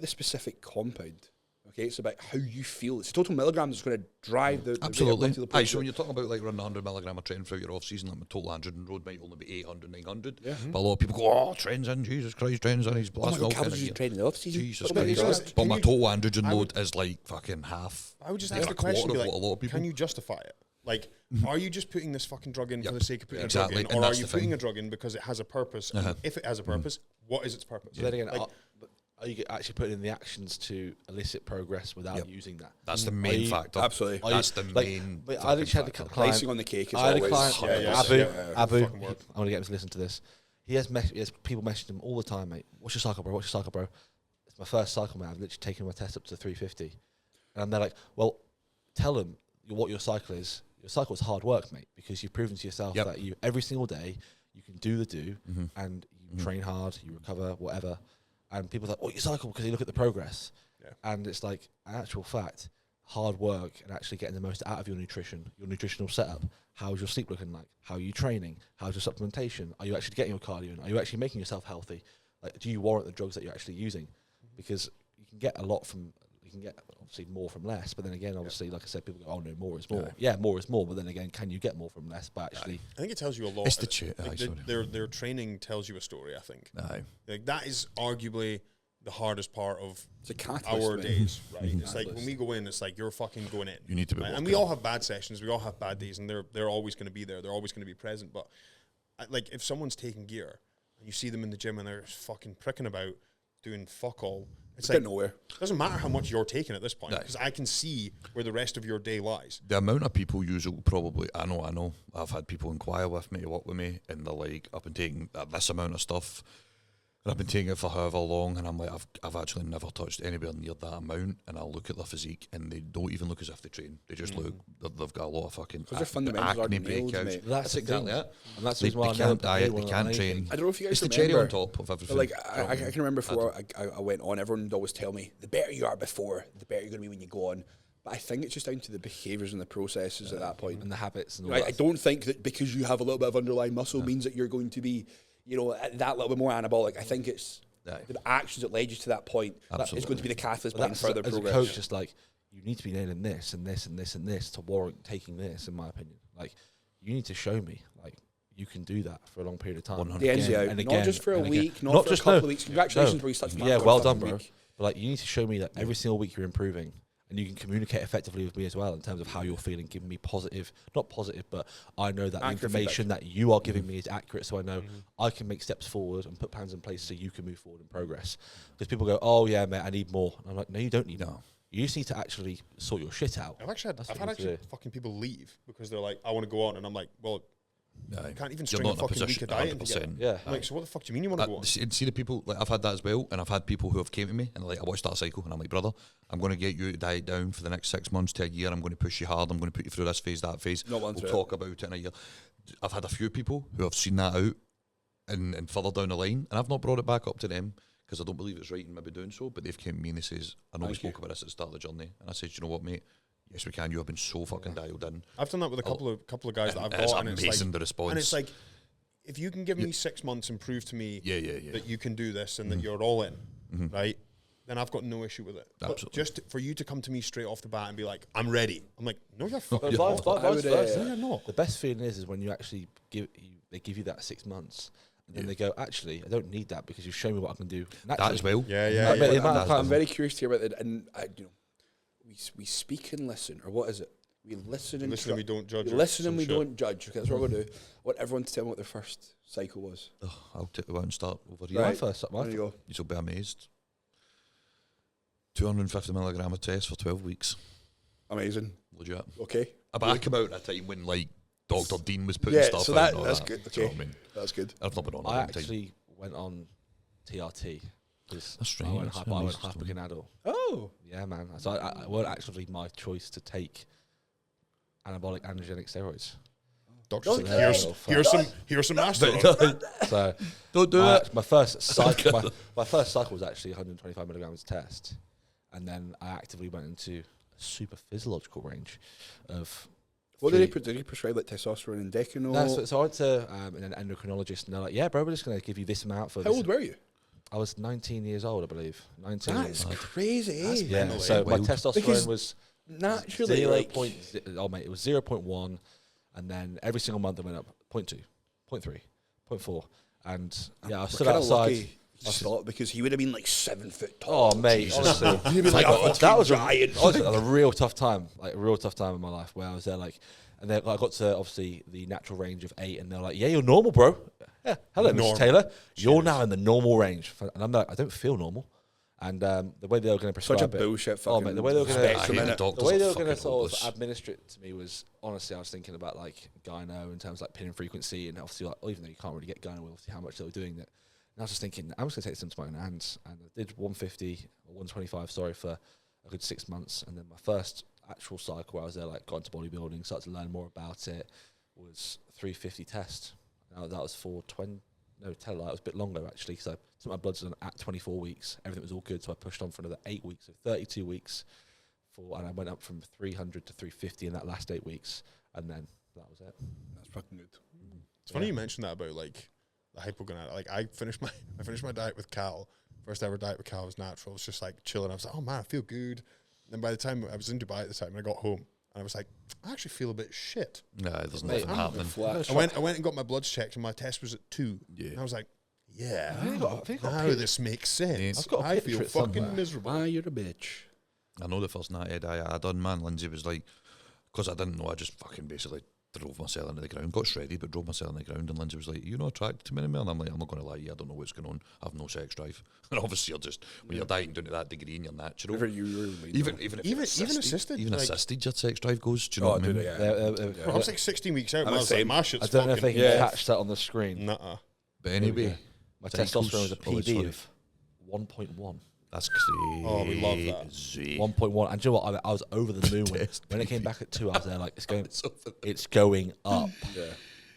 the specific compound. Okay, it's about how you feel. It's total milligrams that's going to drive the Absolutely. to the Aye, so when you're talking about like running 100 milligram of Tren throughout your off season, like my total 100 and road might only be 800, 900. But a lot of people go, oh, Tren's in, Jesus Christ, Tren's in, he's Oh my blasting God, all Cal's kind of using gear. training in the off season. Jesus But Christ. just- But can my you- total androgen I would- load is like fucking half. I would just like ask a the question, quarter be of like, what a lot of people. can you justify it? Like, are you just putting this fucking drug in for the sake of putting exactly, a drug and in, or are that's you the putting thing. a drug in because it has a purpose? And if it has a purpose, what is its purpose? So then again, Like, are you actually putting in the actions to elicit progress without using that? That's the main you- factor. Absolutely. That's the Like, main. but I fucking literally had a factor. client. Icing on the cake is I had a always. client, Abu. fucking work. I'm gonna get him to listen to this. He has people messaging him all the time, mate. What's your cycle, bro? What's your cycle, bro? It's my first cycle, mate. I've literally taken my test up to 350, and they're like, well, tell them what your cycle is. Your cycle is hard work, mate, because you've proven to yourself that you every single day you can do the do, and you train hard, you recover, whatever. And people are like, "Oh, your cycle," because you look at the progress, and it's like, in actual fact, hard work and actually getting the most out of your nutrition, your nutritional setup. How's your sleep looking like? How are you training? How's your supplementation? Are you actually getting your cardio in? Are you actually making yourself healthy? Like, do you warrant the drugs that you're actually using? Because you can get a lot from, you can get obviously more from less, but then again, obviously, like I said, people go, oh no, more is more. Yeah, more is more, but then again, can you get more from less? But actually, I think it tells you a lot. It's the like their training tells you a story, I think. Aye. Like, that is arguably the hardest part of It's a catalyst, our man. days, right? It's like when we go in, it's like you're fucking going in. You need to be right? And working we all on. have bad sessions, we all have bad days, and they're always going to be there. They're always going to be present. But like, if someone's taking gear and you see them in the gym and they're fucking pricking about doing fuck all, it's like, nowhere. it doesn't matter how much you're taking at this point, because I can see where the rest of your day lies. The amount of people usually probably, I know, I've had people inquire with me, work with me, and they're like, I've been taking this amount of stuff, and I've been taking it for however long, and I'm like, I've actually never touched anywhere near that amount, and I'll look at their physique, and they don't even look as if they train. They just look, they've got a lot of fucking Because their fundamentals acne aren't nailed, breakouts. mate. that's exactly it. And that's They, the reason why they I never can't diet, played they one can't on train. anything. I don't know if you guys It's the remember. cherry on top of But everything. like I can remember before I went on, everyone would always tell me the better you are before, the better you're going to be when you go on. But I think it's just down to the behaviours and the processes at that point. And the habits and all I that. don't think that because you have a little bit of underlying muscle means that you're going to be, you know, that little bit more anabolic. I think it's the actions that led you to that point that is going to be the catalyst behind further as progress. a coach, it's like, you need to be nailing this and this and this and this to warrant taking this, in my opinion. Like, you need to show me, like, you can do that for a long period of time. 100%. The ends you out, and not again, just for a and again. week, not for a couple of weeks. Congratulations, bro. You touched Yeah, my well fucking done, bro. week. But like, you need to show me that every single week you're improving, and you can communicate effectively with me as well in terms of how you're feeling, giving me positive, not positive, but I know that the Accurate information that you are giving me is accurate, so I know I can make steps forward and put plans in place so you can move forward and progress. Because people go, oh yeah, mate, I need more. And I'm like, no, you don't need more. You just need to actually sort your shit out. I've had That's actually what you need to do. fucking people leave because they're like, I want to go on, and I'm like, well, Aye. you can't even You're string not a in a fucking week position, of diet 100%. together. Yeah. I'm like, so what the fuck do you mean you want to go on? See the people, like, I've had that as well, and I've had people who have came to me and like, I watched that cycle, and I'm like, brother, I'm going to get you to diet down for the next 6 months to a year. I'm going to push you hard. I'm going to put you through this phase, that phase. Not one We'll through talk about it in a year. I've had a few people who have seen that out and further down the line, and I've not brought it back up to them because I don't believe it's right in maybe doing so, but they've came to me and they says, I know we spoke about this at the start of the journey, and I said, you know what, mate, yes we can, you have been so fucking dialed in. I've done that with a couple of guys that I've It's got, and it's amazing, like, the response. and it's like, if you can give me 6 months and prove to me yeah. that you can do this and that you're all in, right, then I've got no issue with it. But Absolutely. just for you to come to me straight off the bat and be like, I'm ready, I'm like, no, you're fucking But vice not. versa. No, you're not. The best feeling is when you actually they give you that 6 months, and then they go, actually, I don't need that because you've shown me what I can do. That Naturally. as well. Yeah. I bet the amount of I'm times- very curious to hear about it, and we speak and listen, or what is it? We listen and Listen, we don't judge. we or listen some and we shit. don't judge. Okay, that's what we're going to do. I want everyone to tell me what their first cycle was. Oh, I'll take the and start over here. My Right. first, my There you go. You'll be amazed. 250 milligram of test for 12 weeks. Amazing. Legit. Okay. But I came out at a time when like Dr. Dean was putting Yeah, stuff so out. and all that's that. good. Do you know Okay. what I mean? That's good. I've not been on a I long time. actually went on TRT because That's I strange. went That's half, an I went amazing half story. Ganado. Oh. Yeah, man. So I weren't actually my choice to take anabolic androgenic steroids. Doctor Don't said, here's some acid. So Don't do it. my first cycle, my first cycle was actually 125 milligrams test, and then I actively went into a super physiological range of. What did he prescribe, like testosterone and Decano? So I went to an endocrinologist, and they're like, "Yeah, bro, we're just going to give you this amount for." How this. old were you? I was 19 years old, I believe. 19. That's crazy. That's eh? Yeah. mental, So my wild. testosterone Because was Naturally, 0. like, Oh mate, it was 0.1, and then every single month it went up 0.2, 0.3, 0.4, and yeah, I we're stood kinda outside. lucky he stopped because he would have been like 7 foot tall. Oh mate, honestly, He'd been like, that that was giant. a real tough time, like a real tough time in my life where I was there, like, and then I got to obviously the natural range of 8, and they're like, "Yeah, you're normal, bro. Yeah, hello, Normal. Mr. Taylor, you're now in the normal range." And I'm like, I don't feel normal. And the way they were going to prescribe Such a it, bullshit oh fucking mate, the way they were going spectrum, I hate innit? the doctors the way are they were going to fucking sort of hopeless. administer it to me was, honestly, I was thinking about like gyno in terms of like pinning frequency, and obviously, like, even though you can't really get gyno, obviously how much they were doing that. And I was just thinking, I'm just going to take this into my own hands. And I did 150 or 125, sorry, for a good 6 months. And then my first actual cycle where I was there, like, got into bodybuilding, started to learn more about it, was 350 test. Now that was for 20. No, tell a lie, it was a bit longer actually, because I took my bloods done at 24 weeks. Everything was all good, so I pushed on for another 8 weeks, so 32 weeks and I went up from 300 to 350 in that last 8 weeks, and then that was it. That's fucking good. It's funny you mentioned that about like the hypogonadism. Like I finished my diet with Cal. First ever diet with Cal was natural. It was just like chilling. I was like, oh man, I feel good. And then by the time I was in Dubai at the time, and I got home, and I was like, I actually feel a bit shit. Nah, there's Mate, nothing happening. I went and got my bloods checked, and my test was at 2. Yeah. And I was like, yeah, I got now this makes sense. I've got a I picture feel it fucking somewhere. miserable. Why you're a bitch? I know the first night I done, man, Lindsay was like, because I didn't know, I just fucking basically drove myself into the ground, got shredded, but drove myself into the ground, and Lindsay was like, you not attracted to me anymore? And I'm like, I'm not going to lie, I don't know what's going on, I have no sex drive. And obviously you're just, when you're dieting down to that degree and you're natural, even assisted, even like, assisted, your sex drive goes, do you know what I mean? Bro, I was like 16 weeks out, and I was like, my shit's I don't know if they fucking can catch that on the screen. nuh-uh. But anyway, My cycles- testosterone was a oh, PD sorry. of 1.1. That's crazy. Oh, we love that. 1.1. And do you know what? I was over the moon when it came back at 2. I was there like, it's going up. Yeah.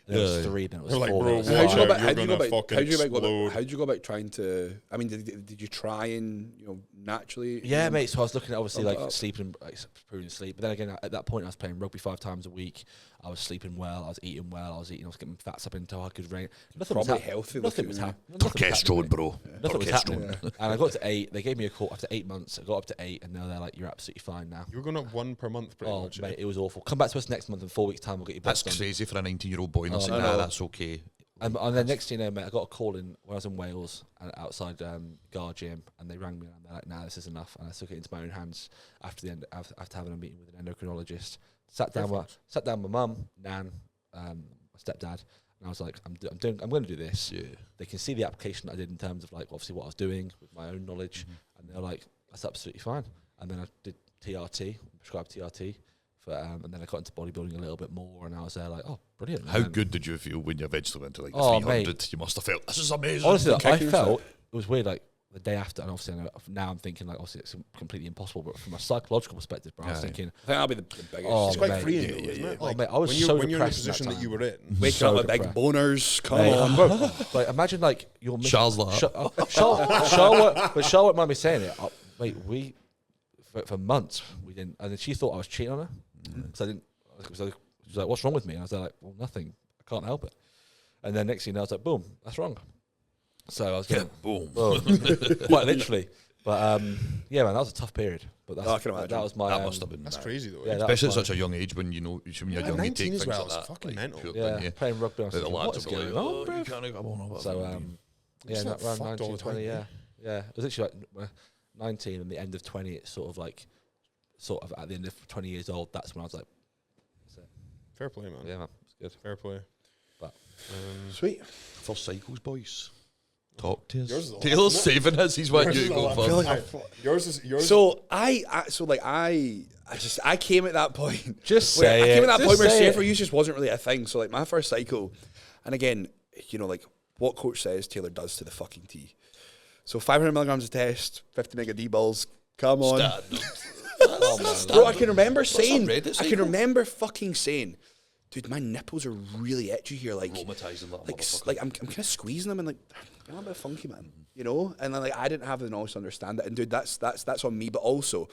And it was 3, then it was They're like, 4. bro, then it was watch five. out, you're gonna fucking explode. How did you go about trying to? I mean, did you try and naturally? Yeah, mate. So I was looking at obviously Bump like up. sleeping, like improving sleep. But then again, at that point, I was playing rugby 5 times a week. I was sleeping well. I was eating well. I was getting fats up into a good rate. Nothing was Probably happening. healthy. Nothing was looking, happening. Testosterone, bro. Nothing was happening. Testosterone. And I got to 8. They gave me a call after 8 months. I got up to 8, and now they're like, "You're absolutely fine now." You were going up 1 per month, pretty Oh, much. mate, it was awful. Come back to us next month in 4 weeks' time. We'll get you back That's done. crazy for a 19-year-old boy. And I Oh, said, I nah, know. that's okay. And then next thing you know, mate, I got a call in when I was in Wales and outside Gar Gym, and they rang me and they're like, "Nah, this is enough." And I took it into my own hands after having a meeting with an endocrinologist. Sat down with my mum, Nan, my stepdad, and I was like, "I'm going to do this." Yeah. They can see the application that I did in terms of like obviously what I was doing with my own knowledge, and they're like, "That's absolutely fine." And then I did TRT, prescribed TRT. And then I got into bodybuilding a little bit more, and I was there like, oh, brilliant. How good did you feel when you eventually went to like Oh, 300? mate. You must have felt, this is amazing. Honestly, I kicking felt it was weird. Like the day after, and obviously now I'm thinking like, obviously it's completely impossible. But from a psychological perspective, bro, I was Yeah. thinking, I think that'll be the biggest. Oh, It's quite mate. freeing, Yeah, though, yeah, isn't yeah. it? oh Like, mate, I was when so you're in the depressed in that position that you time. were in. Waking so up with big depressed. boners. Come Mate, on. bro, like imagine like your Charles like that. Charlotte mind me saying it. Mate, we for months we didn't, and then she thought I was cheating on her because I didn't. She was like, "What's wrong with me?" And I was like, "Well, nothing. I can't help it." And then next thing you know, I was like, "Boom, that's wrong." So I was getting Boom. quite literally. But yeah, man, that was a tough period. But that's, I can imagine. that was my. That must have been. That's crazy, though. Yeah, that Especially at was such a young age when you know, when you're Yeah, young, you 19 take as things well, like it's that. fucking mental. pure yeah, thing, yeah. playing rugby. I was The thinking, lads what is will be going like, on, oh, bro? you can't go on. So yeah, It's not around fucked all 19, the 20, time, yeah. It was literally like 19 and the end of 20. It's sort of at the end of 20 years old. That's when I was like, Fair play, man. yeah, man, it's good. Fair play. But Sweet. First cycles, boys. Talk to us. Yours is the Taylor's last, saving us. He's wanting you to go I first. feel like yours is yours. So I came at that point. Just where say I came it. at that Just point where say safe it. for use just wasn't really a thing. So like my first cycle, and again, like what coach says, Taylor does to the fucking T. So 500 milligrams of test, 50 mega D balls. Come on, bro. I can remember saying, I can remember fucking saying, dude, my nipples are really itchy here. Like, Traumatizing that like I'm kind of squeezing them and like they're a bit funky, man. You know, and then like I didn't have the knowledge to understand it. And dude, that's on me. But also,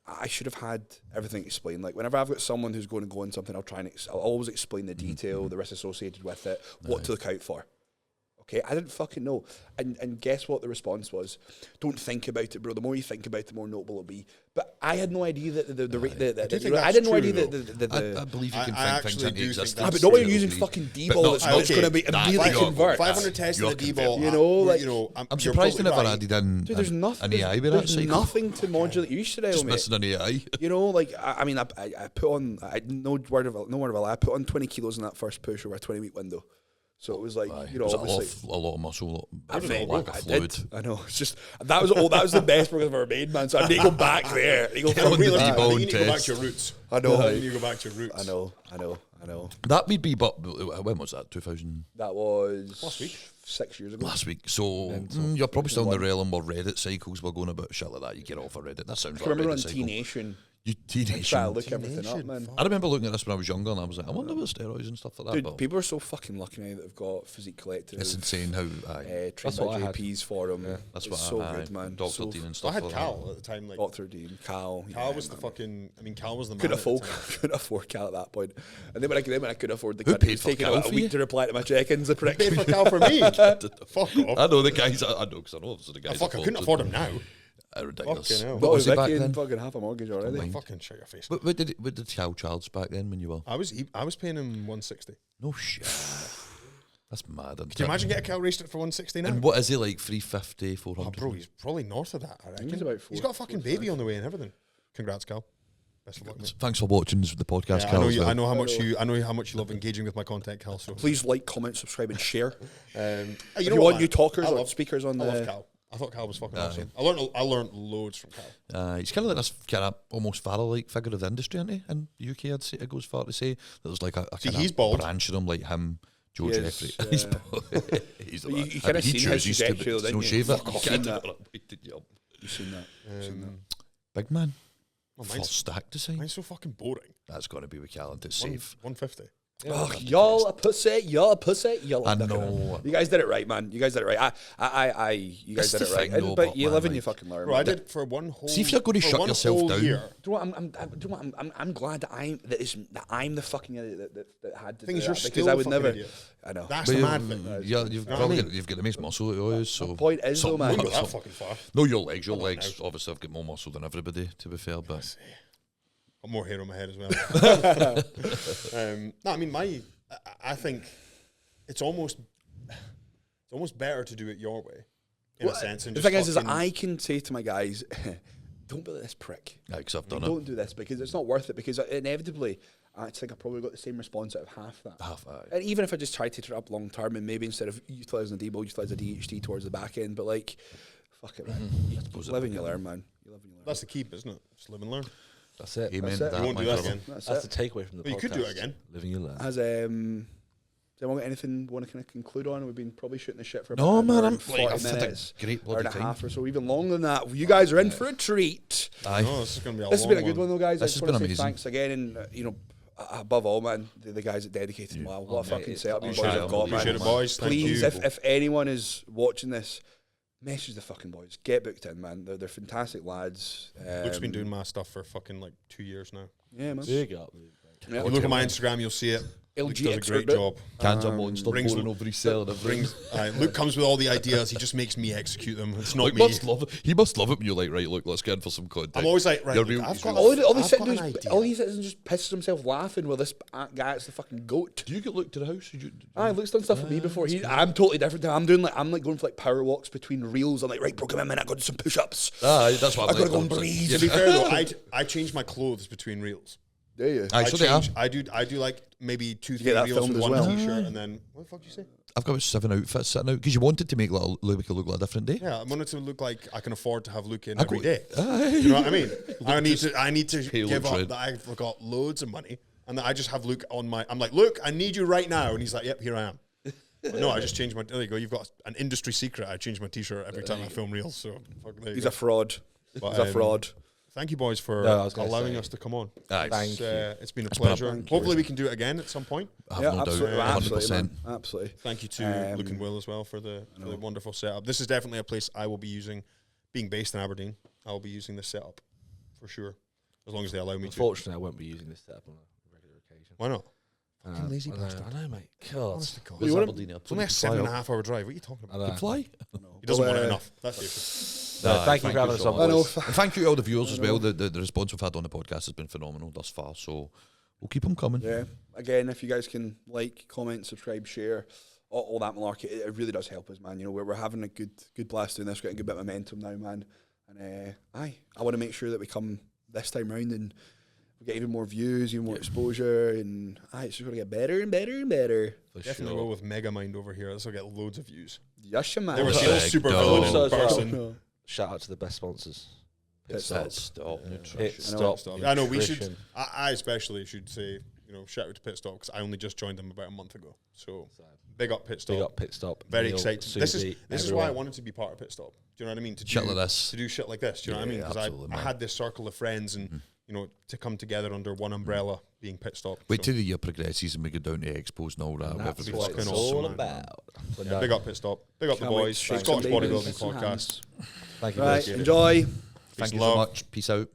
I should have had everything explained. Like whenever I've got someone who's going to go on something, I'll always explain the detail, the risks associated with it, what to look out for. Okay, I didn't fucking know. And guess what the response was? Don't think about it, bro. The more you think about it, the more notable it'll be. But I had no idea that I didn't know idea that I believe you can I think things actually into do think existence. that's but not when you're true. using fucking But D-ball, no, it's not okay, going to be nah, immediately you're- convert. 500 tests in You're the D-ball. You know, like- I'm surprised they never added in Dude, there's nothing. an AI with that There's cycle. nothing to modulate your estradiol, Just mate. missing an AI. You know, like I mean, I put on no word of a lie. I put on 20 kilos in that first push over a 20-week window. So it was like, you know, Was it obviously, a lot of muscle, I lack of fluid. did. I know. It's just that was the best program I've ever made, man. So I need to go back there. I need to Get go on the really D-ball. back. I think you need to go back test. to your roots. I know. You need to go back to your roots. I know. That would be, but when was that? 2000 That was Last week. 6 years ago. last week. So you're probably still in the realm where Reddit cycles were going about shit like that. You get off of Reddit. That sounds I like remember Reddit on cycle. T Nation, You teenage. Try to look everything up, man. I remember looking at this when I was younger, and I was like, I wonder what steroids and stuff like that. Dude, but people are so fucking lucky now that they've got Physique Collective. it's insane how. Trained That's by what I had. JPs for them. Yeah. That's it's what so I, good, man. Dr. So Dean and I stuff. had like Cal that. at the time. Like Dr. Dean, Cal. Cal yeah, was the man. fucking. I mean, Cal was the man. Couldn't at the afford, time. couldn't afford Cal at that point. And then when I could afford the Who cunt, paid it's for taking Cal about a for week you? to reply to my check-ins. The prick. Pay for Cal for me. Fuck off. I know the guys. I know because I know obviously the guys. I couldn't afford him now. Ridiculous. Fucking hell. What What was was it back Vicky then? fucking half a mortgage already? Mind. Fucking shut your face. What did Cal charge back then when you were? I was paying him 160. No shit. That's mad. Can you imagine getting a Cal raced it for 160 now? And what is he like? 350, 400? Oh, bro, he's probably north of that. I reckon. he's about He's got a fucking baby on the way and everything. Congrats, Cal. Best of luck, mate. Thanks for watching the podcast, Yeah, Cal. I know how much you love engaging with my content, Cal. So Please like, comment, subscribe, and share. you If know you what, want man? new talkers I or love- speakers on I love the... Cal. I thought Cal was fucking awesome. I learned loads from Cal. He's kind of like this kind of almost Farrell-like figure of the industry, isn't he? In the UK, I'd say it goes far to say that there's like a See, kind he's of bald. branch of them, like him, Joe He is, Jeffrey. yeah. He's bald. He's But you he kinda seen his chooses to trajectory though, no didn't you? shave it. Fuck off, Kid. seen that. Yup. You've seen that. You've seen that. Big man. Oh, First stack to sign. mine's so fucking boring. That's got to be with Callan to save. 150. Oh, y'all a pussy, y'all a pussy, y'all a I dickhead. know. You guys did it right, man. You guys did it right. You guys That's did the it right. thing, though, But but you man, live and you like- fucking learn. Bro, I man. did for one whole. See if you're gonna for shut one yourself whole down. Year, Do you know what? I'm glad that I'm the fucking idiot that had to thing do is, you're that, still because I a would fucking never. idiot. I know. That's But the you- mad thing. Yeah, you've know what I probably mean? got, you've got the most muscle it always. So point is, though, man. I wouldn't go that fucking far. No, your legs. Obviously, I've got more muscle than everybody. To be fair, but Got more hair on my head as well. No, I mean I think it's almost better to do it your way in a sense. And The just thing is that fucking- I can say to my guys, don't be like this prick. because I've done it. Don't do this because it's not worth it. Because inevitably, I think I probably got the same response out of half that. Half aye. And even if I just try to tear it up long term, and maybe instead of utilising a D-ball, utilise a DHT towards the back end, but like, fuck it, man. You live and you learn, man. You live and you learn. That's the key, isn't it? Just live and learn. That's it. Amen. That's it. That, You won't my do that brother. again. That's That's it. the takeaway from the But podcast. you could do it again. Living your life. Has does anyone got anything want to kind of conclude on? We've been probably shooting the shit for No, about man, an hour I'm and like, 40 I've had a minutes, great hour and bloody a half time. or so, even longer than that. You guys are in for a treat. Aye. No, this is going to be a This has long been a good one though, guys. This I just has want to been say amazing. thanks again, and above all, man, the guys at Dedicated. Wow, what a mate, fucking it's setup you boys Appreciate have it. got, Appreciate man. it, boys. Thank Please, you. if anyone is watching this, message the fucking boys. Get booked in, man. They're fantastic lads. Luke's been doing my stuff for fucking like 2 years now. Yeah, man. Big up. Yeah. You look at my Instagram, you'll see it. Luke LG does a expert great bit. job. Cancer monster brings- pouring over his cell and everything. Luke comes with all the ideas. He just makes me execute them. It's not Luke me. must love it. He must love it when you're like, right, look, let's get in for some content. I'm always like, right, You're Luke, real- I've got All he I've sits got and an does- idea. all he sits and just pisses himself laughing with this guy. It's the fucking goat. Do you get Luke to the house? Luke's done stuff with me before. I'm totally different. I'm like going for like power walks between reels. I'm like, right, bro, come in, man. I got to do some push-ups. That's what I I'm gotta go and like. breathe. To be fair though, I change my clothes between reels. Yeah, yeah. Aye, so they are. I do like maybe 2-3 get that reels filmed with as one well? t-shirt and then what the fuck did you say? I've got about 7 outfits sitting out because you wanted to make Luke look like a different day. Yeah, I want it to look like I can afford to have Luke in I every go- day. Aye. You know what I mean? I need to Halo give up trend. that I've got loads of money and that I just have Luke on my. I'm like, Luke, I need you right now, and he's like, yep, here I am. But no, I just changed my. There you go. You've got an industry secret. I change my t-shirt every time I film reels. So fuck, there you He's go. a fraud. But, He's a fraud. Thank you, boys, for No, I was gonna allowing say- us to come on. Aye. Thank you. It's been a been a pleasure. thank you. Hopefully, we can do it again at some point. I have Yeah, no absolutely, doubt. absolutely, 100%. man. Absolutely. Thank you to Um, Luke and Will as well for the wonderful setup. This is definitely a place I will be using. Being based in Aberdeen, I will be using this setup for sure, as long as they allow me to. Unfortunately, I won't be using this setup on a regular occasion. Why not? Fucking lazy I know, bastard. I know, mate. God. Honestly, God. Where's wanna- Aberdeen Airport? It's only a You can fly 7.5 hour drive. What are you talking I about? know. up. Fly? He doesn't Well, want it enough. That's the No, Aye, thank you for thank having you us so on, much. know. boys. And thank you to all the viewers as well. The response we've had on the podcast has been phenomenal thus far. So we'll keep them coming. Yeah. Again, if you guys can like, comment, subscribe, share, all that malarkey, it really does help us, man. You know, we're having a good blast doing this. We're getting a good bit of momentum now, man. And I want to make sure that we come this time round and we get even more views, even more exposure, and it's just going to get better and better and better. For Definitely sure. will with Megamind over here. This will get loads of views. Yes, man. They were Respect, still super dog. villain Also in as well. person. Shout out to the best sponsors. Pit Pit stop. Nutrition. Pit Stop. stop. I know we should. Nutrition. I especially should say, shout out to Pit Stop because I only just joined them about a month ago. So big up Pit Stop. Big up Pit Stop. Very Neil, excited. Susie, This is why I everyone. wanted to be part of Pit Stop. Do you know what I mean? To Shit do, like this. To do shit like this. Do you know what I mean? Yeah, Because absolutely, I man. had this circle of friends and you know, to come together under one umbrella, being Pit Stop. Wait till the year progresses and we go down to expos and all that. And that's with what everything. it's all man. about. But Yeah, no, big up Pit Stop. Big up Can't the wait boys. to shake Scottish some Bodybuilding babies. Podcast. thank you, Right, guys. enjoy. Thank you love. so much. Peace out.